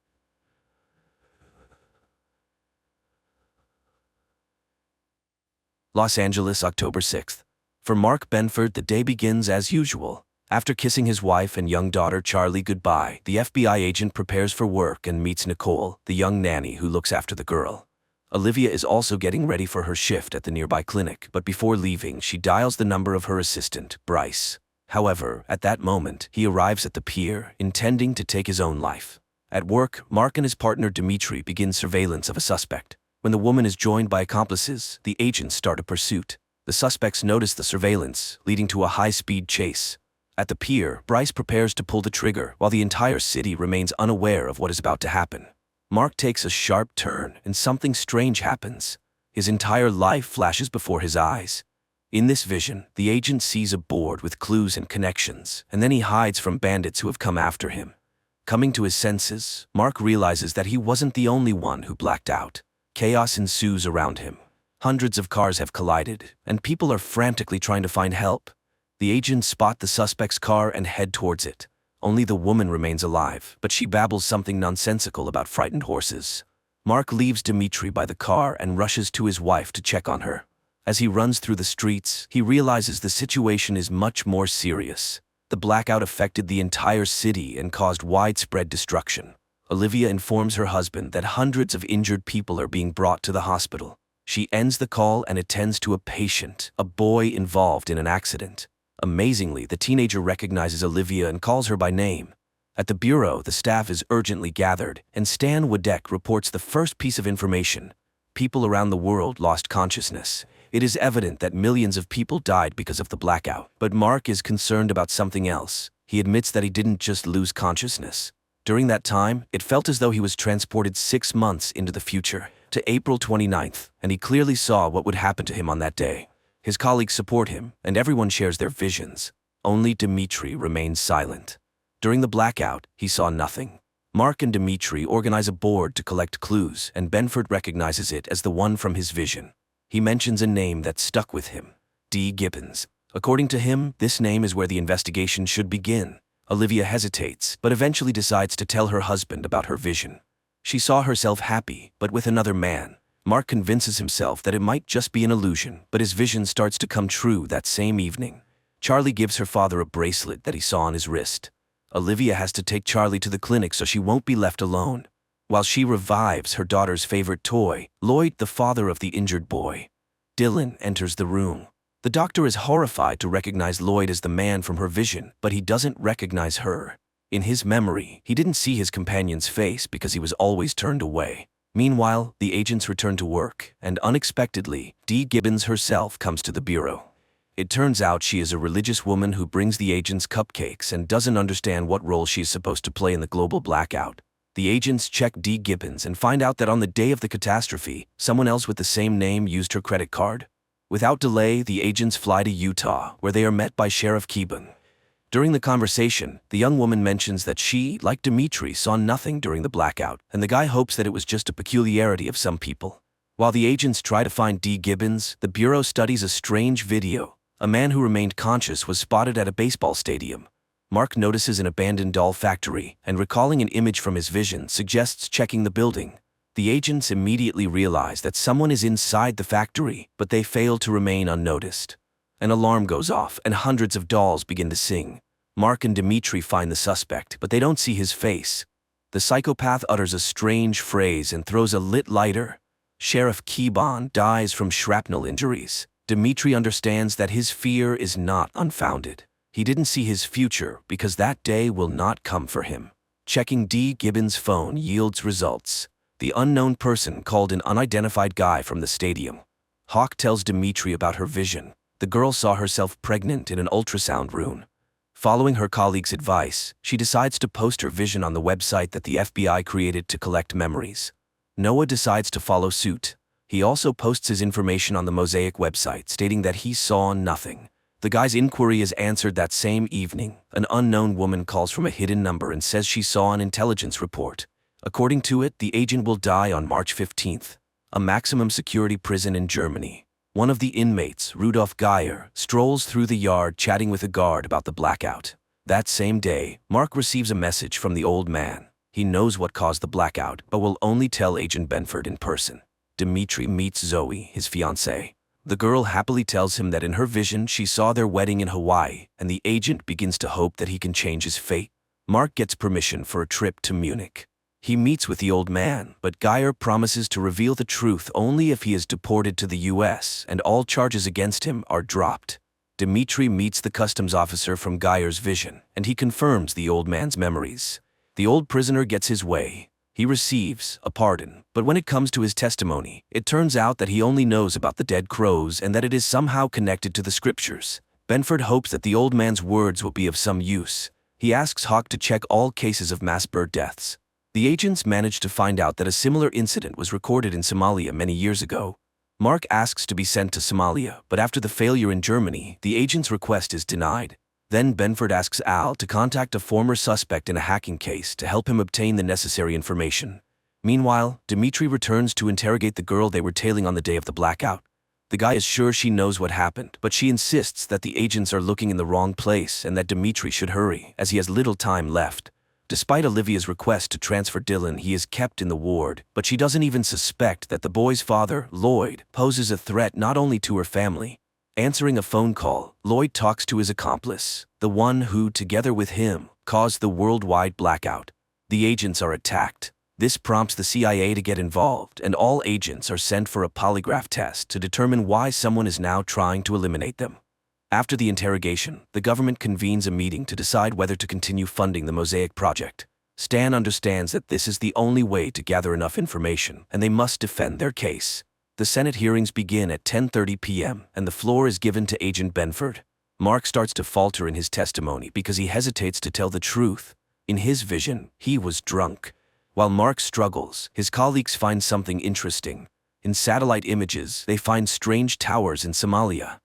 Los Angeles, October 6th. For Mark Benford, the day begins as usual. After kissing his wife and young daughter Charlie goodbye, the FBI agent prepares for work and meets Nicole, the young nanny who looks after the girl. Olivia is also getting ready for her shift at the nearby clinic, but before leaving, she dials the number of her assistant, Bryce. However, at that moment, he arrives at the pier, intending to take his own life. At work, Mark and his partner Dimitri begin surveillance of a suspect. When the woman is joined by accomplices, the agents start a pursuit. The suspects notice the surveillance, leading to a high-speed chase. At the pier, Bryce prepares to pull the trigger, while the entire city remains unaware of what is about to happen. Mark takes a sharp turn, and something strange happens. His entire life flashes before his eyes. In this vision, the agent sees a board with clues and connections, and then he hides from bandits who have come after him. Coming to his senses, Mark realizes that he wasn't the only one who blacked out. Chaos ensues around him. Hundreds of cars have collided, and people are frantically trying to find help. The agents spot the suspect's car and head towards it. Only the woman remains alive, but she babbles something nonsensical about frightened horses. Mark leaves Dimitri by the car and rushes to his wife to check on her. As he runs through the streets, he realizes the situation is much more serious. The blackout affected the entire city and caused widespread destruction. Olivia informs her husband that hundreds of injured people are being brought to the hospital. She ends the call and attends to a patient, a boy involved in an accident. Amazingly, the teenager recognizes Olivia and calls her by name. At the bureau, the staff is urgently gathered, and Stan Wadek reports the first piece of information. People around the world lost consciousness. It is evident that millions of people died because of the blackout, but Mark is concerned about something else. He admits that he didn't just lose consciousness. During that time, it felt as though he was transported 6 months into the future, to April 29th, and he clearly saw what would happen to him on that day. His colleagues support him, and everyone shares their visions. Only Dimitri remains silent. During the blackout, he saw nothing. Mark and Dimitri organize a board to collect clues, and Benford recognizes it as the one from his vision. He mentions a name that stuck with him, D. Gibbons. According to him, this name is where the investigation should begin. Olivia hesitates, but eventually decides to tell her husband about her vision. She saw herself happy, but with another man. Mark convinces himself that it might just be an illusion, but his vision starts to come true that same evening. Charlie gives her father a bracelet that he saw on his wrist. Olivia has to take Charlie to the clinic so she won't be left alone. While she revives her daughter's favorite toy, Lloyd, the father of the injured boy. Dylan enters the room. The doctor is horrified to recognize Lloyd as the man from her vision, but he doesn't recognize her. In his memory, he didn't see his companion's face because he was always turned away. Meanwhile, the agents return to work, and unexpectedly, Dee Gibbons herself comes to the bureau. It turns out she is a religious woman who brings the agents cupcakes and doesn't understand what role she is supposed to play in the global blackout. The agents check Dee Gibbons and find out that on the day of the catastrophe, someone else with the same name used her credit card. Without delay, the agents fly to Utah, where they are met by Sheriff Keeban. During the conversation, the young woman mentions that she, like Dimitri, saw nothing during the blackout, and the guy hopes that it was just a peculiarity of some people. While the agents try to find Dee Gibbons, the Bureau studies a strange video. A man who remained conscious was spotted at a baseball stadium. Mark notices an abandoned doll factory, and recalling an image from his vision suggests checking the building. The agents immediately realize that someone is inside the factory, but they fail to remain unnoticed. An alarm goes off, and hundreds of dolls begin to sing. Mark and Dimitri find the suspect, but they don't see his face. The psychopath utters a strange phrase and throws a lit lighter. Sheriff Keybon dies from shrapnel injuries. Dimitri understands that his fear is not unfounded. He didn't see his future because that day will not come for him. Checking D. Gibbons' phone yields results. The unknown person called an unidentified guy from the stadium. Hawk tells Dimitri about her vision. The girl saw herself pregnant in an ultrasound room. Following her colleague's advice, she decides to post her vision on the website that the FBI created to collect memories. Noah decides to follow suit. He also posts his information on the Mosaic website, stating that he saw nothing. The guy's inquiry is answered that same evening. An unknown woman calls from a hidden number and says she saw an intelligence report. According to it, the agent will die on March 15th. A maximum security prison in Germany. One of the inmates, Rudolf Geyer, strolls through the yard chatting with a guard about the blackout. That same day, Mark receives a message from the old man. He knows what caused the blackout, but will only tell Agent Benford in person. Dimitri meets Zoe, his fiancée. The girl happily tells him that in her vision she saw their wedding in Hawaii, and the agent begins to hope that he can change his fate. Mark gets permission for a trip to Munich. He meets with the old man, but Geyer promises to reveal the truth only if he is deported to the US and all charges against him are dropped. Dimitri meets the customs officer from Geyer's vision, and he confirms the old man's memories. The old prisoner gets his way. He receives a pardon, but when it comes to his testimony, it turns out that he only knows about the dead crows and that it is somehow connected to the scriptures. Benford hopes that the old man's words will be of some use. He asks Hawk to check all cases of mass bird deaths. The agents manage to find out that a similar incident was recorded in Somalia many years ago. Mark asks to be sent to Somalia, but after the failure in Germany, the agent's request is denied. Then Benford asks Al to contact a former suspect in a hacking case to help him obtain the necessary information. Meanwhile, Dimitri returns to interrogate the girl they were tailing on the day of the blackout. The guy is sure she knows what happened, but she insists that the agents are looking in the wrong place and that Dimitri should hurry, as he has little time left. Despite Olivia's request to transfer Dylan, he is kept in the ward, but she doesn't even suspect that the boy's father, Lloyd, poses a threat not only to her family. Answering a phone call, Lloyd talks to his accomplice, the one who, together with him, caused the worldwide blackout. The agents are attacked. This prompts the CIA to get involved, and all agents are sent for a polygraph test to determine why someone is now trying to eliminate them. After the interrogation, the government convenes a meeting to decide whether to continue funding the Mosaic project. Stan understands that this is the only way to gather enough information, and they must defend their case. The Senate hearings begin at 10:30 p.m., and the floor is given to Agent Benford. Mark starts to falter in his testimony because he hesitates to tell the truth. In his vision, he was drunk. While Mark struggles, his colleagues find something interesting. In satellite images, they find strange towers in Somalia.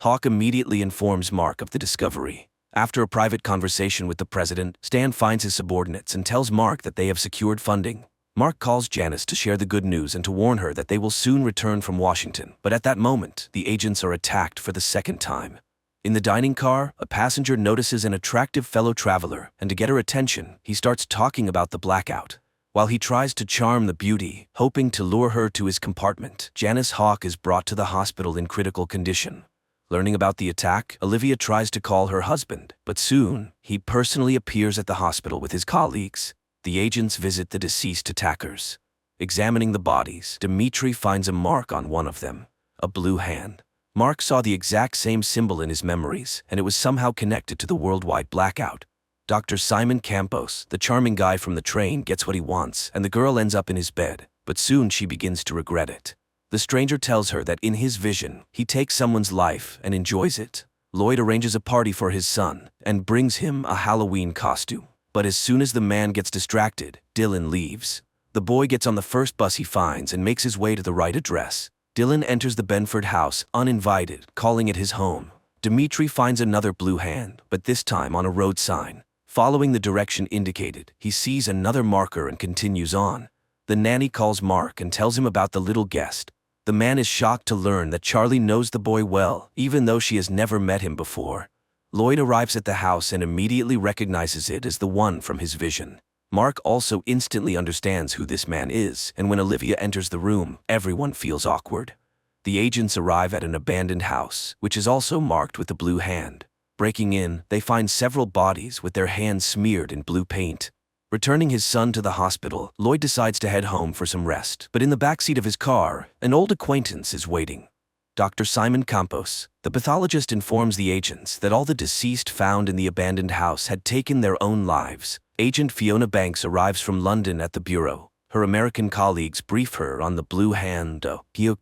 Hawk immediately informs Mark of the discovery. After a private conversation with the president, Stan finds his subordinates and tells Mark that they have secured funding. Mark calls Janice to share the good news and to warn her that they will soon return from Washington, but at that moment, the agents are attacked for the second time. In the dining car, a passenger notices an attractive fellow traveler, and to get her attention, he starts talking about the blackout. While he tries to charm the beauty, hoping to lure her to his compartment, Janice Hawk is brought to the hospital in critical condition. Learning about the attack, Olivia tries to call her husband, but soon, he personally appears at the hospital with his colleagues. The agents visit the deceased attackers. Examining the bodies, Dimitri finds a mark on one of them, a blue hand. Mark saw the exact same symbol in his memories, and it was somehow connected to the worldwide blackout. Dr. Simon Campos, the charming guy from the train, gets what he wants, and the girl ends up in his bed, but soon she begins to regret it. The stranger tells her that in his vision, he takes someone's life and enjoys it. Lloyd arranges a party for his son and brings him a Halloween costume. But as soon as the man gets distracted, Dylan leaves. The boy gets on the first bus he finds and makes his way to the right address. Dylan enters the Benford house, uninvited, calling it his home. Dimitri finds another blue hand, but this time on a road sign. Following the direction indicated, he sees another marker and continues on. The nanny calls Mark and tells him about the little guest. The man is shocked to learn that Charlie knows the boy well, even though she has never met him before. Lloyd arrives at the house and immediately recognizes it as the one from his vision. Mark also instantly understands who this man is, and when Olivia enters the room, everyone feels awkward. The agents arrive at an abandoned house, which is also marked with a blue hand. Breaking in, they find several bodies with their hands smeared in blue paint. Returning his son to the hospital, Lloyd decides to head home for some rest, but in the backseat of his car, an old acquaintance is waiting. Dr. Simon Campos, the pathologist, informs the agents that all the deceased found in the abandoned house had taken their own lives. Agent Fiona Banks arrives from London at the bureau. Her American colleagues brief her on the Blue Hand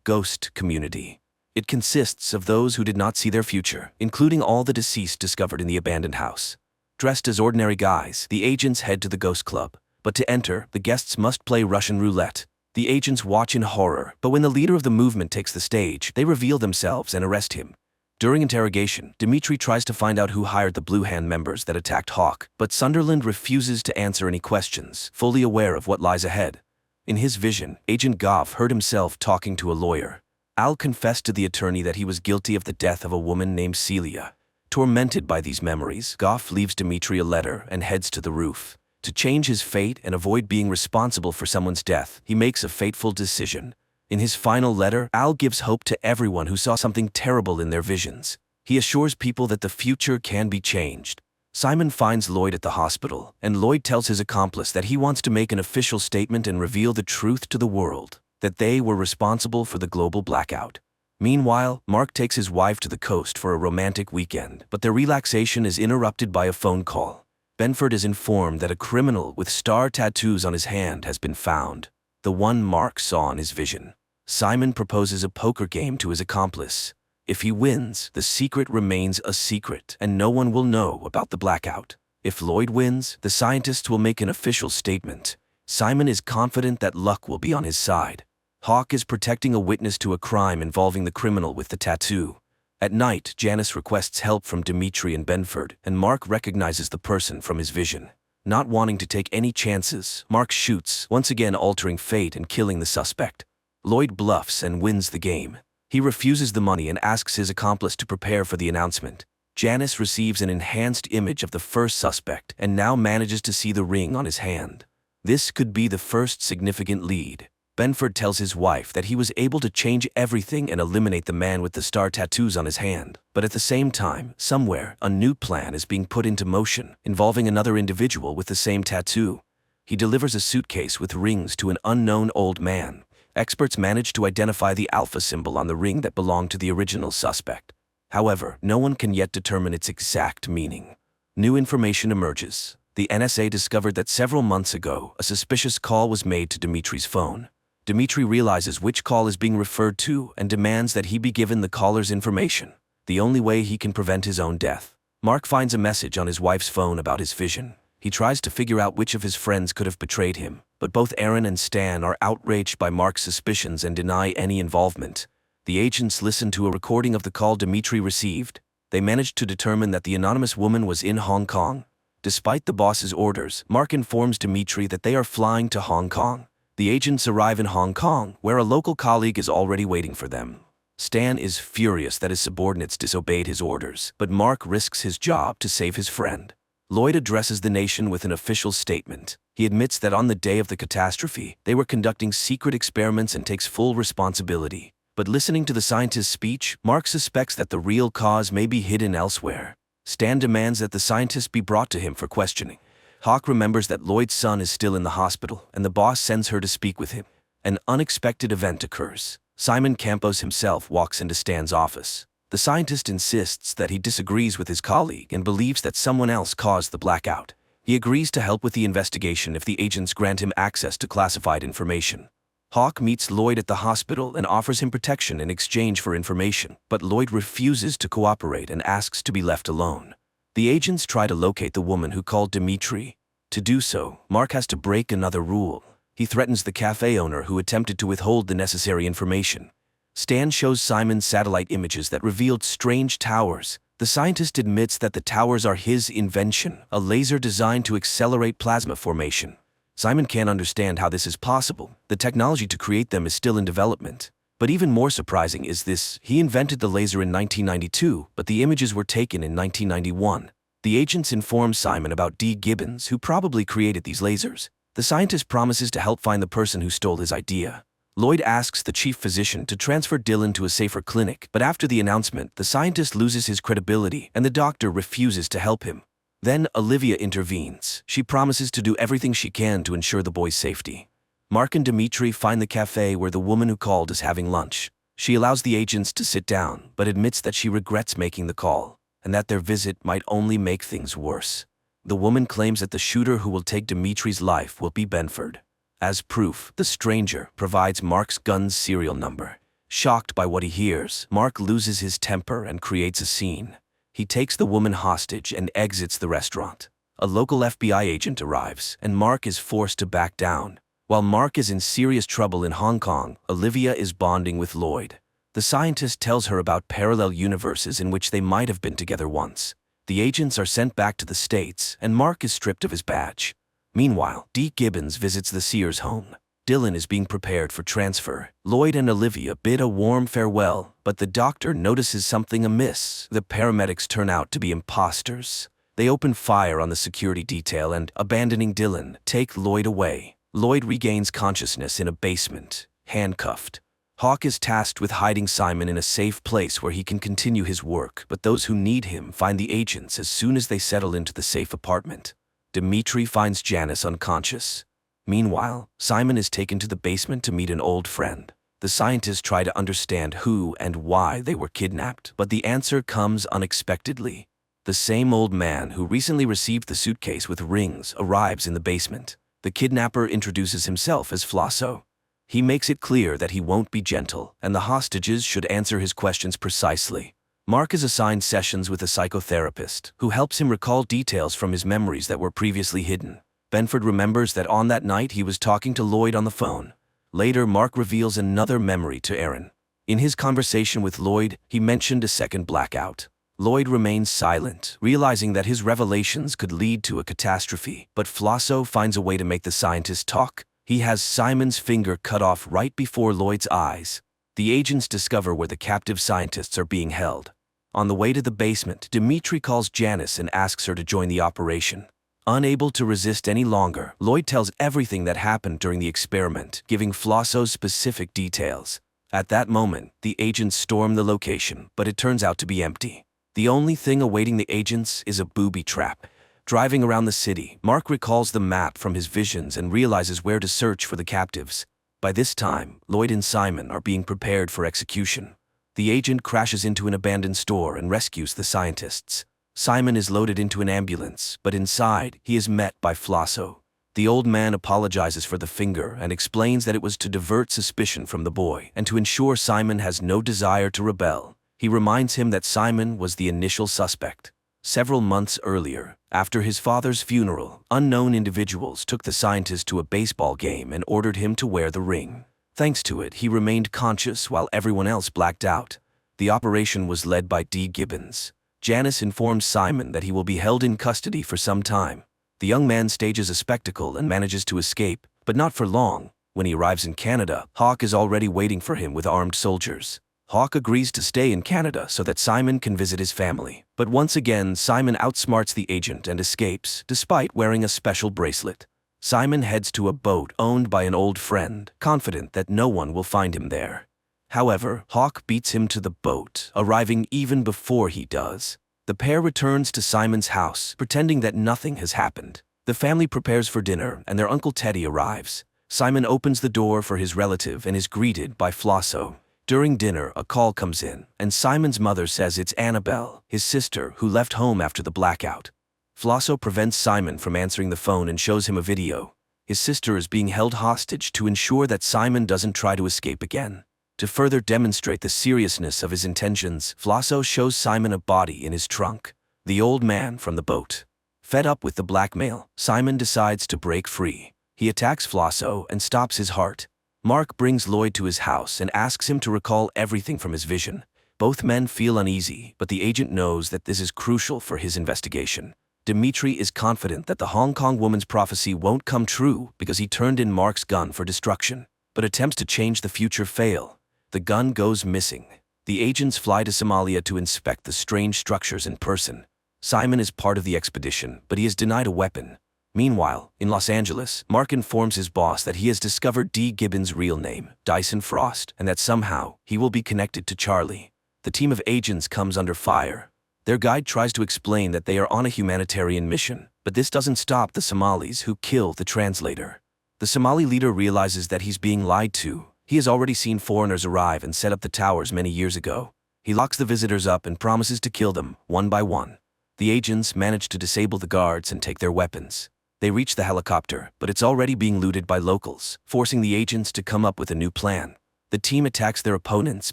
ghost community. It consists of those who did not see their future, including all the deceased discovered in the abandoned house. Dressed as ordinary guys, the agents head to the ghost club. But to enter, the guests must play Russian roulette. The agents watch in horror, but when the leader of the movement takes the stage, they reveal themselves and arrest him. During interrogation, Dimitri tries to find out who hired the Blue Hand members that attacked Hawk, but Sunderland refuses to answer any questions, fully aware of what lies ahead. In his vision, Agent Goff heard himself talking to a lawyer. Al confessed to the attorney that he was guilty of the death of a woman named Celia. Tormented by these memories, Goff leaves Dimitri a letter and heads to the roof. To change his fate and avoid being responsible for someone's death, he makes a fateful decision. In his final letter, Al gives hope to everyone who saw something terrible in their visions. He assures people that the future can be changed. Simon finds Lloyd at the hospital, and Lloyd tells his accomplice that he wants to make an official statement and reveal the truth to the world, that they were responsible for the global blackout. Meanwhile, Mark takes his wife to the coast for a romantic weekend, but their relaxation is interrupted by a phone call. Benford is informed that a criminal with star tattoos on his hand has been found, the one Mark saw in his vision. Simon proposes a poker game to his accomplice. If he wins, the secret remains a secret, and no one will know about the blackout. If Lloyd wins, the scientists will make an official statement. Simon is confident that luck will be on his side. Hawk is protecting a witness to a crime involving the criminal with the tattoo. At night, Janice requests help from Dimitri and Benford, and Mark recognizes the person from his vision. Not wanting to take any chances, Mark shoots, once again altering fate and killing the suspect. Lloyd bluffs and wins the game. He refuses the money and asks his accomplice to prepare for the announcement. Janice receives an enhanced image of the first suspect and now manages to see the ring on his hand. This could be the first significant lead. Benford tells his wife that he was able to change everything and eliminate the man with the star tattoos on his hand. But at the same time, somewhere, a new plan is being put into motion, involving another individual with the same tattoo. He delivers a suitcase with rings to an unknown old man. Experts manage to identify the alpha symbol on the ring that belonged to the original suspect. However, no one can yet determine its exact meaning. New information emerges. The NSA discovered that several months ago, a suspicious call was made to Dimitri's phone. Dimitri realizes which call is being referred to and demands that he be given the caller's information, the only way he can prevent his own death. Mark finds a message on his wife's phone about his vision. He tries to figure out which of his friends could have betrayed him, but both Aaron and Stan are outraged by Mark's suspicions and deny any involvement. The agents listen to a recording of the call Dimitri received. They managed to determine that the anonymous woman was in Hong Kong. Despite the boss's orders, Mark informs Dimitri that they are flying to Hong Kong. The agents arrive in Hong Kong, where a local colleague is already waiting for them. Stan is furious that his subordinates disobeyed his orders, but Mark risks his job to save his friend. Lloyd addresses the nation with an official statement. He admits that on the day of the catastrophe, they were conducting secret experiments and takes full responsibility. But listening to the scientist's speech, Mark suspects that the real cause may be hidden elsewhere. Stan demands that the scientist be brought to him for questioning. Hawk remembers that Lloyd's son is still in the hospital, and the boss sends her to speak with him. An unexpected event occurs. Simon Campos himself walks into Stan's office. The scientist insists that he disagrees with his colleague and believes that someone else caused the blackout. He agrees to help with the investigation if the agents grant him access to classified information. Hawk meets Lloyd at the hospital and offers him protection in exchange for information, but Lloyd refuses to cooperate and asks to be left alone. The agents try to locate the woman who called Dimitri. To do so, Mark has to break another rule. He threatens the cafe owner who attempted to withhold the necessary information. Stan shows Simon satellite images that revealed strange towers. The scientist admits that the towers are his invention, a laser designed to accelerate plasma formation. Simon can't understand how this is possible. The technology to create them is still in development. But even more surprising is this: he invented the laser in 1992, but the images were taken in 1991. The agents inform Simon about D. Gibbons, who probably created these lasers. The scientist promises to help find the person who stole his idea. Lloyd asks the chief physician to transfer Dylan to a safer clinic, but after the announcement, the scientist loses his credibility and the doctor refuses to help him. Then Olivia intervenes. She promises to do everything she can to ensure the boy's safety. Mark and Dimitri find the cafe where the woman who called is having lunch. She allows the agents to sit down, but admits that she regrets making the call, and that their visit might only make things worse. The woman claims that the shooter who will take Dimitri's life will be Benford. As proof, the stranger provides Mark's gun's serial number. Shocked by what he hears, Mark loses his temper and creates a scene. He takes the woman hostage and exits the restaurant. A local FBI agent arrives, and Mark is forced to back down. While Mark is in serious trouble in Hong Kong, Olivia is bonding with Lloyd. The scientist tells her about parallel universes in which they might have been together once. The agents are sent back to the States, and Mark is stripped of his badge. Meanwhile, D. Gibbons visits the Sears home. Dylan is being prepared for transfer. Lloyd and Olivia bid a warm farewell, but the doctor notices something amiss. The paramedics turn out to be imposters. They open fire on the security detail and, abandoning Dylan, take Lloyd away. Lloyd regains consciousness in a basement, handcuffed. Hawk is tasked with hiding Simon in a safe place where he can continue his work, but those who need him find the agents as soon as they settle into the safe apartment. Dimitri finds Janice unconscious. Meanwhile, Simon is taken to the basement to meet an old friend. The scientists try to understand who and why they were kidnapped, but the answer comes unexpectedly. The same old man who recently received the suitcase with rings arrives in the basement. The kidnapper introduces himself as Flosso. He makes it clear that he won't be gentle, and the hostages should answer his questions precisely. Mark is assigned sessions with a psychotherapist, who helps him recall details from his memories that were previously hidden. Benford remembers that on that night he was talking to Lloyd on the phone. Later, Mark reveals another memory to Aaron. In his conversation with Lloyd, he mentioned a second blackout. Lloyd remains silent, realizing that his revelations could lead to a catastrophe, but Flosso finds a way to make the scientist talk. He has Simon's finger cut off right before Lloyd's eyes. The agents discover where the captive scientists are being held. On the way to the basement, Dimitri calls Janice and asks her to join the operation. Unable to resist any longer, Lloyd tells everything that happened during the experiment, giving Flosso specific details. At that moment, the agents storm the location, but it turns out to be empty. The only thing awaiting the agents is a booby trap. Driving around the city, Mark recalls the map from his visions and realizes where to search for the captives. By this time, Lloyd and Simon are being prepared for execution. The agent crashes into an abandoned store and rescues the scientists. Simon is loaded into an ambulance, but inside, he is met by Flosso. The old man apologizes for the finger and explains that it was to divert suspicion from the boy and to ensure Simon has no desire to rebel. He reminds him that Simon was the initial suspect. Several months earlier, after his father's funeral, unknown individuals took the scientist to a baseball game and ordered him to wear the ring. Thanks to it, he remained conscious while everyone else blacked out. The operation was led by D. Gibbons. Janice informs Simon that he will be held in custody for some time. The young man stages a spectacle and manages to escape, but not for long. When he arrives in Canada, Hawk is already waiting for him with armed soldiers. Hawk agrees to stay in Canada so that Simon can visit his family. But once again, Simon outsmarts the agent and escapes, despite wearing a special bracelet. Simon heads to a boat owned by an old friend, confident that no one will find him there. However, Hawk beats him to the boat, arriving even before he does. The pair returns to Simon's house, pretending that nothing has happened. The family prepares for dinner, and their Uncle Teddy arrives. Simon opens the door for his relative and is greeted by Flosso. During dinner, a call comes in, and Simon's mother says it's Annabelle, his sister, who left home after the blackout. Flosso prevents Simon from answering the phone and shows him a video. His sister is being held hostage to ensure that Simon doesn't try to escape again. To further demonstrate the seriousness of his intentions, Flosso shows Simon a body in his trunk, the old man from the boat. Fed up with the blackmail, Simon decides to break free. He attacks Flosso and stops his heart. Mark brings Lloyd to his house and asks him to recall everything from his vision. Both men feel uneasy, but the agent knows that this is crucial for his investigation. Dimitri is confident that the Hong Kong woman's prophecy won't come true because he turned in Mark's gun for destruction, but attempts to change the future fail. The gun goes missing. The agents fly to Somalia to inspect the strange structures in person. Simon is part of the expedition, but he is denied a weapon. Meanwhile, in Los Angeles, Mark informs his boss that he has discovered D. Gibbons' real name, Dyson Frost, and that somehow he will be connected to Charlie. The team of agents comes under fire. Their guide tries to explain that they are on a humanitarian mission, but this doesn't stop the Somalis who kill the translator. The Somali leader realizes that he's being lied to. He has already seen foreigners arrive and set up the towers many years ago. He locks the visitors up and promises to kill them, one by one. The agents manage to disable the guards and take their weapons. They reach the helicopter, but it's already being looted by locals, forcing the agents to come up with a new plan. The team attacks their opponents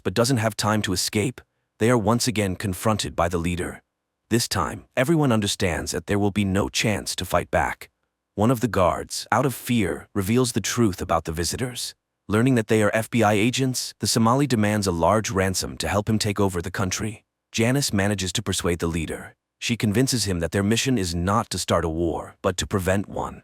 but doesn't have time to escape. They are once again confronted by the leader. This time, everyone understands that there will be no chance to fight back. One of the guards, out of fear, reveals the truth about the visitors. Learning that they are FBI agents, the Somali demands a large ransom to help him take over the country. Janice manages to persuade the leader. She convinces him that their mission is not to start a war, but to prevent one.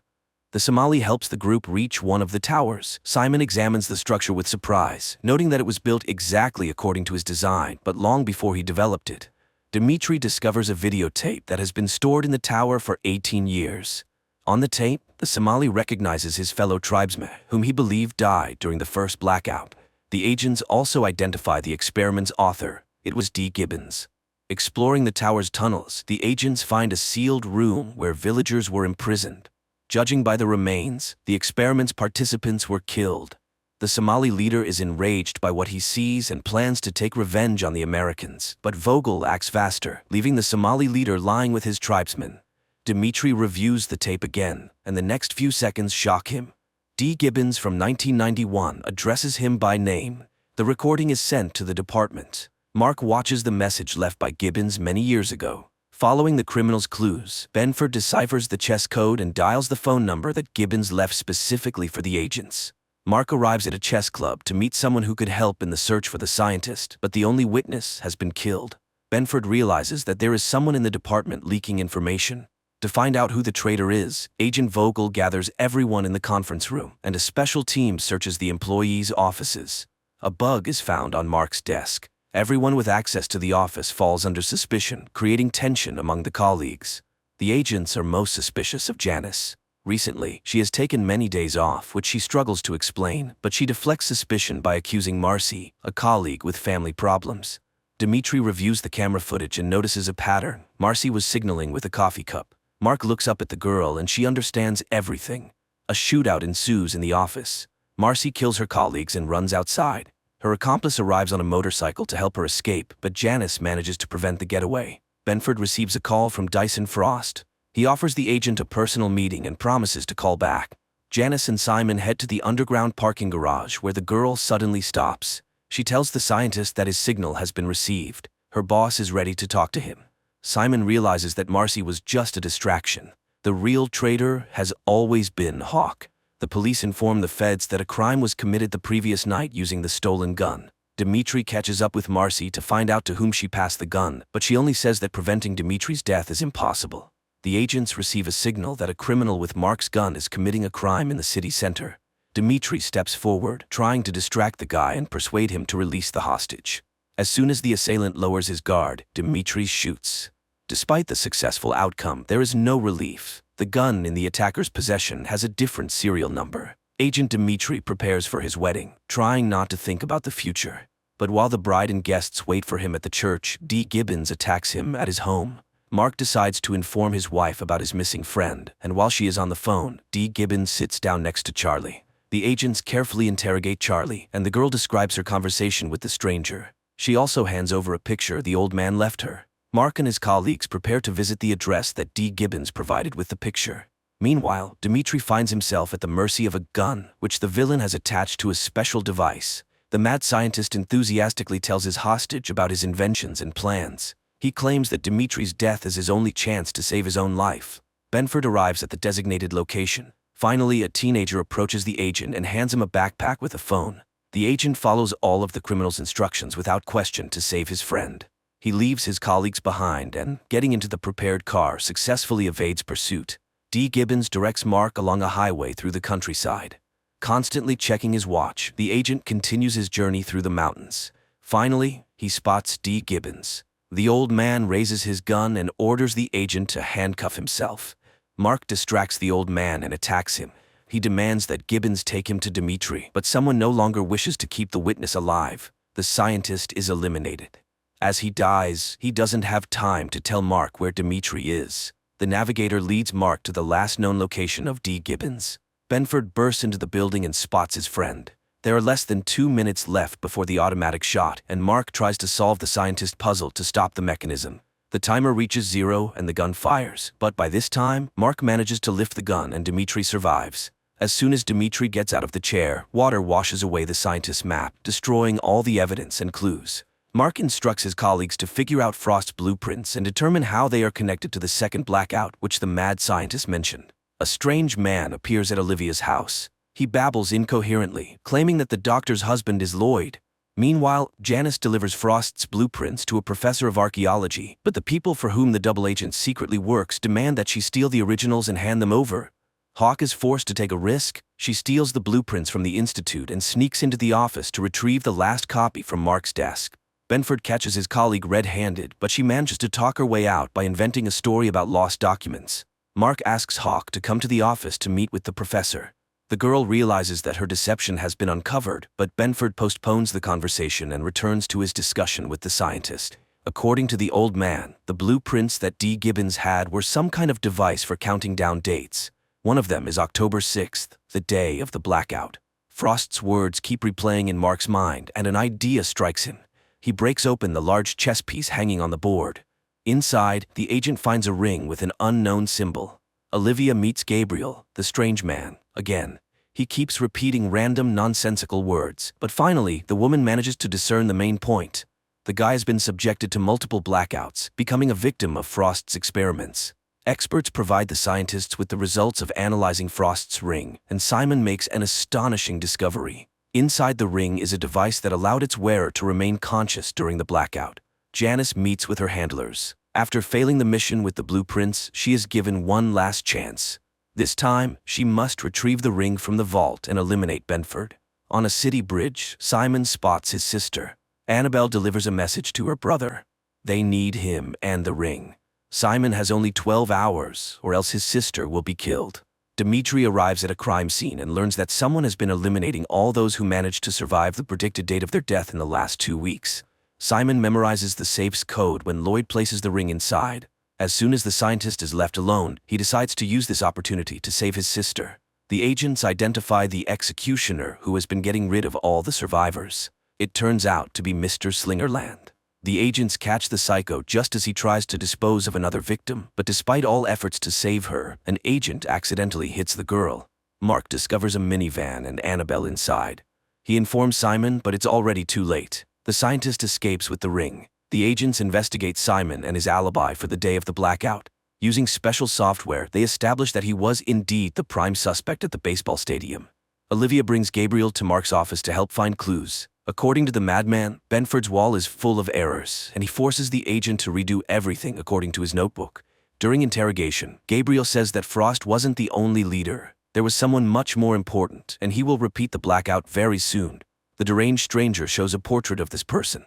The Somali helps the group reach one of the towers. Simon examines the structure with surprise, noting that it was built exactly according to his design, but long before he developed it. Dimitri discovers a videotape that has been stored in the tower for 18 years. On the tape, the Somali recognizes his fellow tribesmen, whom he believed died during the first blackout. The agents also identify the experiment's author. It was D. Gibbons. Exploring the tower's tunnels, the agents find a sealed room where villagers were imprisoned. Judging by the remains, the experiment's participants were killed. The Somali leader is enraged by what he sees and plans to take revenge on the Americans, but Vogel acts faster, leaving the Somali leader lying with his tribesmen. Dimitri reviews the tape again, and the next few seconds shock him. D. Gibbons from 1991 addresses him by name. The recording is sent to the department. Mark watches the message left by Gibbons many years ago. Following the criminal's clues, Benford deciphers the chess code and dials the phone number that Gibbons left specifically for the agents. Mark arrives at a chess club to meet someone who could help in the search for the scientist, but the only witness has been killed. Benford realizes that there is someone in the department leaking information. To find out who the traitor is, Agent Vogel gathers everyone in the conference room, and a special team searches the employees' offices. A bug is found on Mark's desk. Everyone with access to the office falls under suspicion, creating tension among the colleagues. The agents are most suspicious of Janice. Recently, she has taken many days off, which she struggles to explain, but she deflects suspicion by accusing Marcy, a colleague with family problems. Dimitri reviews the camera footage and notices a pattern. Marcy was signaling with a coffee cup. Mark looks up at the girl and she understands everything. A shootout ensues in the office. Marcy kills her colleagues and runs outside. Her accomplice arrives on a motorcycle to help her escape, but Janice manages to prevent the getaway. Benford receives a call from Dyson Frost. He offers the agent a personal meeting and promises to call back. Janice and Simon head to the underground parking garage where the girl suddenly stops. She tells the scientist that his signal has been received. Her boss is ready to talk to him. Simon realizes that Marcy was just a distraction. The real traitor has always been Hawk. The police inform the feds that a crime was committed the previous night using the stolen gun. Dimitri catches up with Marcy to find out to whom she passed the gun, but she only says that preventing Dimitri's death is impossible. The agents receive a signal that a criminal with Mark's gun is committing a crime in the city center. Dimitri steps forward, trying to distract the guy and persuade him to release the hostage. As soon as the assailant lowers his guard, Dimitri shoots. Despite the successful outcome, there is no relief. The gun in the attacker's possession has a different serial number. Agent Dimitri prepares for his wedding, trying not to think about the future. But while the bride and guests wait for him at the church, D. Gibbons attacks him at his home. Mark decides to inform his wife about his missing friend, and while she is on the phone, D. Gibbons sits down next to Charlie. The agents carefully interrogate Charlie, and the girl describes her conversation with the stranger. She also hands over a picture the old man left her. Mark and his colleagues prepare to visit the address that D. Gibbons provided with the picture. Meanwhile, Dimitri finds himself at the mercy of a gun, which the villain has attached to a special device. The mad scientist enthusiastically tells his hostage about his inventions and plans. He claims that Dimitri's death is his only chance to save his own life. Benford arrives at the designated location. Finally, a teenager approaches the agent and hands him a backpack with a phone. The agent follows all of the criminal's instructions without question to save his friend. He leaves his colleagues behind and, getting into the prepared car, successfully evades pursuit. D. Gibbons directs Mark along a highway through the countryside. Constantly checking his watch, the agent continues his journey through the mountains. Finally, he spots D. Gibbons. The old man raises his gun and orders the agent to handcuff himself. Mark distracts the old man and attacks him. He demands that Gibbons take him to Dimitri, but someone no longer wishes to keep the witness alive. The scientist is eliminated. As he dies, he doesn't have time to tell Mark where Dimitri is. The navigator leads Mark to the last known location of D. Gibbons. Benford bursts into the building and spots his friend. There are less than 2 minutes left before the automatic shot, and Mark tries to solve the scientist puzzle to stop the mechanism. The timer reaches 0 and the gun fires, but by this time, Mark manages to lift the gun and Dimitri survives. As soon as Dimitri gets out of the chair, water washes away the scientist's map, destroying all the evidence and clues. Mark instructs his colleagues to figure out Frost's blueprints and determine how they are connected to the second blackout, which the mad scientist mentioned. A strange man appears at Olivia's house. He babbles incoherently, claiming that the doctor's husband is Lloyd. Meanwhile, Janice delivers Frost's blueprints to a professor of archaeology, but the people for whom the double agent secretly works demand that she steal the originals and hand them over. Hawk is forced to take a risk. She steals the blueprints from the Institute and sneaks into the office to retrieve the last copy from Mark's desk. Benford catches his colleague red-handed, but she manages to talk her way out by inventing a story about lost documents. Mark asks Hawk to come to the office to meet with the professor. The girl realizes that her deception has been uncovered, but Benford postpones the conversation and returns to his discussion with the scientist. According to the old man, the blueprints that D. Gibbons had were some kind of device for counting down dates. One of them is October 6th, the day of the blackout. Frost's words keep replaying in Mark's mind, and an idea strikes him. He breaks open the large chess piece hanging on the board. Inside, the agent finds a ring with an unknown symbol. Olivia meets Gabriel, the strange man, again. He keeps repeating random, nonsensical words, but finally, the woman manages to discern the main point. The guy has been subjected to multiple blackouts, becoming a victim of Frost's experiments. Experts provide the scientists with the results of analyzing Frost's ring, and Simon makes an astonishing discovery. Inside the ring is a device that allowed its wearer to remain conscious during the blackout. Janice meets with her handlers. After failing the mission with the blueprints, she is given one last chance. This time, she must retrieve the ring from the vault and eliminate Benford. On a city bridge, Simon spots his sister. Annabelle delivers a message to her brother. They need him and the ring. Simon has only 12 hours, or else his sister will be killed. Dimitri arrives at a crime scene and learns that someone has been eliminating all those who managed to survive the predicted date of their death in the last 2 weeks. Simon memorizes the safe's code when Lloyd places the ring inside. As soon as the scientist is left alone, he decides to use this opportunity to save his sister. The agents identify the executioner who has been getting rid of all the survivors. It turns out to be Mr. Slingerland. The agents catch the psycho just as he tries to dispose of another victim, but despite all efforts to save her, an agent accidentally hits the girl. Mark discovers a minivan and Annabelle inside. He informs Simon, but it's already too late. The scientist escapes with the ring. The agents investigate Simon and his alibi for the day of the blackout. Using special software, they establish that he was indeed the prime suspect at the baseball stadium. Olivia brings Gabriel to Mark's office to help find clues. According to the madman, Benford's wall is full of errors, and he forces the agent to redo everything according to his notebook. During interrogation, Gabriel says that Frost wasn't the only leader. There was someone much more important, and he will repeat the blackout very soon. The deranged stranger shows a portrait of this person.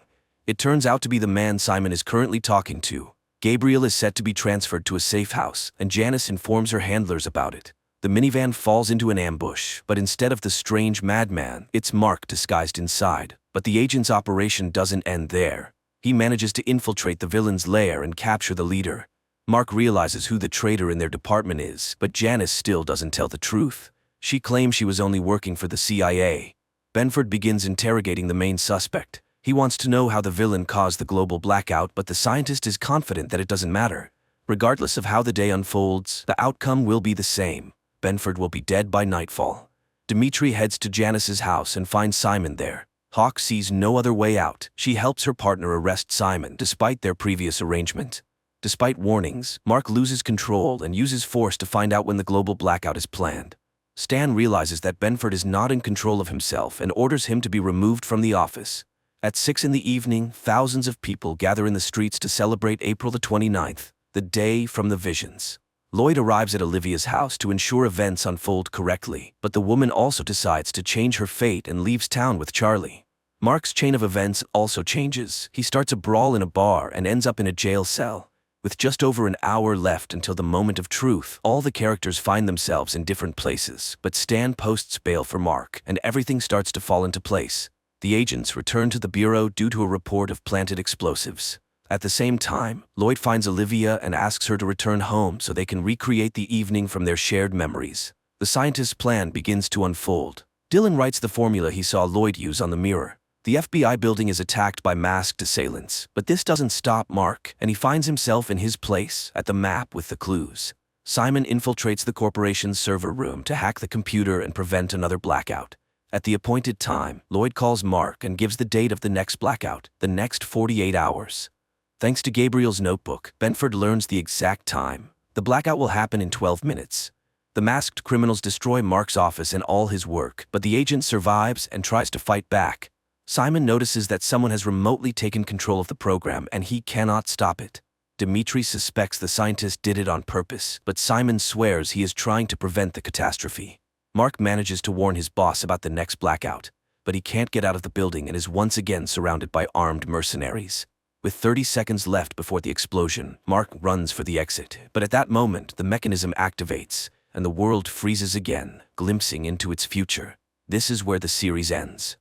It turns out to be the man Simon is currently talking to. Gabriel is set to be transferred to a safe house, and Janice informs her handlers about it. The minivan falls into an ambush, but instead of the strange madman, it's Mark disguised inside. But the agent's operation doesn't end there. He manages to infiltrate the villain's lair and capture the leader. Mark realizes who the traitor in their department is, but Janice still doesn't tell the truth. She claims she was only working for the CIA. Benford begins interrogating the main suspect. He wants to know how the villain caused the global blackout, but the scientist is confident that it doesn't matter. Regardless of how the day unfolds, the outcome will be the same. Benford will be dead by nightfall. Dimitri heads to Janice's house and finds Simon there. Hawk sees no other way out. She helps her partner arrest Simon despite their previous arrangement. Despite warnings, Mark loses control and uses force to find out when the global blackout is planned. Stan realizes that Benford is not in control of himself and orders him to be removed from the office. At 6 in the evening, thousands of people gather in the streets to celebrate April the 29th, the day from the visions. Lloyd arrives at Olivia's house to ensure events unfold correctly, but the woman also decides to change her fate and leaves town with Charlie. Mark's chain of events also changes. He starts a brawl in a bar and ends up in a jail cell. With just over an hour left until the moment of truth, all the characters find themselves in different places, but Stan posts bail for Mark, and everything starts to fall into place. The agents return to the bureau due to a report of planted explosives. At the same time, Lloyd finds Olivia and asks her to return home so they can recreate the evening from their shared memories. The scientist's plan begins to unfold. Dylan writes the formula he saw Lloyd use on the mirror. The FBI building is attacked by masked assailants, but this doesn't stop Mark, and he finds himself in his place at the map with the clues. Simon infiltrates the corporation's server room to hack the computer and prevent another blackout. At the appointed time, Lloyd calls Mark and gives the date of the next blackout, the next 48 hours. Thanks to Gabriel's notebook, Benford learns the exact time. The blackout will happen in 12 minutes. The masked criminals destroy Mark's office and all his work, but the agent survives and tries to fight back. Simon notices that someone has remotely taken control of the program and he cannot stop it. Dimitri suspects the scientist did it on purpose, but Simon swears he is trying to prevent the catastrophe. Mark manages to warn his boss about the next blackout, but he can't get out of the building and is once again surrounded by armed mercenaries. With 30 seconds left before the explosion, Mark runs for the exit, but at that moment the mechanism activates, and the world freezes again, glimpsing into its future. This is where the series ends.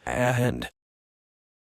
And